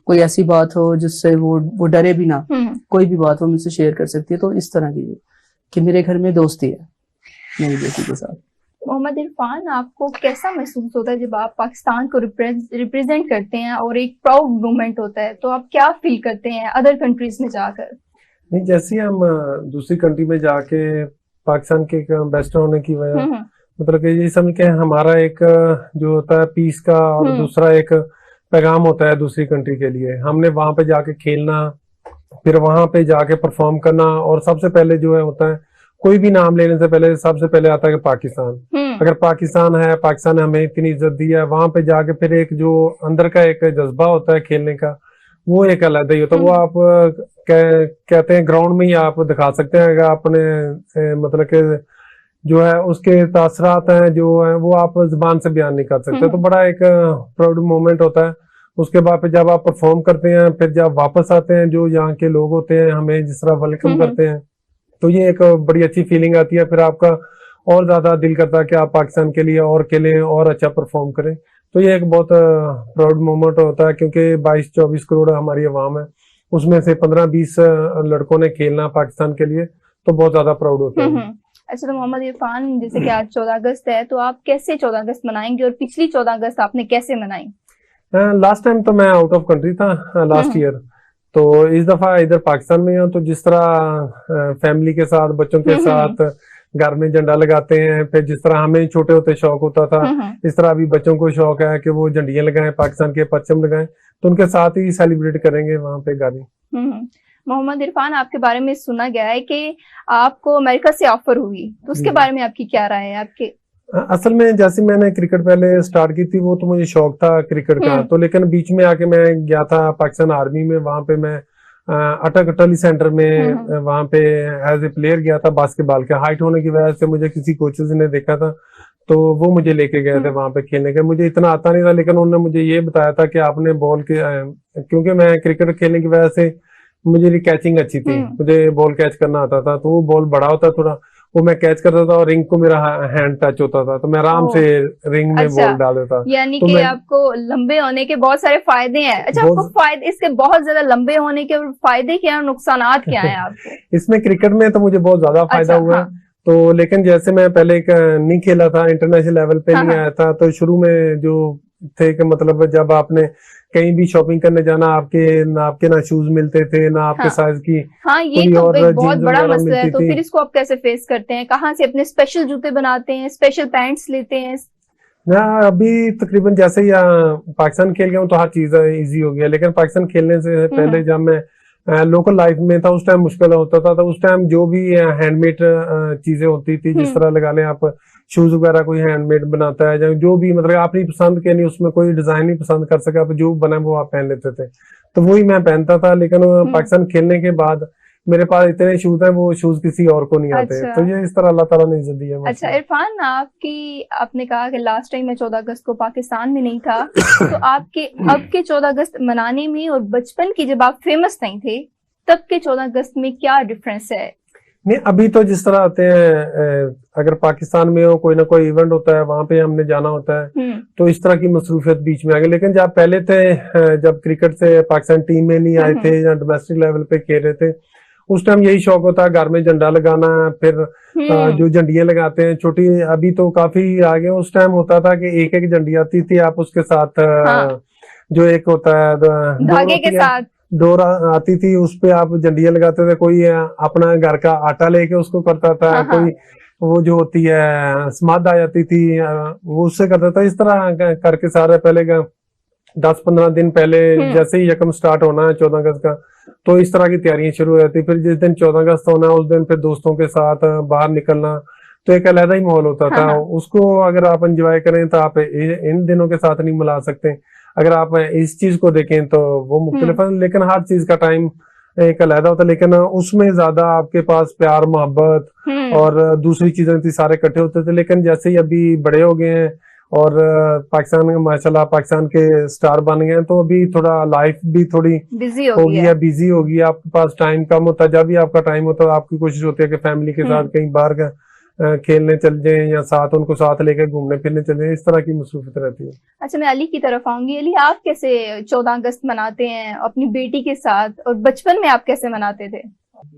कोई ऐसी बात हो जिससे वो डरे भी ना, कोई भी बात हो मुझसे शेयर कर सकती है। तो इस तरह की कि मेरे घर में दोस्ती है मेरी बेटी के साथ। मोहम्मद इरफान, आपको कैसा महसूस होता है जब आप पाकिस्तान को रिप्रेजेंट करते हैं और एक प्राउड मोमेंट होता है, तो आप क्या फील करते हैं अदर कंट्रीज में जाकर? नहीं, जैसे हम दूसरी कंट्री में जाके पाकिस्तान के एम्बेसडर होने की वजह, मतलब कि ये समझ के हमारा एक जो होता है पीस का और दूसरा एक पैगाम होता है दूसरी कंट्री के लिए। हमने वहां पे जाके खेलना, फिर वहां पे जाके परफॉर्म करना, और सबसे पहले जो है होता है कोई भी नाम लेने से पहले सबसे पहले आता है कि पाकिस्तान। अगर पाकिस्तान है, पाकिस्तान ने हमें इतनी इज्जत दी है, वहां पे जाके फिर एक जो अंदर का एक जज्बा होता है खेलने का, वो एक अलग ही होता है। वो आप कहते हैं ग्राउंड में ही आप दिखा सकते हैं, अगर आपने मतलब कि जो है उसके तासरात हैं जो है वो आप जुबान से बयान नहीं कर सकते। तो बड़ा एक प्राउड मोमेंट होता है। उसके बाद फिर जब आप परफॉर्म करते हैं, फिर जब वापस आते हैं, जो यहाँ के लोग होते हैं हमें जिस तरह वेलकम करते हैं, तो ये एक बड़ी अच्छी फीलिंग आती है। फिर आपका और ज्यादा दिल करता है कि आप पाकिस्तान के लिए और खेलें और अच्छा परफॉर्म करें। तो ये एक बहुत प्राउड मोमेंट होता है, क्योंकि 22-24 करोड़ हमारी आवाम है, उसमें से 15-20 लड़कों ने खेलना पाकिस्तान के लिए, तो बहुत ज्यादा प्राउड होता है। अच्छा, तो मोहम्मद इरफान, जैसे कि आज 14 अगस्त है, तो आप कैसे 14 अगस्त मनाएंगे और पिछली 14 अगस्त आपने कैसे मनाई? लास्ट टाइम तो मैं आउट ऑफ कंट्री था, लास्ट ईयर, तो इस दफा इधर पाकिस्तान में हूँ। तो जिस तरह फैमिली के साथ, बच्चों के साथ घर में झंडा लगाते हैं, फिर जिस तरह हमें छोटे होते शौक होता था, इस तरह अभी बच्चों को शौक है कि वो झंडियां लगाएं, पाकिस्तान के परचम लगाएं, तो उनके साथ ही सेलिब्रेट करेंगे वहां पे गाड़ी। मोहम्मद इरफान, आपके बारे में सुना गया है कि आपको अमेरिका से ऑफर हुई, तो उसके बारे में आपकी क्या राय है? आपके असल में जैसे मैंने क्रिकेट पहले स्टार्ट की थी, वो तो मुझे शौक था क्रिकेट का, तो लेकिन बीच में आके मैं गया था पाकिस्तान आर्मी में, वहां पे मैं अटक अटली सेंटर में वहां पे एज ए प्लेयर गया था बास्केटबॉल के। हाइट होने की वजह से मुझे किसी कोचेस ने देखा था, तो वो मुझे लेके गए थे वहां पे खेलने के। मुझे इतना आता नहीं था, लेकिन उन्होंने मुझे ये बताया था कि आपने बॉल के, क्योंकि मैं क्रिकेट खेलने की वजह से मुझे कैचिंग अच्छी थी, मुझे बॉल कैच करना आता था, तो वो बॉल बड़ा होता थोड़ा, वो मैं कैच करता था और रिंग को मेरा हैंड टच होता था, तो मैं आराम से रिंग में बॉल डाल देता। यानी तो कि आपको लंबे होने के बहुत सारे फायदे हैं। अच्छा, आपको फायदे, इसके बहुत ज्यादा लंबे होने के फायदे क्या है, नुकसानात क्या है आपको? इसमें क्रिकेट में तो मुझे बहुत ज्यादा फायदा हुआ है। तो लेकिन जैसे मैं पहले नहीं खेला था, इंटरनेशनल लेवल पे नहीं आया था, तो शुरू में जो थे कि मतलब जब आपने कहीं भी शॉपिंग करने जाना, आपके ना शूज मिलते थे, ना आपके साइज की। ये तो एक बहुत बड़ा मसला है। तो फिर इसको आप कैसे फेस करते हैं? कहाँ से अपने स्पेशल जूते बनाते हैं, स्पेशल पैंट्स लेते हैं? अभी तकरीबन जैसे ही पाकिस्तान खेल गया हूँ तो हर चीज इजी हो गया, लेकिन पाकिस्तान खेलने से पहले जब मैं लोकल लाइफ में था, उस टाइम मुश्किल होता था। तो उस टाइम जो भी हैंडमेड चीजें होती थी, जिस तरह लगा लें आप शूज वगैरह कोई हैंडमेड बनाता है, जो भी मतलब आपने पसंद के नहीं, उसमें कोई डिजाइन नहीं पसंद कर सका, आप जो बना वो आप पहन लेते थे, तो वही मैं पहनता था। लेकिन पाकिस्तान खेलने के बाद मेरे पास इतने शूज हैं, वो शूज किसी और को नहीं आते। तो ये इस तरह अल्लाह ताला ने इज्जत दी है। अच्छा इरफान, आपने कहा कि लास्ट टाइम मैं 14 अगस्त को पाकिस्तान में नहीं था, तो आपके अब के 14 अगस्त मनाने में और बचपन की जब आप फेमस नहीं थे तब के 14 अगस्त में क्या डिफरेंस है? नहीं, अभी तो जिस तरह आते हैं, अगर पाकिस्तान में हो कोई ना कोई इवेंट होता है, वहां पे हमने जाना होता है, तो इस तरह की मसरूफियत बीच में आ गई। लेकिन जब पहले थे, जब क्रिकेट से पाकिस्तान टीम में नहीं आए थे या डोमेस्टिक लेवल पे खेल रहे थे, उस टाइम यही शौक होता है घर में झंडा लगाना, फिर जो झंडियां लगाते हैं छोटी, अभी तो काफी आगे। उस टाइम होता था कि एक एक झंडी आती थी, आप उसके साथ जो एक होता है धागे के साथ डोर आती थी, उस पे आप झंडियां लगाते थे। कोई अपना घर का आटा लेके उसको करता था, कोई वो जो होती है समाध आ जाती थी वो उससे करता था। इस तरह करके सारे पहले 10-15 दिन पहले जैसे ही यकम स्टार्ट होना है 14 अगस्त का, तो इस तरह की तैयारियां शुरू हो जाती। फिर जिस दिन 14 अगस्त होना है उस दिन फिर दोस्तों के साथ बाहर निकलना, तो एक अलग ही माहौल होता था। उसको अगर आप एंजॉय करें तो आप इन दिनों के साथ नहीं मिला सकते। अगर आप इस चीज को देखें तो वो मुख्तलिफ है, लेकिन हर चीज का टाइम एक अलग होता है। लेकिन उसमें ज्यादा आपके पास प्यार मोहब्बत और दूसरी चीजें थी, सारे इकट्ठे होते थे। लेकिन जैसे ही अभी बड़े हो गए हैं और पाकिस्तान में माशाल्लाह पाकिस्तान के स्टार बन गए हैं, तो अभी थोड़ा लाइफ भी थोड़ी बिजी हो गई है। आपके पास टाइम कम होता है। जब भी आपका टाइम होता है आपकी कोशिश होती है कि फैमिली के साथ कहीं बाहर खेलने चल जाएं या साथ उनको साथ लेकर घूमने फिरने चल जाएं, इस तरह की मसरूफियत रहती है। अच्छा, मैं अली की तरफ आऊंगी। अली, आप कैसे 14 अगस्त मनाते हैं अपनी बेटी के साथ, और बचपन में आप कैसे मनाते थे?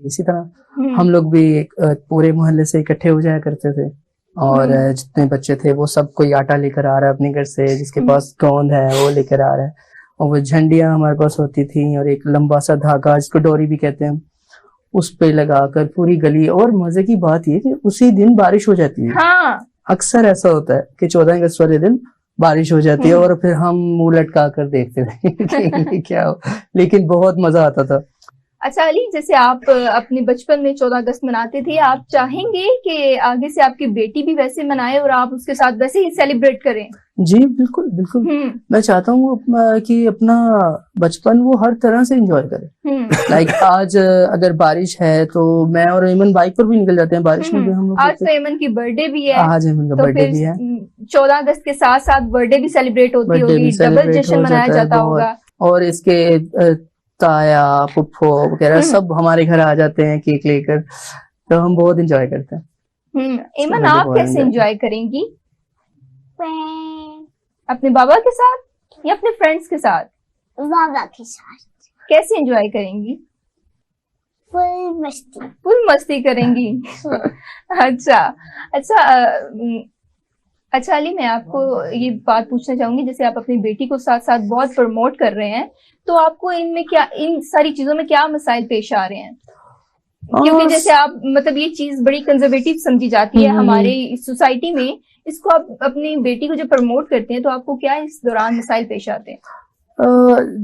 इसी तरह हम लोग भी पूरे मोहल्ले से इकट्ठे हो जाया करते थे, और जितने बच्चे थे वो सब कोई आटा लेकर आ रहा है अपने घर से, जिसके पास गोंद है वो लेकर आ रहा है, और वो झंडियां हमारे पास होती थी, और एक लंबा सा धागा जिसको डोरी भी कहते हैं, उस पे लगाकर पूरी गली। और मजे की बात ये कि उसी दिन बारिश हो जाती है। हाँ। अक्सर ऐसा होता है कि 14 अगस्त वाले दिन बारिश हो जाती है और फिर हम मुंह लटका कर देखते थे कि क्या हो, लेकिन बहुत मजा आता था। अच्छा अली, जैसे आप अपने बचपन में 14 अगस्त मनाते थे, आप चाहेंगे कि आगे से आपकी बेटी भी वैसे मनाए और आप उसके साथ वैसे ही सेलिब्रेट करें? जी बिल्कुल बिल्कुल। मैं चाहता हूँ कि अपना बचपन वो हर तरह से एंजॉय करे। लाइक आज अगर बारिश है तो मैं और एमन बाइक पर भी निकल जाते हैं बारिश में भी हम लोग। आज तो एमन की बर्थडे भी है। आज एमन का बर्थडे भी है। 14 अगस्त के साथ साथ बर्थडे भी सेलिब्रेट होती होगी, डबल जश्न मनाया जाता होगा। और इसके ताया फुफ्फो वगैरह सब हमारे घर आ जाते हैं केक लेकर, तो हम बहुत एंजॉय करते हैं। एमन, आप कैसे एंजॉय करेंगी? अपने बाबा के साथ या अपने फ्रेंड्स के साथ? बाबा के साथ। कैसे एंजॉय करेंगी? फुल मस्ती करेंगी। अच्छा अच्छा अली, मैं आपको ये बात पूछना चाहूंगी, जैसे आप अपनी बेटी को साथ साथ बहुत प्रमोट कर रहे हैं, तो आपको इनमें क्या, इन सारी चीजों में क्या मसाइल पेश आ रहे हैं? क्योंकि जैसे आप मतलब ये चीज बड़ी कंजर्वेटिव समझी जाती है हमारे सोसाइटी में, इसको आप अपनी बेटी को जब प्रमोट करते हैं तो आपको क्या इस दौरान मसाइल पेश आते हैं?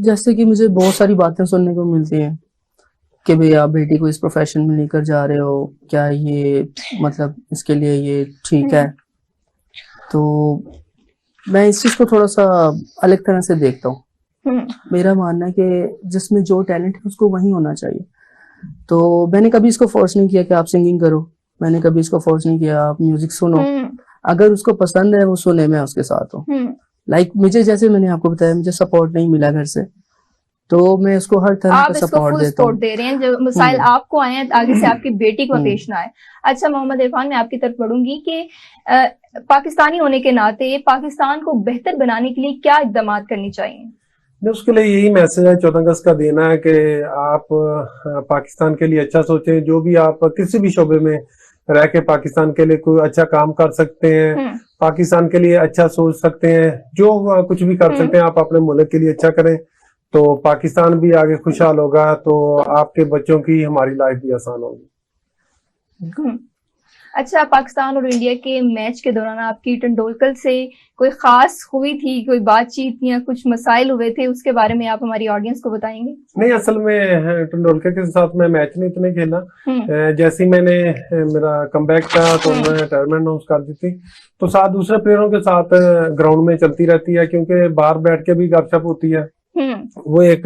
जैसे कि मुझे बहुत सारी बातें सुनने को मिलती हैं कि भाई आप बेटी को इस प्रोफेशन में लेकर जा रहे हो, क्या ये मतलब इसके लिए ये ठीक है? तो मैं इस चीज को थोड़ा सा अलग तरह से देखता हूँ। मेरा मानना है कि जिसमें जो टैलेंट है उसको वही होना चाहिए। तो मैंने कभी इसको फोर्स नहीं किया कि आप सिंगिंग करो, मैंने कभी इसको फोर्स नहीं किया आप म्यूजिक सुनो। अगर उसको पसंद है वो सुने, मैं उसके साथ हूँ। लाइक मुझे, जैसे मैंने आपको बताया, मुझे सपोर्ट नहीं मिला घर से, तो मैं उसको हर तरह का सपोर्ट देता हूँ। दे रहे हैं, जो मसाइल आपको आए हैं आगे से आपकी बेटी को पेश ना आए। अच्छा मोहम्मद इरफान, मैं आपकी तरफ बढ़ूंगी कि पाकिस्तानी होने के नाते पाकिस्तान को बेहतर बनाने के लिए क्या इकदाम करनी चाहिए? उसके लिए यही मैसेज है 14 अगस्त का देना है कि आप पाकिस्तान के लिए अच्छा सोचें। जो भी आप किसी भी शोबे में रह के पाकिस्तान के लिए कोई अच्छा काम कर सकते हैं, पाकिस्तान के लिए अच्छा सोच सकते हैं, जो कुछ भी कर सकते हैं आप अपने मुल्क के लिए अच्छा करें, तो पाकिस्तान भी आगे खुशहाल होगा, तो आपके बच्चों की, हमारी लाइफ भी आसान होगी। अच्छा, पाकिस्तान और इंडिया के मैच के दौरान आपकी तेंदुलकर से कोई खास हुई थी, कोई बातचीत या कुछ मसाइल हुए थे, उसके बारे में आप हमारी ऑडियंस को बताएंगे? नहीं, असल में तेंदुलकर के साथ मैं मैच नहीं इतने खेला। जैसे ही मैंने मेरा कमबैक था तो मैं रिटायरमेंट अनाउंस कर दी थी, तो साथ दूसरे प्लेयरों के साथ ग्राउंड में चलती रहती है, क्योंकि बाहर बैठ के भी गपशप होती है। वो एक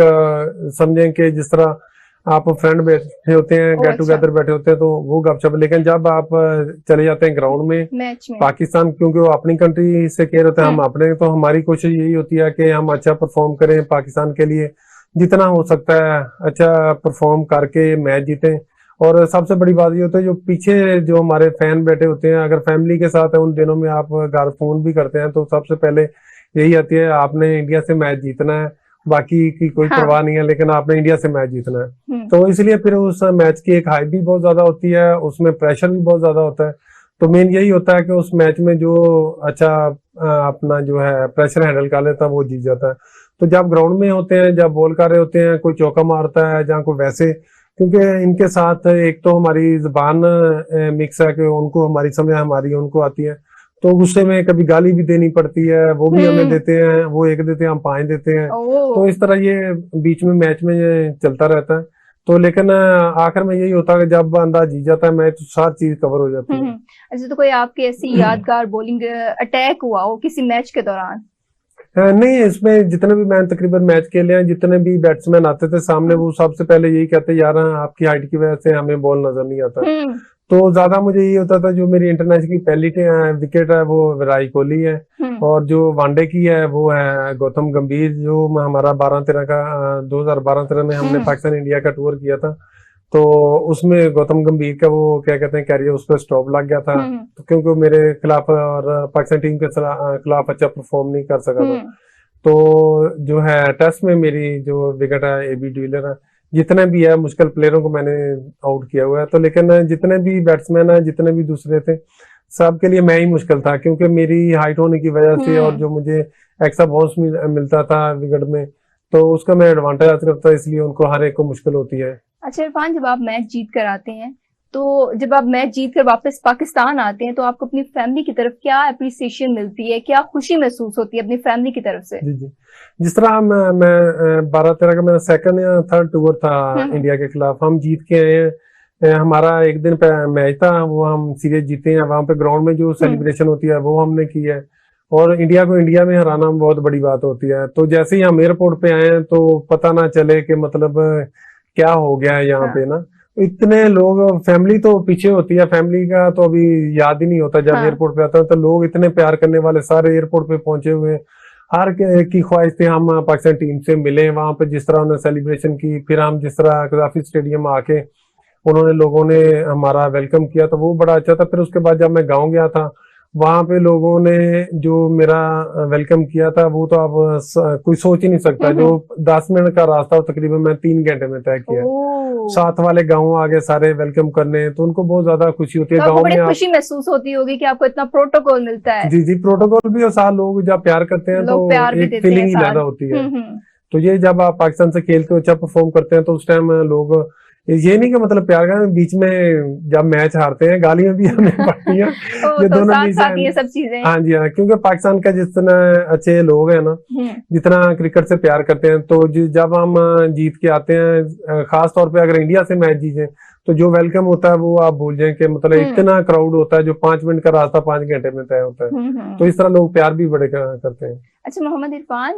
समझें कि जिस तरह आप फ्रेंड बैठे होते हैं, गेट टुगेदर बैठे होते हैं, तो वो गपशप। लेकिन जब आप चले जाते हैं ग्राउंड में, पाकिस्तान, क्योंकि वो अपनी कंट्री से कह रहे थे, हम अपने, तो हमारी कोशिश यही होती है कि हम अच्छा परफॉर्म करें पाकिस्तान के लिए, जितना हो सकता है अच्छा परफॉर्म करके मैच जीतें। और सबसे बड़ी बात ये होती है, जो पीछे जो हमारे फैन बैठे होते हैं, अगर फैमिली के साथ है, उन दिनों में आप घर फोन भी करते हैं, तो सबसे पहले यही आती है, आपने इंडिया से मैच जीतना है, बाकी की कोई परवाह नहीं है, लेकिन आपने इंडिया से मैच जीतना है। तो इसलिए फिर उस मैच की एक हाइप भी बहुत ज्यादा होती है, उसमें प्रेशर भी बहुत ज्यादा होता है। तो मेन यही होता है कि उस मैच में जो अच्छा अपना जो है प्रेशर हैंडल कर लेता है वो जीत जाता है। तो जब ग्राउंड में होते हैं, जब बॉल कर रहे होते हैं, कोई चौका मारता है जहाँ को वैसे, क्योंकि इनके साथ एक तो हमारी जुबान मिक्स है कि उनको हमारी समझ हमारी उनको आती है, तो गुस्से में कभी गाली भी देनी पड़ती है, वो भी हमें देते हैं, वो एक देते हैं, हम 5 देते हैं। तो इस तरह ये बीच में मैच में चलता रहता है। तो लेकिन आखिर में यही होता है कि जब बंदा जीत जाता है मैच, तो सारी चीज कवर हो जाती है। अच्छा, तो कोई आपकी ऐसी यादगार बॉलिंग अटैक हुआ हो किसी मैच के दौरान? नहीं, इसमें जितने भी मैंने तकरीबन मैच खेले हैं, जितने भी बैट्समैन आते थे सामने, वो सबसे पहले यही कहते, यार आपकी हाइट की वजह से हमें बॉल नजर नहीं आता। तो ज्यादा मुझे ये होता था, जो मेरी इंटरनेशनल की पहली विकेट है वो विराट कोहली है, और जो वनडे की है वो है गौतम गंभीर, जो हमारा 12-13 का 2012-13 में हमने पाकिस्तान इंडिया का टूर किया था, तो उसमें गौतम गंभीर का वो क्या कहते हैं कैरियर, उस पर स्टॉप लग गया था, तो क्योंकि मेरे खिलाफ और पाकिस्तान टीम के खिलाफ अच्छा परफॉर्म नहीं कर सका था। तो जो है टेस्ट में मेरी जो विकेट है AB डिविलियर्स है, जितने भी है मुश्किल प्लेयरों को मैंने आउट किया हुआ है। तो लेकिन जितने भी बैट्समैन है, जितने भी दूसरे थे, सबके लिए मैं ही मुश्किल था, क्योंकि मेरी हाइट होने की वजह से और जो मुझे एक्स्ट्रा बाउंस मिलता था विकेट में, तो उसका मैं एडवांटेज हासिल करता, इसलिए उनको हर एक को मुश्किल होती है। अच्छा इरफान, जब आप मैच जीत कर आते हैं, तो जब आप मैच जीत कर वापस पाकिस्तान आते हैं तो आपको अपनी फैमिली की तरफ क्या अप्रिसिएशन मिलती है, क्या खुशी महसूस होती है अपनी फैमिली की तरफ से? जी जी, जिस तरह मैं 12-13 का मेरा सेकंड या थर्ड टूर था इंडिया के खिलाफ, हम जीत के आए हैं। हमारा एक दिन पे मैच था, वो हम सीरीज जीते हैं। वहां पे ग्राउंड में जो सेलिब्रेशन होती है वो हमने की है, और इंडिया को इंडिया में हराना बहुत बड़ी बात होती है। तो जैसे ही हम एयरपोर्ट पे आए हैं तो पता ना चले कि मतलब क्या हो गया है यहाँ पे ना। इतने लोग, फैमिली तो पीछे होती है, फैमिली का तो अभी याद ही नहीं होता। जब एयरपोर्ट पे आता है तो लोग इतने प्यार करने वाले सारे एयरपोर्ट पे पहुंचे हुए, हर की ख्वाहिश थी हम पाकिस्तान टीम से मिले। वहां पे जिस तरह उन्होंने सेलिब्रेशन की, फिर हम जिस तरह कदाफी स्टेडियम आके उन्होंने लोगों ने हमारा वेलकम किया, तो वो बड़ा अच्छा था। फिर उसके बाद जब मैं गाँव गया था, वहां पे लोगों ने जो मेरा वेलकम किया था वो तो आप कोई सोच ही नहीं सकता। जो 10 मिनट का रास्ता तकरीबन मैं 3 घंटे में तय किया। साथ वाले गाँव आगे सारे वेलकम करने, तो उनको बहुत ज्यादा खुशी होती है। तो गाँव में खुशी महसूस होती होगी कि आपको इतना प्रोटोकॉल मिलता है। जी जी, प्रोटोकॉल भी, और साथ लोग जब प्यार करते हैं तो एक फीलिंग ही ज्यादा होती है। तो ये जब आप पाकिस्तान से खेलते हो, अच्छा परफॉर्म करते हैं, तो उस टाइम लोग, ये नहीं कि मतलब प्यार का, बीच में जब मैच हारते हैं गालियां भी हमें पड़ती हैं। ये तो दोनों साथ ये सब चीजें। हाँ जी हाँ, क्योंकि पाकिस्तान का जितना अच्छे लोग हैं ना, जितना क्रिकेट से प्यार करते हैं, तो जब हम जीत के आते हैं, खास तौर पे अगर इंडिया से मैच जीते, तो जो वेलकम होता है वो आप भूल जाएं कि मतलब इतना क्राउड होता है, जो 5 मिनट का रास्ता 5 घंटे में तय होता है। तो इस तरह लोग प्यार भी बड़े करते हैं। अच्छा मोहम्मद इरफान,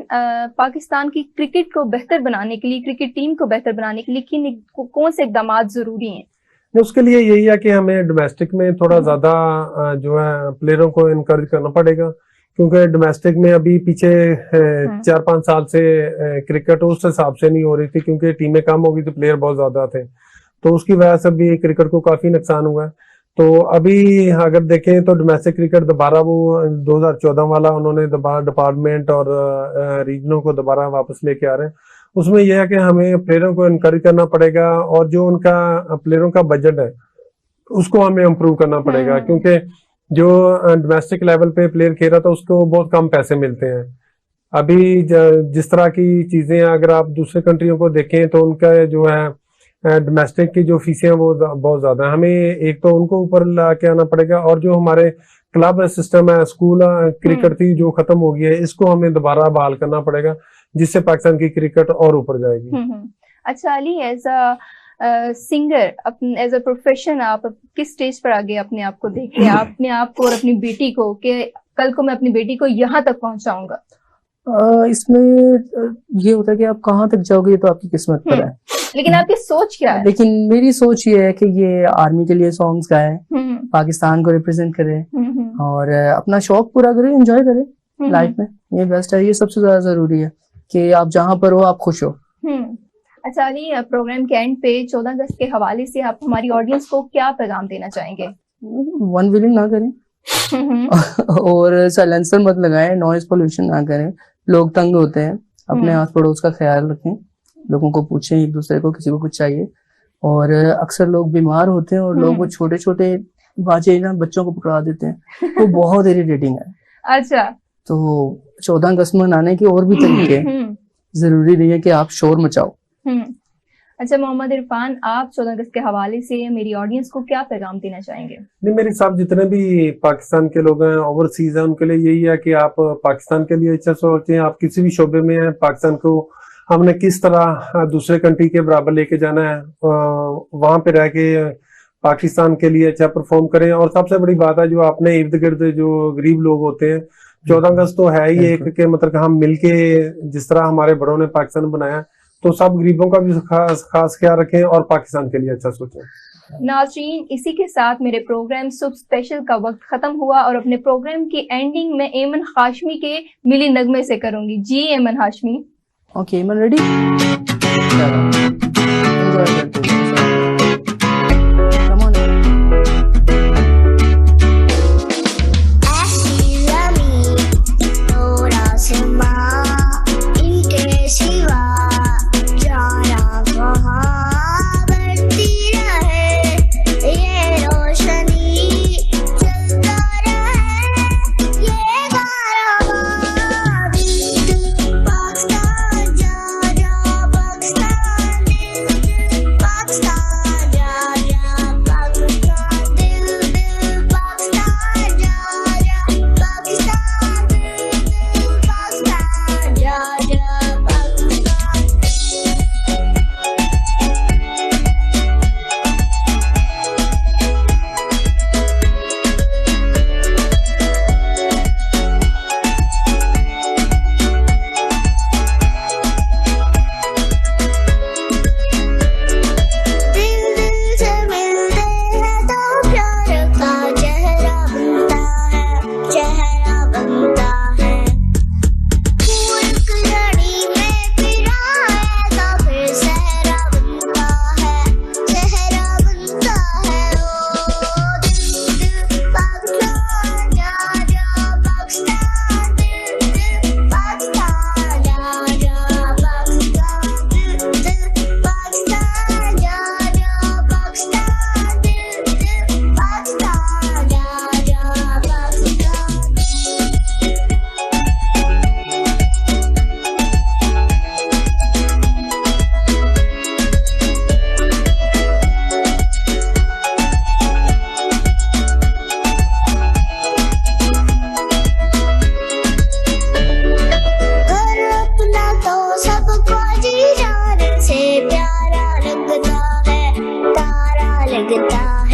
पाकिस्तान की क्रिकेट को बेहतर बनाने के लिए, क्रिकेट टीम को बेहतर बनाने के लिए कौन से इकदाम जरूरी हैं? उसके लिए यही है कि हमें डोमेस्टिक में थोड़ा ज्यादा जो है प्लेयरों को इनकरेज करना पड़ेगा, क्योंकि डोमेस्टिक में अभी पीछे 4-5 साल से क्रिकेट उस हिसाब से नहीं हो रही थी, क्योंकि टीमें कम हो गई थी, प्लेयर बहुत ज्यादा थे, तो उसकी वजह से भी क्रिकेट को काफी नुकसान हुआ है। तो अभी अगर देखें तो डोमेस्टिक क्रिकेट दोबारा वो 2014 वाला उन्होंने दोबारा डिपार्टमेंट और रीजनों को दोबारा वापस लेके आ रहे हैं। उसमें यह है कि हमें प्लेयरों को इनकरेज करना पड़ेगा, और जो उनका प्लेयरों का बजट है उसको हमें इम्प्रूव करना पड़ेगा, क्योंकि जो डोमेस्टिक लेवल पे प्लेयर खेल रहा था उसको बहुत कम पैसे मिलते हैं। अभी जिस तरह की चीजें अगर आप दूसरे कंट्रियों को देखें तो उनका जो है डोमेस्टिक की जो फीसें हैं वो बहुत ज्यादा है। हमें एक तो उनको ऊपर ला के आना पड़ेगा, और जो हमारे क्लब सिस्टम है, स्कूल क्रिकेट थी जो खत्म हो गई है, इसको हमें दोबारा बहाल करना पड़ेगा, जिससे पाकिस्तान की क्रिकेट और ऊपर जाएगी। अच्छा Ali, as a singer, as a profession, आप किस स्टेज पर आगे अपने आप को देखते हैं, अपने आप को और अपनी बेटी को, कि कल को मैं अपनी बेटी को यहाँ तक पहुंचाऊंगा? इसमें ये होता है कि आप कहाँ तक जाओगे ये तो आपकी किस्मत पर है। लेकिन आपकी सोच क्या है? लेकिन मेरी सोच ये है कि ये आर्मी के लिए सॉन्ग्स गाए, पाकिस्तान को रिप्रेजेंट करे, और अपना शौक पूरा करे, एंजॉय करे लाइफ में, ये बेस्ट है। ये सबसे ज्यादा जरूरी है कि आप जहाँ पर हो आप खुश हो। अच्छा अली, प्रोग्राम के एंड पे 14 अगस्त के हवाले से आप हमारी ऑडियंस को क्या पैगाम देना चाहेंगे? वन व्हीलिंग ना करें और साइलेंसर मत लगाएं, नॉइज पोल्यूशन ना करें, लोग तंग होते हैं, अपने आस पड़ोस का ख्याल रखें, लोगों को पूछें एक दूसरे को, किसी को कुछ चाहिए। और अक्सर लोग बीमार होते हैं और लोग वो छोटे छोटे बाजे ना बच्चों को पकड़ा देते हैं, वो बहुत इरिटेटिंग है। अच्छा, तो 14 अगस्त मनाने के और भी तरीके, जरूरी नहीं है कि आप शोर मचाओ। अच्छा मोहम्मद इरफान, आप 14 अगस्त के हवाले से मेरी ऑडियंस को क्या पैगाम देना चाहेंगे? नहीं, मेरे साथ जितने भी पाकिस्तान के लोग हैं, ओवरसीज हैं, उनके लिए यही है कि आप पाकिस्तान के लिए अच्छा सोचें। आप किसी भी शोबे में हैं, पाकिस्तान को हमने किस तरह दूसरे कंट्री के बराबर लेके जाना है, वहां पे रह के पाकिस्तान के लिए अच्छा परफॉर्म करें। और सबसे बड़ी बात है, जो अपने इर्द गिर्द जो गरीब लोग होते हैं, 14 अगस्त तो है ही एक के मतलब हम मिलके जिस तरह हमारे बड़ों ने पाकिस्तान बनाया, तो सब गरीबों का भी खास ख्याल रखें और पाकिस्तान के लिए अच्छा सोचें। नाज़रीन, इसी के साथ मेरे प्रोग्राम सुब स्पेशल का वक्त खत्म हुआ, और अपने प्रोग्राम की एंडिंग में एमन हाशमी के मिली नगमे से करूंगी। जी एमन हाशमी। ओके एमन, रेडी? लगता